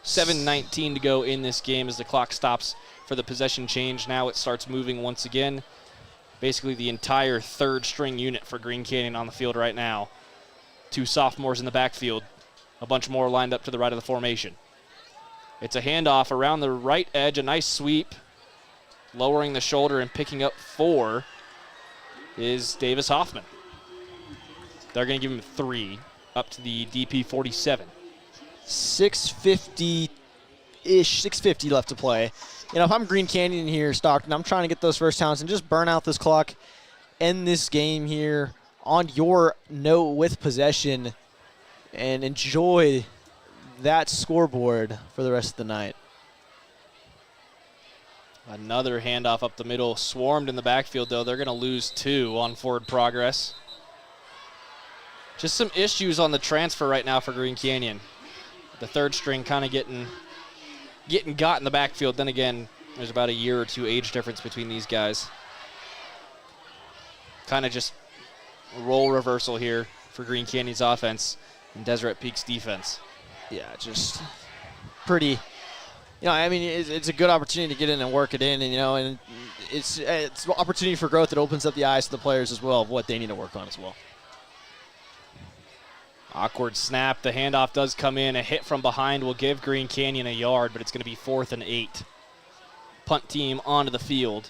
Speaker 2: 7:19 to go in this game as the clock stops for the possession change. Now it starts moving once again. Basically the entire third string unit for Green Canyon on the field right now. 2 sophomores in the backfield. A bunch more lined up to the right of the formation. It's a handoff around the right edge, a nice sweep. Lowering the shoulder and picking up 4 is Davis Hoffman. They're going to give him 3 up to the DP 47.
Speaker 3: 6:50-ish, 6:50 left to play. You know, if I'm Green Canyon here, Stockton, I'm trying to get those first downs and just burn out this clock, end this game here on your note with possession, and enjoy that scoreboard for the rest of the night.
Speaker 2: Another handoff up the middle. Swarmed in the backfield, though. They're going to lose 2 on forward progress. Just some issues on the transfer right now for Green Canyon. The third string kind of getting got in the backfield. Then again, there's about a year or 2 age difference between these guys. Kind of just a role reversal here for Green Canyon's offense and Deseret Peak's defense.
Speaker 3: Yeah, just pretty. You know, I mean, it's a good opportunity to get in and work it in, and and it's an opportunity for growth that opens up the eyes to the players as well of what they need to work on as well.
Speaker 2: Awkward snap. The handoff does come in. A hit from behind will give Green Canyon a yard, but it's going to be 4th and 8. Punt team onto the field.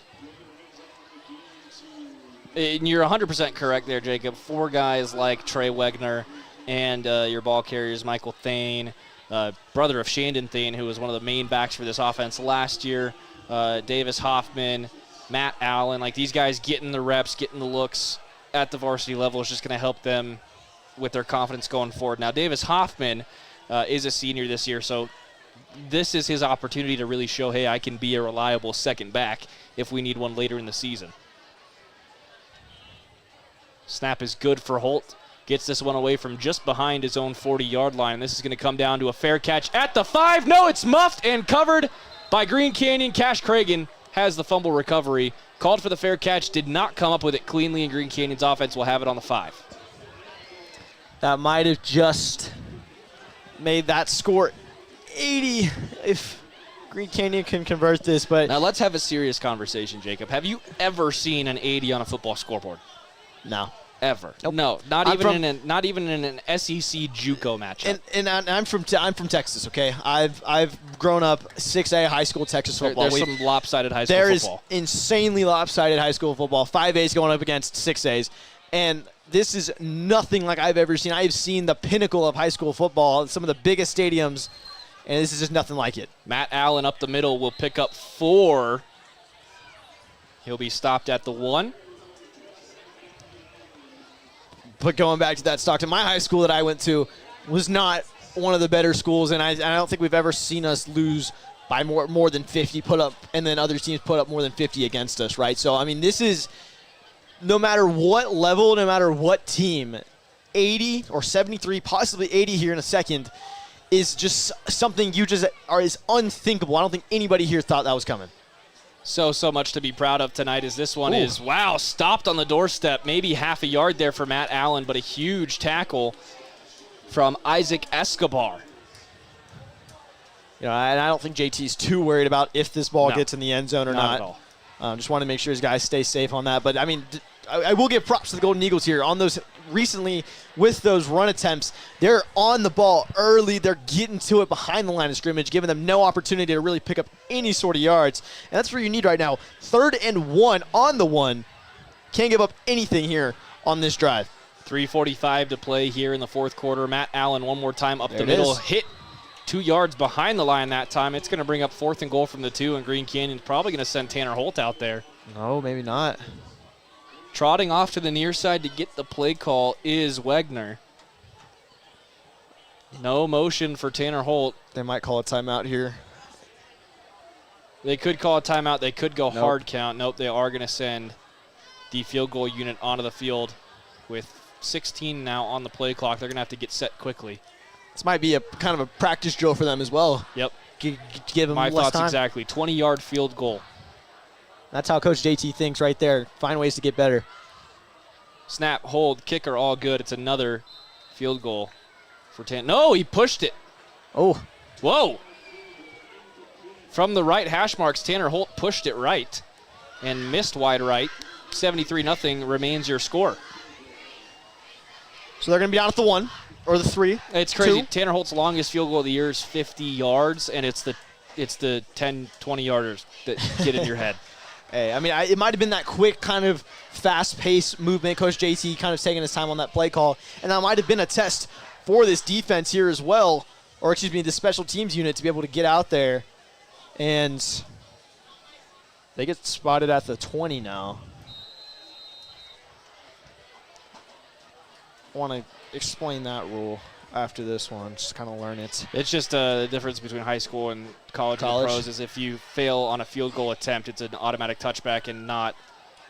Speaker 2: And you're 100% correct there, Jacob. 4 guys like Trey Wegner and your ball carriers, Michael Thane, brother of Shandon Thane, who was one of the main backs for this offense last year, Davis Hoffman, Matt Allen. Like, these guys getting the reps, getting the looks at the varsity level is just going to help them with their confidence going forward. Now, Davis Hoffman is a senior this year, so this is his opportunity to really show, hey, I can be a reliable second back if we need one later in the season. Snap is good for Holt. Gets this one away from just behind his own 40-yard line. This is going to come down to a fair catch at the 5. No, it's muffed and covered by Green Canyon. Cash Cragen has the fumble recovery. Called for the fair catch, did not come up with it cleanly, and Green Canyon's offense will have it on the 5.
Speaker 3: That might have just made that score 80 if Green Canyon can convert this. But
Speaker 2: now let's have a serious conversation, Jacob. Have you ever seen an 80 on a football scoreboard?
Speaker 3: No.
Speaker 2: Ever?
Speaker 3: Nope.
Speaker 2: No, not even in an SEC JUCO matchup.
Speaker 3: And I'm from Texas. Okay, I've grown up 6A high school Texas football.
Speaker 2: There's some lopsided high school football.
Speaker 3: There is insanely lopsided high school football. 5A's going up against 6A's, and this is nothing like I've ever seen. I've seen the pinnacle of high school football, some of the biggest stadiums, and this is just nothing like it.
Speaker 2: Matt Allen up the middle will pick up 4. He'll be stopped at the 1.
Speaker 3: But going back to that, Stockton, my high school that I went to was not one of the better schools, and I don't think we've ever seen us lose by more than 50 put up, and then other teams put up more than 50 against us, right? So, I mean, this is no matter what level, no matter what team, 80 or 73, possibly 80 here in a second, is just something is unthinkable. I don't think anybody here thought that was coming.
Speaker 2: So much to be proud of tonight as this one is, wow, stopped on the doorstep. Maybe half a yard there for Matt Allen, but a huge tackle from Isaac Escobar.
Speaker 3: And I don't think JT's too worried about if this ball gets in the end zone or not.
Speaker 2: At all.
Speaker 3: Just want to make sure his guys stay safe on that. But, I mean, I will give props to the Golden Eagles here on those recently with those run attempts. They're on the ball early. They're getting to it behind the line of scrimmage, giving them no opportunity to really pick up any sort of yards. And that's what you need right now. 3rd and 1 on the 1. Can't give up anything here on this drive.
Speaker 2: 3:45 to play here in the 4th quarter. Matt Allen one more time up the middle. Hit 2 yards behind the line that time. It's going to bring up 4th and goal from the 2, and Green Canyon's probably going to send Tanner Holt out there.
Speaker 3: No, maybe not.
Speaker 2: Trotting off to the near side to get the play call is Wegner. No motion for Tanner Holt.
Speaker 3: They might call a timeout here.
Speaker 2: They could call a timeout. They could go hard count. Nope, they are going to send the field goal unit onto the field with 16 now on the play clock. They're going to have to get set quickly.
Speaker 3: This might be a kind of a practice drill for them as well.
Speaker 2: Yep.
Speaker 3: Give them
Speaker 2: My
Speaker 3: less
Speaker 2: thoughts
Speaker 3: time.
Speaker 2: exactly. 20-yard field goal.
Speaker 3: That's how Coach JT thinks right there. Find ways to get better.
Speaker 2: Snap, hold, kicker, all good. It's another field goal for Tanner. No, he pushed it.
Speaker 3: Oh.
Speaker 2: Whoa. From the right hash marks, Tanner Holt pushed it right and missed wide right. 73-0 remains your score.
Speaker 3: So they're going to be down at the 1 or the 3.
Speaker 2: It's crazy.
Speaker 3: 2.
Speaker 2: Tanner Holt's longest field goal of the year is 50 yards, and it's the 10, 20-yarders that get in your head.
Speaker 3: Hey, I mean, it might have been that quick kind of fast-paced movement. Coach JT kind of taking his time on that play call, and that might have been a test for this defense here as well, or excuse me, the special teams unit to be able to get out there. And they get spotted at the 20 now. I want to explain that rule after this one, just kind of learn it.
Speaker 2: It's just the difference between high school and college and pros is if you fail on a field goal attempt, it's an automatic touchback and not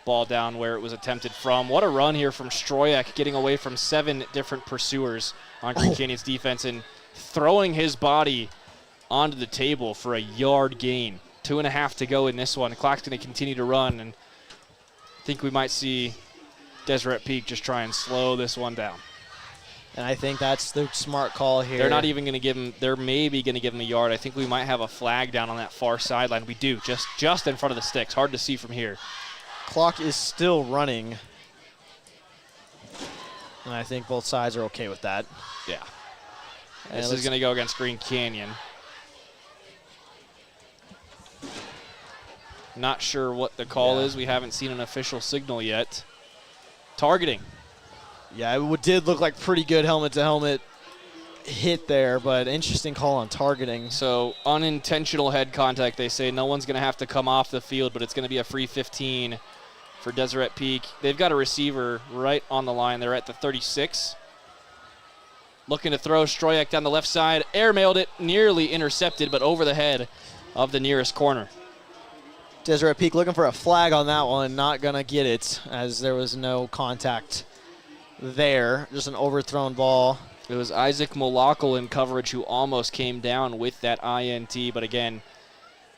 Speaker 2: ball down where it was attempted from. What a run here from Stroyak, getting away from 7 different pursuers on Green Canyon's defense and throwing his body onto the table for a yard gain. 2.5 to go in this one. The clock's going to continue to run, and I think we might see Deseret Peak just try and slow this one down.
Speaker 3: And I think that's the smart call here.
Speaker 2: They're not even going to give him, they're maybe going to give him a yard. I think we might have a flag down on that far sideline. We do, just in front of the sticks. Hard to see from here.
Speaker 3: Clock is still running. And I think both sides are okay with that.
Speaker 2: Yeah.
Speaker 3: And
Speaker 2: This is going to go against Green Canyon. Not sure what the call is. We haven't seen an official signal yet. Targeting.
Speaker 3: Yeah, it did look like pretty good helmet-to-helmet hit there, but interesting call on targeting.
Speaker 2: So unintentional head contact, they say. No one's going to have to come off the field, but it's going to be a free 15 for Deseret Peak. They've got a receiver right on the line. They're at the 36. Looking to throw Stroyak down the left side. Airmailed it, nearly intercepted, but over the head of the nearest corner.
Speaker 3: Deseret Peak looking for a flag on that one. Not going to get it as there was no contact there. Just an overthrown ball.
Speaker 2: It was Isaac Molokal in coverage who almost came down with that INT, but again,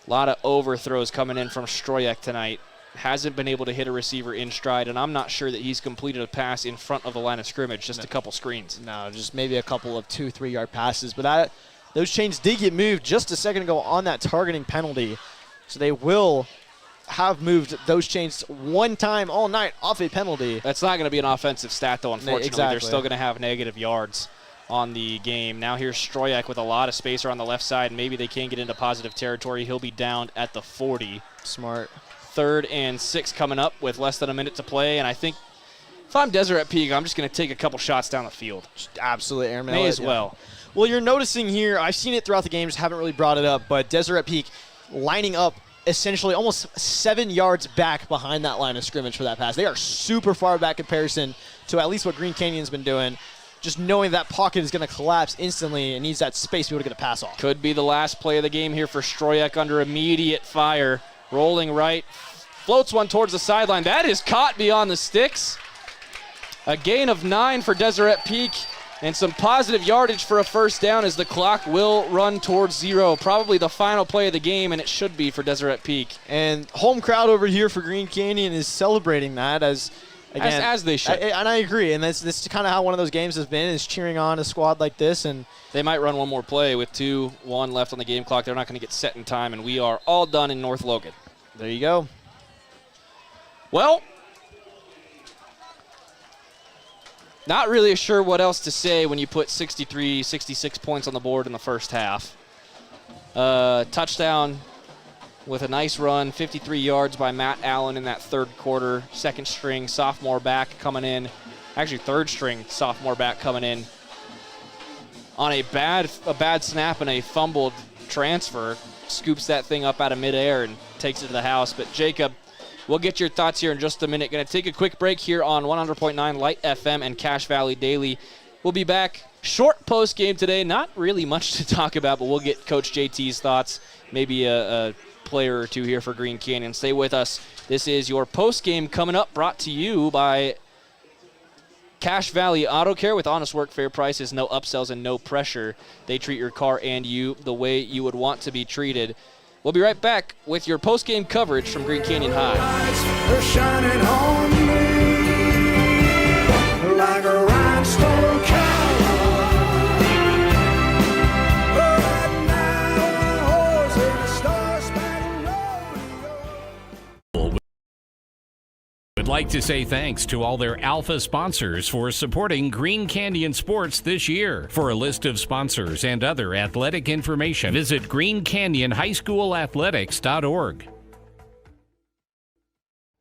Speaker 2: a lot of overthrows coming in from Stroyak tonight. Hasn't been able to hit a receiver in stride, and I'm not sure that he's completed a pass in front of the line of scrimmage, just a couple screens.
Speaker 3: No, just maybe a couple of 2-3 yard passes, but those chains did get moved just a second ago on that targeting penalty. So they will have moved those chains one time all night off a penalty.
Speaker 2: That's not going to be an offensive stat, though, unfortunately.
Speaker 3: Exactly.
Speaker 2: They're still going to have negative yards on the game. Now here's Stroyak with a lot of space around the left side. Maybe they can get into positive territory. He'll be down at the 40.
Speaker 3: Smart.
Speaker 2: 3rd and 6 coming up with less than a minute to play, and I think if I'm Deseret Peak, I'm just going to take a couple shots down the field.
Speaker 3: Just absolutely airmail
Speaker 2: May
Speaker 3: it,
Speaker 2: as well.
Speaker 3: Well, you're noticing here, I've seen it throughout the game, just haven't really brought it up, but Deseret Peak lining up essentially almost 7 yards back behind that line of scrimmage for that pass. They are super far back in comparison to at least what Green Canyon's been doing. Just knowing that pocket is going to collapse instantly and needs that space to be able to get a pass off.
Speaker 2: Could be the last play of the game here for Stroyak under immediate fire. Rolling right, floats one towards the sideline. That is caught beyond the sticks. A gain of 9 for Deseret Peak and some positive yardage for a first down as the clock will run towards 0. Probably the final play of the game, and it should be for Deseret Peak.
Speaker 3: And home crowd over here for Green Canyon is celebrating that as
Speaker 2: they should.
Speaker 3: And I agree, and this is kind of how one of those games has been, is cheering on a squad like this. And
Speaker 2: they might run one more play with 2-1 left on the game clock. They're not going to get set in time, and we are all done in North Logan.
Speaker 3: There you go.
Speaker 2: Well, not really sure what else to say when you put 63, 66 points on the board in the first half. Touchdown with a nice run, 53 yards by Matt Allen in that third quarter. Second string sophomore back coming in. Actually, third string sophomore back coming in on a bad snap and a fumbled transfer. Scoops that thing up out of midair and takes it to the house. But Jacob, we'll get your thoughts here in just a minute. Going to take a quick break here on 100.9 Light FM and Cache Valley Daily. We'll be back Short post game today. Not really much to talk about, but we'll get Coach JT's thoughts. Maybe a player or two here for Green Canyon. Stay with us. This is your post game coming up, brought to you by Cache Valley Auto Care. With honest work, fair prices, no upsells, and no pressure. They treat your car and you the way you would want to be treated. We'll be right back with your post-game coverage from Green Canyon High.
Speaker 18: They're shining on me like a rhinestone cowboy. Right now, horse in a star-spangled rodeo.
Speaker 16: Would like to say thanks to all their Alpha sponsors for supporting Green Canyon Sports this year. For a list of sponsors and other athletic information, visit greencanyonhighschoolathletics.org.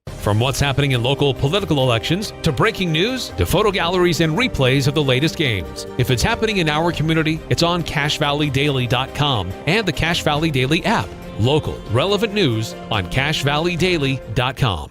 Speaker 17: From what's happening in local political elections, to breaking news, to photo galleries and replays of the latest games. If it's happening in our community, it's on CacheValleyDaily.com and the Cache Valley Daily app. Local, relevant news on CacheValleyDaily.com.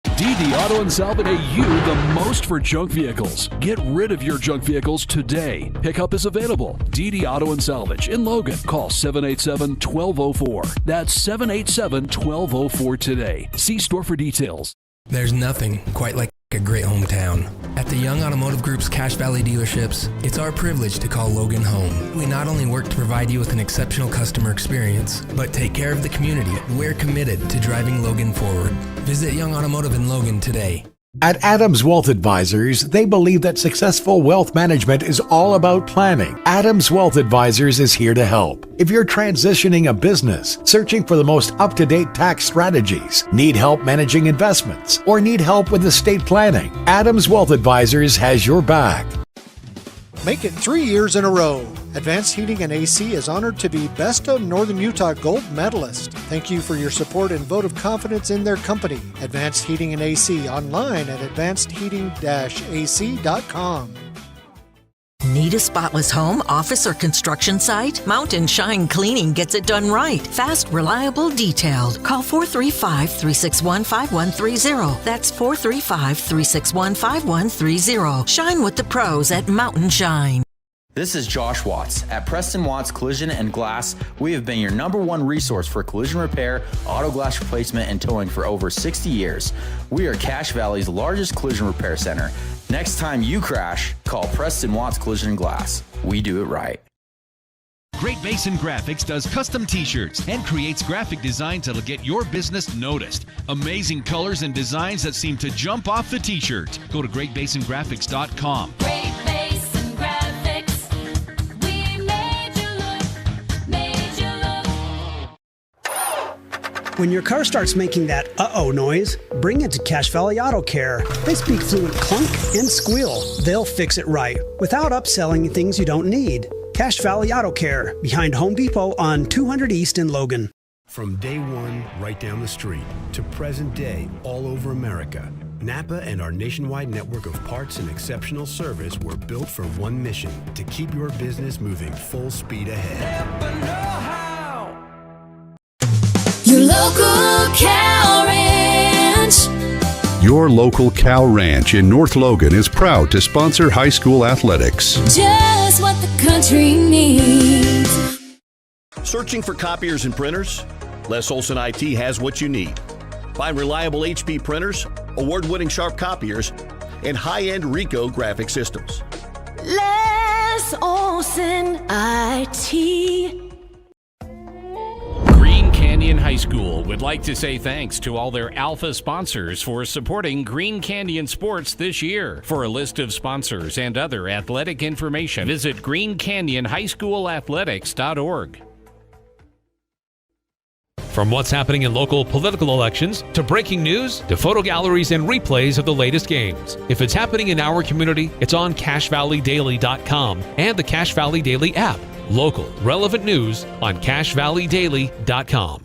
Speaker 12: DD Auto and Salvage pay you the most for junk vehicles. Get rid of your junk vehicles today. Pickup is available. DD Auto and Salvage in Logan. Call 787-1204. That's 787-1204 today. See store for details.
Speaker 13: There's nothing quite like a great hometown. At the Young Automotive Group's Cache Valley dealerships, it's our privilege to call Logan home. We not only work to provide you with an exceptional customer experience, but take care of the community. We're committed to driving Logan forward. Visit Young Automotive in Logan today.
Speaker 14: At Adams Wealth Advisors, they believe that successful wealth management is all about planning. Adams Wealth Advisors is here to help. If you're transitioning a business, searching for the most up-to-date tax strategies, need help managing investments, or need help with estate planning, Adams Wealth Advisors has your back.
Speaker 15: Make it 3 years in a row. Advanced Heating and AC is honored to be Best of Northern Utah Gold Medalist. Thank you for your support and vote of confidence in their company. Advanced Heating and AC, online at advancedheating-ac.com.
Speaker 4: Need a spotless home, office, or construction site? Mountain Shine Cleaning gets it done right. Fast, reliable, detailed. Call 435-361-5130. That's 435-361-5130. Shine with the pros at Mountain Shine.
Speaker 5: This is Josh Watts. At Preston Watts Collision and Glass, we have been your #1 resource for collision repair, auto glass replacement, and towing for over 60 years. We are Cache Valley's largest collision repair center. Next time you crash, call Preston Watts Collision and Glass. We do it right.
Speaker 6: Great Basin Graphics does custom t-shirts and creates graphic designs that'll get your business noticed. Amazing colors and designs that seem to jump off the t-shirt. Go to greatbasingraphics.com.
Speaker 7: Great Basin Graphics. We made you look.
Speaker 8: When your car starts making that uh-oh noise, bring it to Cache Valley Auto Care. They speak fluent clunk and squeal. They'll fix it right without upselling things you don't need. Cache Valley Auto Care, behind Home Depot on 200 East in Logan.
Speaker 9: From day one, right down the street, to present day, all over America, Napa and our nationwide network of parts and exceptional service were built for one mission: to keep your business moving full speed ahead.
Speaker 7: Your local cow ranch.
Speaker 10: Your local cow ranch in North Logan is proud to sponsor high school athletics.
Speaker 7: Just what the country needs.
Speaker 11: Searching for copiers and printers? Les Olson IT has what you need. Find reliable HP printers, award-winning sharp copiers, and high-end Ricoh graphic systems.
Speaker 7: Les Olson IT.
Speaker 16: Green Canyon High School would like to say thanks to all their Alpha sponsors for supporting Green Canyon Sports this year. For a list of sponsors and other athletic information, visit greencanyonhighschoolathletics.org.
Speaker 17: From what's happening in local political elections, to breaking news, to photo galleries and replays of the latest games. If it's happening in our community, it's on CacheValleyDaily.com and the Cache Valley Daily app. Local, relevant news on CacheValleyDaily.com.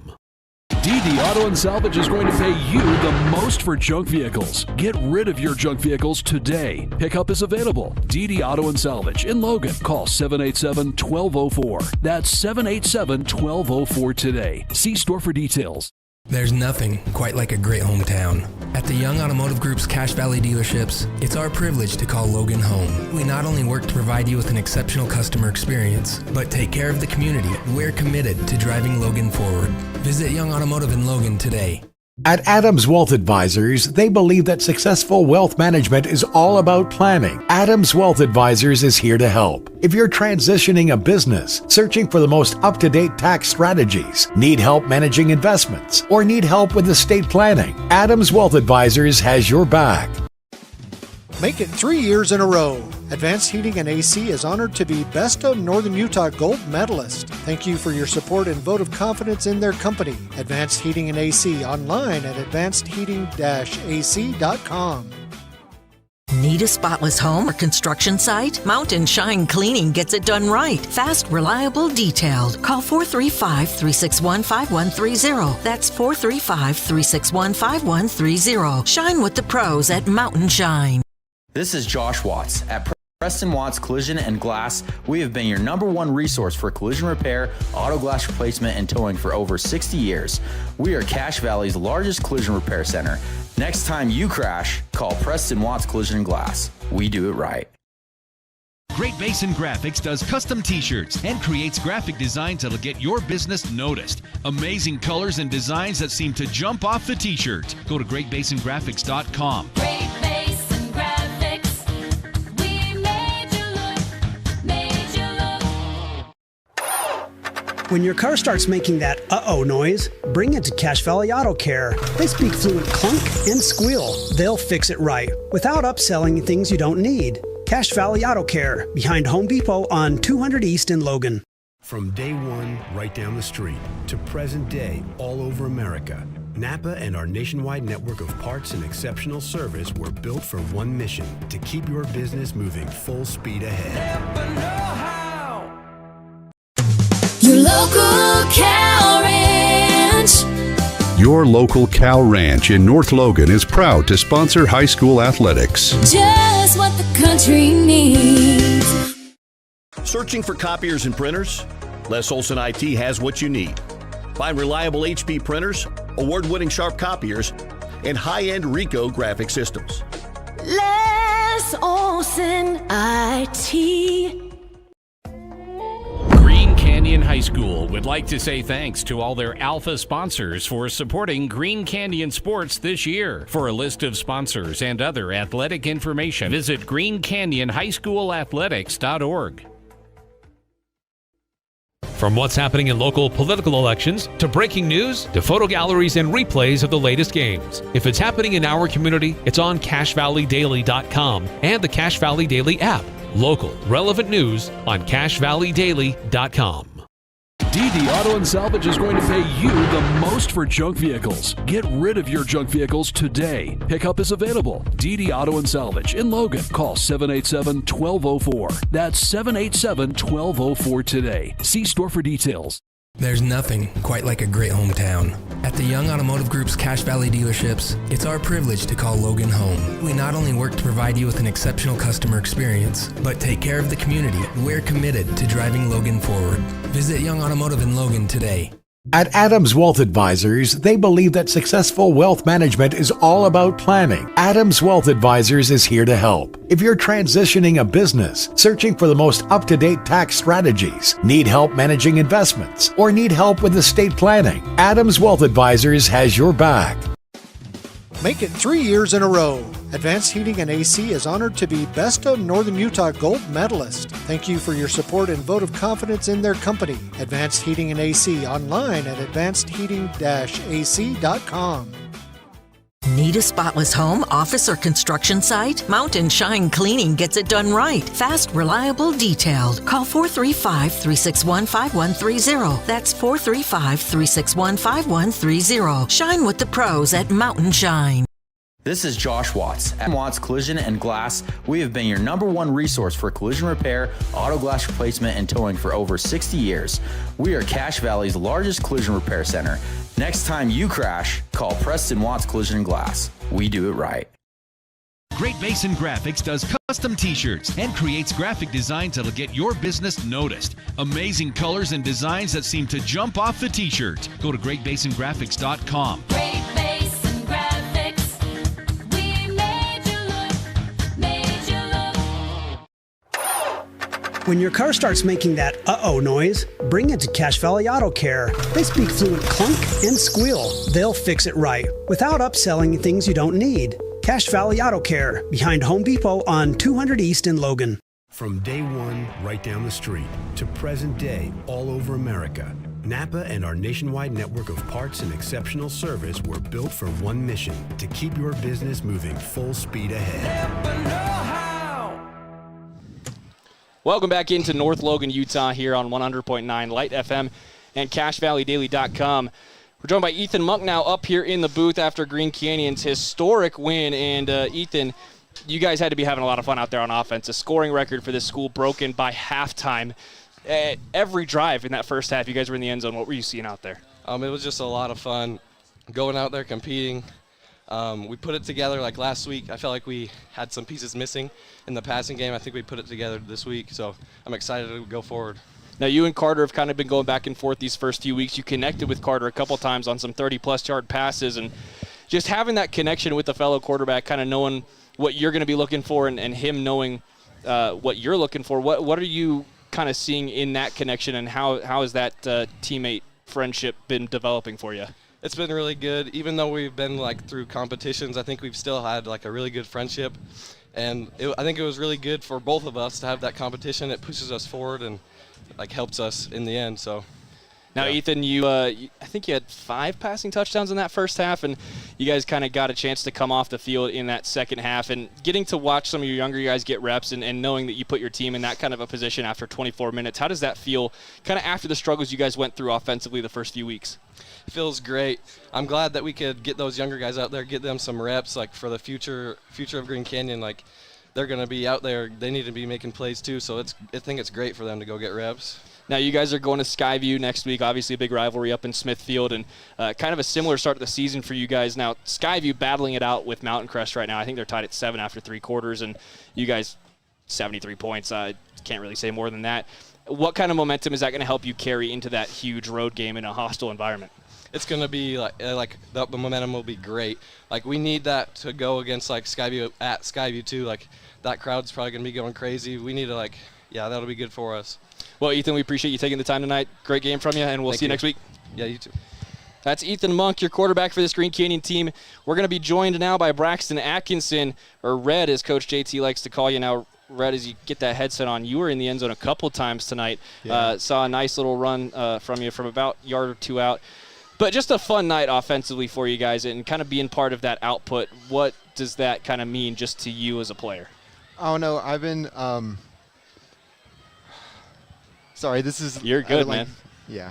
Speaker 12: DD Auto and Salvage is going to pay you the most for junk vehicles. Get rid of your junk vehicles today. Pickup is available. DD Auto and Salvage in Logan. Call 787-1204. That's 787-1204 today. See store for details.
Speaker 13: There's nothing quite like a great hometown. At the Young Automotive Group's Cache Valley dealerships, it's our privilege to call Logan home. We not only work to provide you with an exceptional customer experience, but take care of the community. We're committed to driving Logan forward. Visit Young Automotive in Logan today.
Speaker 14: At Adams Wealth Advisors, they believe that successful wealth management is all about planning. Adams Wealth Advisors is here to help. If you're transitioning a business, searching for the most up-to-date tax strategies, need help managing investments, or need help with estate planning, Adams Wealth Advisors has your back.
Speaker 15: Make it 3 years in a row. Advanced Heating and AC is honored to be Best of Northern Utah Gold Medalist. Thank you for your support and vote of confidence in their company. Advanced Heating and AC online at advancedheating-ac.com.
Speaker 4: Need a spotless home or construction site? Mountain Shine Cleaning gets it done right. Fast, reliable, detailed. Call 435-361-5130. That's 435-361-5130. Shine with the pros at Mountain Shine.
Speaker 5: This is Josh Watts. At Preston Watts Collision and Glass, we have been your #1 resource for collision repair, auto glass replacement, and towing for over 60 years. We are Cache Valley's largest collision repair center. Next time you crash, call Preston Watts Collision and Glass. We do it right.
Speaker 6: Great Basin Graphics does custom t-shirts and creates graphic designs that'll get your business noticed. Amazing colors and designs that seem to jump off the t-shirt. Go to greatbasingraphics.com.
Speaker 7: Great Basin Graphics. We made you look.
Speaker 8: When your car starts making that uh-oh noise, bring it to Cache Valley Auto Care. They speak fluent clunk and squeal. They'll fix it right without upselling things you don't need. Cache Valley Auto Care, behind Home Depot on 200 East in Logan.
Speaker 9: From day one, right down the street, to present day, all over America, Napa and our nationwide network of parts and exceptional service were built for one mission: to keep your business moving full speed ahead.
Speaker 7: Your local cow ranch.
Speaker 10: Your local cow ranch in North Logan is proud to sponsor high school athletics.
Speaker 7: Just what the country needs.
Speaker 11: Searching for copiers and printers? Les Olson IT has what you need. Find reliable HP printers, award-winning Sharp copiers, and high-end Ricoh graphic systems.
Speaker 7: Les Olson IT.
Speaker 16: Green Canyon High School would like to say thanks to all their Alpha sponsors for supporting Green Canyon sports this year. For a list of sponsors and other athletic information, visit greencanyonhighschoolathletics.org.
Speaker 17: From what's happening in local political elections, to breaking news, to photo galleries and replays of the latest games. If it's happening in our community, it's on CacheValleyDaily.com and the Cache Valley Daily app. Local, relevant news on CacheValleyDaily.com.
Speaker 12: DD Auto and Salvage is going to pay you the most for junk vehicles. Get rid of your junk vehicles today. Pickup is available. DD Auto and Salvage in Logan. Call 787-1204. That's 787-1204 today. See store for details.
Speaker 13: There's nothing quite like a great hometown. At the Young Automotive Group's Cache Valley dealerships, it's our privilege to call Logan home. We not only work to provide you with an exceptional customer experience, but take care of the community. We're committed to driving Logan forward. Visit Young Automotive in Logan today.
Speaker 14: At Adams Wealth Advisors, they believe that successful wealth management is all about planning. Adams Wealth Advisors is here to help. If you're transitioning a business, searching for the most up-to-date tax strategies, need help managing investments, or need help with estate planning, Adams Wealth Advisors has your back.
Speaker 15: Make it 3 years in a row. Advanced Heating and AC is honored to be Best of Northern Utah Gold Medalist. Thank you for your support and vote of confidence in their company. Advanced Heating and AC online at advancedheating-ac.com.
Speaker 4: Need a spotless home, office, or construction site? Mountain Shine Cleaning gets it done right. Fast, reliable, detailed. Call 435-361-5130. That's 435-361-5130. Shine with the pros at Mountain Shine.
Speaker 5: This is Josh Watts. At Watts Collision and Glass, we have been your #1 resource for collision repair, auto glass replacement, and towing for over 60 years. We are Cache Valley's largest collision repair center. Next time you crash, call Preston Watts Collision and Glass. We do it right.
Speaker 6: Great Basin Graphics does custom t-shirts and creates graphic designs that'll get your business noticed. Amazing colors and designs that seem to jump off the t-shirt. Go to greatbasingraphics.com.
Speaker 7: Great Basin Graphics. We made you look.
Speaker 8: When your car starts making that uh-oh noise, bring it to Cache Valley Auto Care. They speak fluent clunk and squeal. They'll fix it right without upselling things you don't need. Cache Valley Auto Care, behind Home Depot on 200 East in Logan.
Speaker 9: From day one, right down the street, to present day, all over America, Napa and our nationwide network of parts and exceptional service were built for one mission: to keep your business moving full speed ahead.
Speaker 2: Welcome back into North Logan, Utah here on 100.9 Light FM and CashValleyDaily.com. We're joined by Ethan Monk now up here in the booth after Green Canyon's historic win. And Ethan, you guys had to be having a lot of fun out there on offense. A scoring record for this school broken by halftime. Every drive in that first half, you guys were in the end zone. What were you seeing out there?
Speaker 19: It was just a lot of fun going out there competing. We put it together like last week. I felt like we had some pieces missing in the passing game. I think we put it together this week, so I'm excited to go forward.
Speaker 2: Now, you and Carter have kind of been going back and forth these first few weeks. You connected with Carter a couple times on some 30-plus yard passes, and just having that connection with the fellow quarterback, kind of knowing what you're going to be looking for and him knowing what you're looking for. What are you kind of seeing in that connection, and how has that teammate friendship been developing for you?
Speaker 19: It's been really good. Even though we've been like through competitions, I think we've still had like a really good friendship, and I think it was really good for both of us to have that competition. It pushes us forward and like helps us in the end. So
Speaker 2: now, yeah. Ethan, I think you had 5 passing touchdowns in that first half, and you guys kind of got a chance to come off the field in that second half, and getting to watch some of your younger guys get reps and knowing that you put your team in that kind of a position after 24 minutes. How does that feel kind of after the struggles you guys went through offensively the first few weeks?
Speaker 19: It feels great. I'm glad that we could get those younger guys out there, get them some reps like for the future of Green Canyon. Like, they're going to be out there. They need to be making plays too, so I think it's great for them to go get reps.
Speaker 2: Now, you guys are going to Skyview next week, obviously a big rivalry up in Smithfield, and kind of a similar start to the season for you guys. Now, Skyview battling it out with Mountain Crest right now. I think they're tied at 7 after 3 quarters, and you guys 73 points. I can't really say more than that. What kind of momentum is that going to help you carry into that huge road game in a hostile environment?
Speaker 19: It's going to be like the momentum will be great. Like, we need that to go against like Skyview at Skyview too. Like, that crowd's probably going to be going crazy. We need to that'll be good for us.
Speaker 2: Well, Ethan, we appreciate you taking the time tonight. Great game from you, and we'll see you next week.
Speaker 19: Yeah, you too.
Speaker 2: That's Ethan Monk, your quarterback for this Green Canyon team. We're going to be joined now by Braxton Atkinson, or Red, as Coach JT likes to call you now. Red, as you get that headset on, you were in the end zone a couple times tonight. Yeah. Saw a nice little run from you from about a yard or 2 out. But just a fun night offensively for you guys, and kind of being part of that output. What does that kind of mean just to you as a player?
Speaker 20: Oh, no, I've been sorry, this is...
Speaker 2: You're good, man.
Speaker 20: Yeah.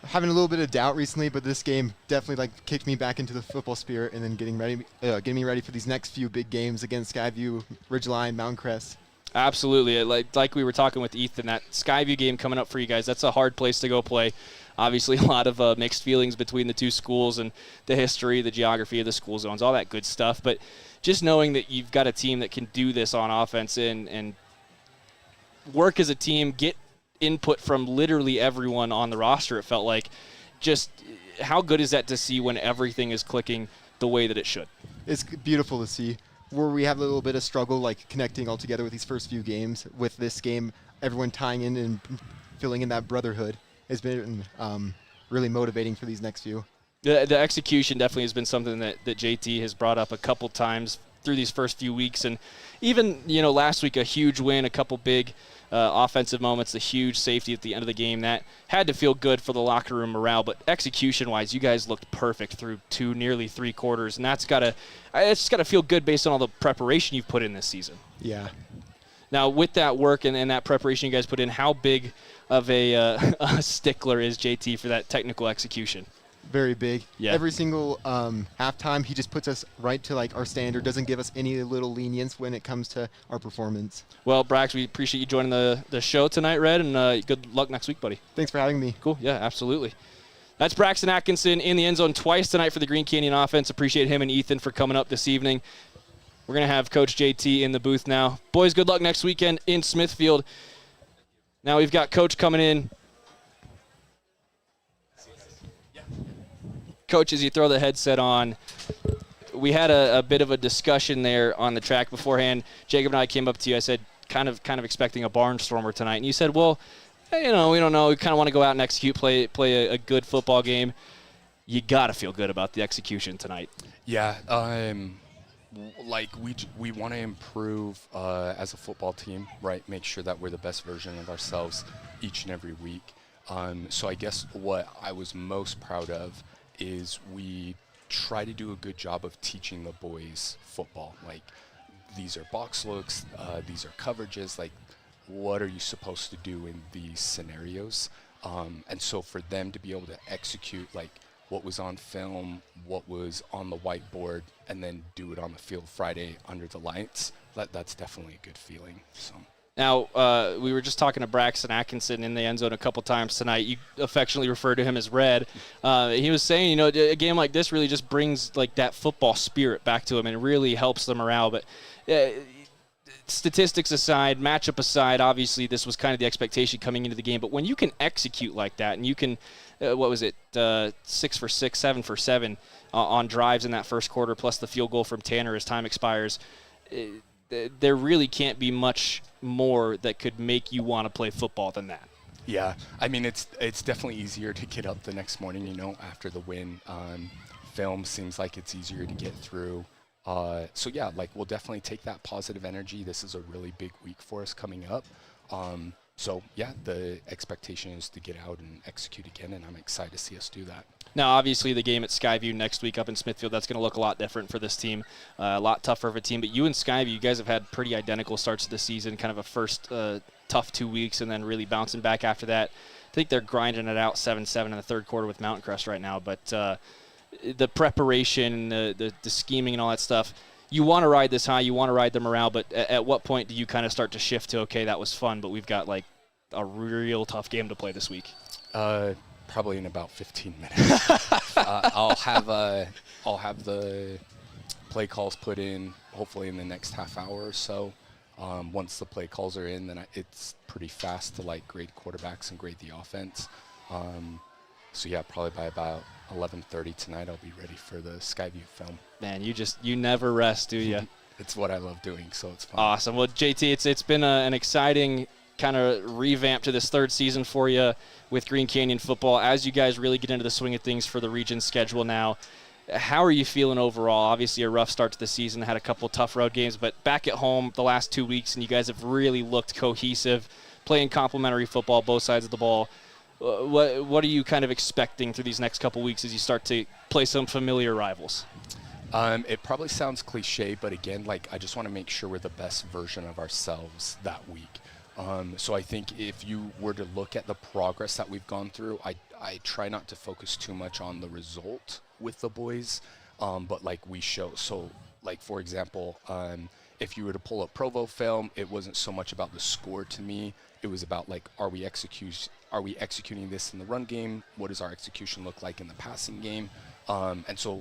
Speaker 20: Having a little bit of doubt recently, but this game definitely kicked me back into the football spirit, and then getting me ready for these next few big games against Skyview, Ridgeline, Mountain Crest.
Speaker 2: Absolutely. Like we were talking with Ethan, that Skyview game coming up for you guys, that's a hard place to go play. Obviously, a lot of mixed feelings between the two schools and the history, the geography of the school zones, all that good stuff. But just knowing that you've got a team that can do this on offense and work as a team, get input from literally everyone on the roster, it felt like. Just how good is that to see when everything is clicking the way that it should?
Speaker 20: It's beautiful to see. Where we have a little bit of struggle, like connecting all together with these first few games, with this game, everyone tying in and filling in that brotherhood has been really motivating for these next few.
Speaker 2: The execution definitely has been something that JT has brought up a couple times through these first few weeks. And even, last week, a huge win, a couple big offensive moments, a huge safety at the end of the game. That had to feel good for the locker room morale. But execution-wise, you guys looked perfect through nearly 3 quarters. And it's just got to feel good based on all the preparation you've put in this season.
Speaker 20: Yeah.
Speaker 2: Now, with that work and that preparation you guys put in, how big of a stickler is JT for that technical execution?
Speaker 20: Very big.
Speaker 2: Yeah.
Speaker 20: Every single halftime, he just puts us right to our standard, doesn't give us any little lenience when it comes to our performance.
Speaker 2: Well, Brax, we appreciate you joining the show tonight, Red, and good luck next week, buddy.
Speaker 20: Thanks for having me.
Speaker 2: Cool. Yeah, absolutely. That's Braxton Atkinson in the end zone twice tonight for the Green Canyon offense. Appreciate him and Ethan for coming up this evening. We're going to have Coach JT in the booth now. Boys, good luck next weekend in Smithfield. Now we've got Coach coming in. Coach, as you throw the headset on, we had a bit of a discussion there on the track beforehand. Jacob and I came up to you. I said, kind of expecting a barnstormer tonight. And you said, well, we don't know. We kind of want to go out and execute, play a good football game. You got to feel good about the execution tonight.
Speaker 21: Yeah, we want to improve as a football team, right? Make sure that we're the best version of ourselves each and every week. So I guess what I was most proud of is we try to do a good job of teaching the boys football. Like, these are box looks, these are coverages, like, what are you supposed to do in these scenarios? And so for them to be able to execute, like, what was on film, what was on the whiteboard, and then do it on the field Friday under the lights, that's definitely a good feeling. So.
Speaker 2: Now, we were just talking to Braxton Atkinson in the end zone a couple times tonight. You affectionately refer to him as Red. He was saying, a game like this really just brings like that football spirit back to him and really helps the morale. But statistics aside, matchup aside, obviously this was kind of the expectation coming into the game. But when you can execute like that and you can, 6 for 6, 7 for 7 on drives in that first quarter, plus the field goal from Tanner as time expires, there really can't be much more that could make you want to play football than that.
Speaker 21: Yeah, I mean, it's definitely easier to get up the next morning, after the win. Film seems like it's easier to get through. So yeah, we'll definitely take that positive energy. This is a really big week for us coming up. So yeah, the expectation is to get out and execute again, and I'm excited to see us do that.
Speaker 2: Now, obviously, the game at Skyview next week up in Smithfield, that's going to look a lot different for this team, a lot tougher of a team. But you and Skyview, you guys have had pretty identical starts to the season, kind of a first tough 2 weeks and then really bouncing back after that. I think they're grinding it out 7-7 in the third quarter with Mountain Crest right now. But the preparation, the scheming and all that stuff, you want to ride this high, you want to ride the morale, but at what point do you kind of start to shift to, okay, that was fun, but we've got a real tough game to play this week?
Speaker 21: Probably in about 15 minutes. I'll have the play calls put in hopefully in the next half hour or so. Once the play calls are in, then it's pretty fast to grade quarterbacks and grade the offense. So yeah, probably by about 11:30 tonight, I'll be ready for the Skyview film.
Speaker 2: Man, you never rest, do you?
Speaker 21: It's what I love doing, so it's fun.
Speaker 2: Awesome. Well, JT, it's been an exciting kind of revamp to this third season for you with Green Canyon football. As you guys really get into the swing of things for the region schedule now, how are you feeling overall? Obviously a rough start to the season, had a couple tough road games, but back at home the last 2 weeks, and you guys have really looked cohesive, playing complementary football, both sides of the ball. What are you kind of expecting through these next couple weeks as you start to play some familiar rivals?
Speaker 21: It probably sounds cliche, but again, I just want to make sure we're the best version of ourselves that week. So I think if you were to look at the progress that we've gone through, I try not to focus too much on the result with the boys, but we show. So for example, if you were to pull up Provo film, it wasn't so much about the score to me. It was about are we executing this in the run game? What does our execution look like in the passing game? And so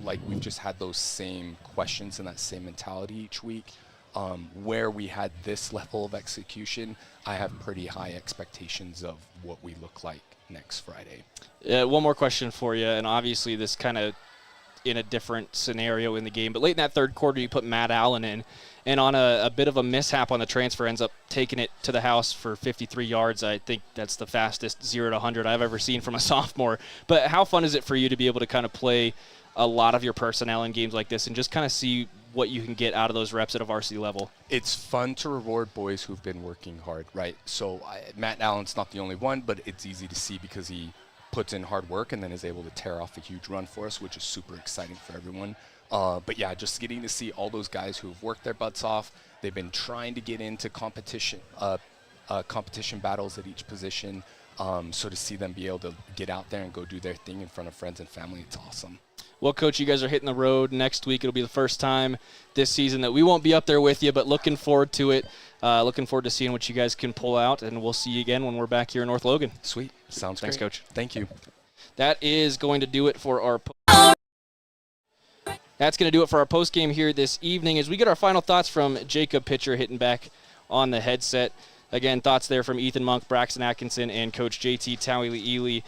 Speaker 21: we've just had those same questions and that same mentality each week. Where we had this level of execution, I have pretty high expectations of what we look like next Friday.
Speaker 2: One more question for you, and obviously this kind of in a different scenario in the game, but late in that third quarter you put Matt Allen in, and on a bit of a mishap on the transfer ends up taking it to the house for 53 yards. I think that's the fastest 0 to 100 I've ever seen from a sophomore. But how fun is it for you to be able to kind of play a lot of your personnel in games like this and just kind of see what you can get out of those reps at a varsity level?
Speaker 21: It's fun to reward boys who've been working hard, right? So Matt Allen's not the only one, but it's easy to see because he puts in hard work and then is able to tear off a huge run for us, which is super exciting for everyone. But yeah, just getting to see all those guys who've worked their butts off. They've been trying to get into competition battles at each position. So to see them be able to get out there and go do their thing in front of friends and family, it's awesome.
Speaker 2: Well, Coach, you guys are hitting the road next week. It'll be the first time this season that we won't be up there with you, but looking forward to it. Looking forward to seeing what you guys can pull out, and we'll see you again when we're back here in North Logan.
Speaker 21: Sweet. Sounds
Speaker 2: Thanks,
Speaker 21: great.
Speaker 2: Coach.
Speaker 21: Thank you.
Speaker 2: That is going to do it for our That's going to do it for our postgame here this evening as we get our final thoughts from Jacob Pitcher hitting back on the headset. Again, thoughts there from Ethan Monk, Braxton Atkinson, and Coach JT Towley-Ely.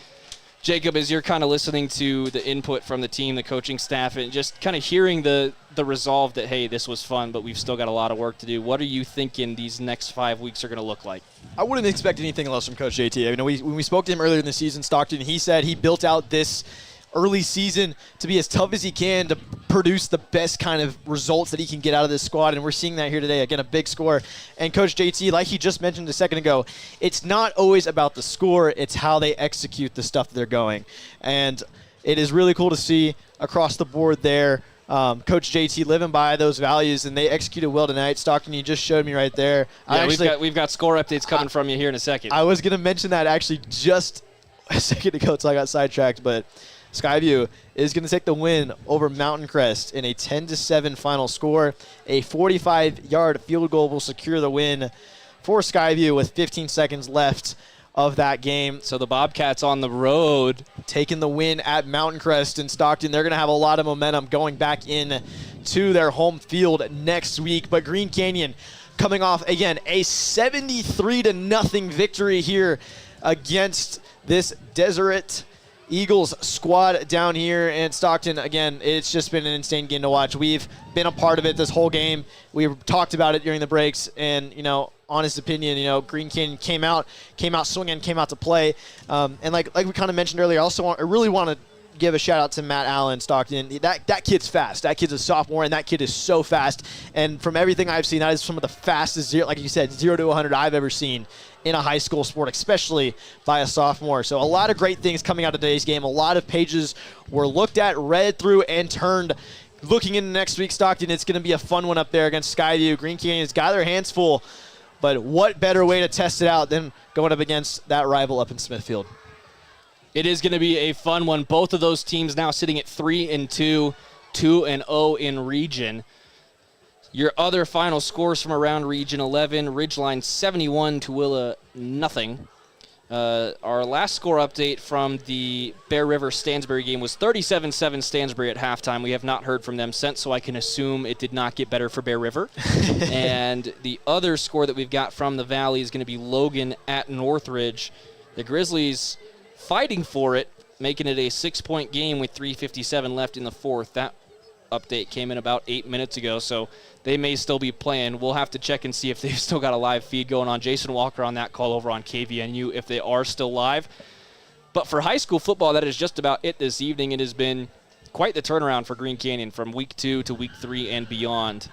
Speaker 2: Jacob, as you're kind of listening to the input from the team, the coaching staff, and just kind of hearing the resolve that, hey, this was fun, but we've still got a lot of work to do, what are you thinking these next 5 weeks are going to look like?
Speaker 3: I wouldn't expect anything else from Coach JT. I mean, when we spoke to him earlier in the season, Stockton, he said he built out this early season to be as tough as he can to produce the best kind of results that he can get out of this squad, and we're seeing that here today. Again, a big score. And Coach JT, like he just mentioned a second ago, it's not always about the score, it's how they execute the stuff that they're going. And it is really cool to see across the board there, Coach JT living by those values, and they executed well tonight. Stockton, you just showed me right there.
Speaker 2: Yeah, we've got score updates coming from you here in a second.
Speaker 3: I was going to mention that actually just a second ago until I got sidetracked, but Skyview is going to take the win over Mountain Crest in a 10-7 final score. A 45-yard field goal will secure the win for Skyview with 15 seconds left of that game.
Speaker 2: So the Bobcats on the road
Speaker 3: taking the win at Mountain Crest in Stockton. They're going to have a lot of momentum going back in to their home field next week. But Green Canyon coming off, again, a 73-0 victory here against this Deseret Eagles squad down here in Stockton. Again, it's just been an insane game to watch. We've been a part of it this whole game. We talked about it during the breaks, and, honest opinion, Green Canyon came out swinging, came out to play. And like we kind of mentioned earlier, I really want to give a shout out to Matt Allen, Stockton. That kid's fast. That kid's a sophomore, and that kid is so fast. And from everything I've seen, that is some of the fastest, like you said, 0 to 100 I've ever seen in a high school sport, especially by a sophomore. So a lot of great things coming out of today's game. A lot of pages were looked at, read through, and turned. Looking into next week, Stockton, it's going to be a fun one up there against Skyview. Green Canyon's got their hands full, but what better way to test it out than going up against that rival up in Smithfield?
Speaker 2: It is going to be a fun one. Both of those teams now sitting at 3-2, 2-0 in region. Your other final scores from around Region 11, Ridgeline 71, Tooele nothing. Our last score update from the Bear River Stansbury game was 37-7 Stansbury at halftime. We have not heard from them since, so I can assume it did not get better for Bear River. And the other score that we've got from the Valley is going to be Logan at Northridge. The Grizzlies fighting for it, making it a 6-point game with 3:57 left in the fourth. That update came in about 8 minutes ago, so they may still be playing. We'll have to check and see if they've still got a live feed going on. Jason Walker on that call over on KVNU if they are still live. But for high school football, that is just about it this evening. It has been quite the turnaround for Green Canyon from week 2 to week 3 and beyond.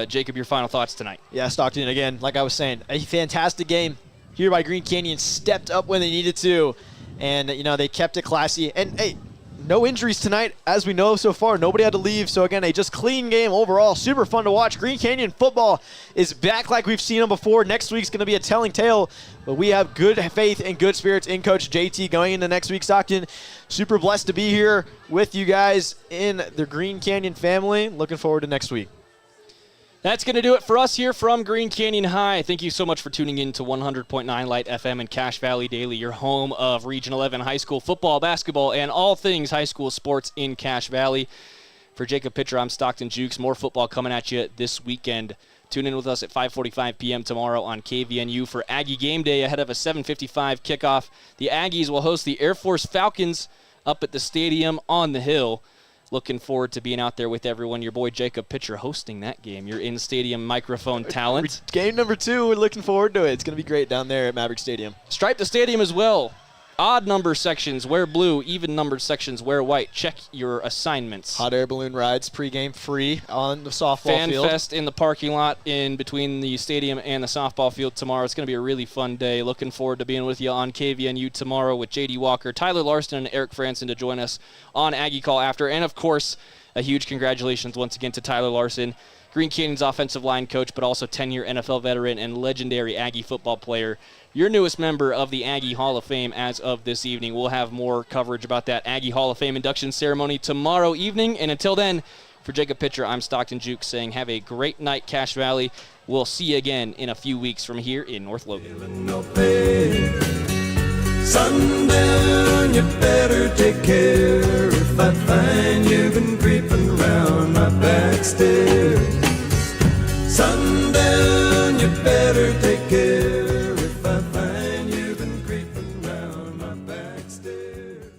Speaker 2: Jacob, your final thoughts tonight?
Speaker 3: Yeah, Stockton, again, like I was saying, a fantastic game here by Green Canyon. Stepped up when they needed to, and they kept it classy. And hey, no injuries tonight, as we know so far. Nobody had to leave. So, again, a just clean game overall. Super fun to watch. Green Canyon football is back like we've seen them before. Next week's going to be a telling tale. But we have good faith and good spirits in Coach JT going into next week, Stockton. Super blessed to be here with you guys in the Green Canyon family. Looking forward to next week.
Speaker 2: That's going to do it for us here from Green Canyon High. Thank you so much for tuning in to 100.9 Light FM and Cache Valley Daily, your home of Region 11 high school football, basketball, and all things high school sports in Cache Valley. For Jacob Pitcher, I'm Stockton Jukes. More football coming at you this weekend. Tune in with us at 5:45 p.m. tomorrow on KVNU for Aggie Game Day ahead of a 7:55 kickoff. The Aggies will host the Air Force Falcons up at the stadium on the hill. Looking forward to being out there with everyone. Your boy Jacob Pitcher hosting that game. Your in-stadium microphone talent.
Speaker 3: Game number 2, we're looking forward to it. It's going to be great down there at Maverick Stadium.
Speaker 2: Stripe the stadium as well. Odd number sections wear blue, even number sections wear white. Check your assignments.
Speaker 3: Hot air balloon rides pregame free on the softball field.
Speaker 2: Fan fest in the parking lot in between the stadium and the softball field tomorrow. It's going to be a really fun day. Looking forward to being with you on KVNU tomorrow with J.D. Walker, Tyler Larson, and Eric Franson to join us on Aggie Call after. And, of course, a huge congratulations once again to Tyler Larson, Green Canyon's offensive line coach, but also 10-year NFL veteran and legendary Aggie football player. Your newest member of the Aggie Hall of Fame as of this evening. We'll have more coverage about that Aggie Hall of Fame induction ceremony tomorrow evening. And until then, for Jacob Pitcher, I'm Stockton Jukes saying have a great night, Cache Valley. We'll see you again in a few weeks from here in North Logan.
Speaker 18: Sundown, you better take care if I find you've been creeping around. back stairs. Sundown, you better take care if I find you've been creeping round my back stairs.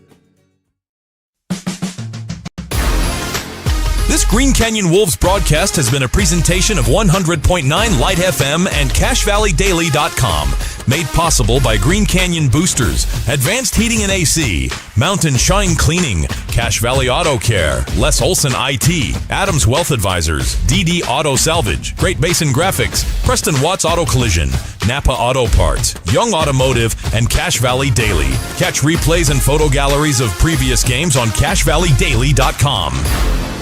Speaker 1: This Green Canyon Wolves broadcast has been a presentation of 100.9 Light FM and CashValleyDaily.com. Made possible by Green Canyon Boosters, Advanced Heating and AC, Mountain Shine Cleaning, Cache Valley Auto Care, Les Olson IT, Adams Wealth Advisors, DD Auto Salvage, Great Basin Graphics, Preston Watts Auto Collision, Napa Auto Parts, Young Automotive, and Cache Valley Daily. Catch replays and photo galleries of previous games on CashValleyDaily.com.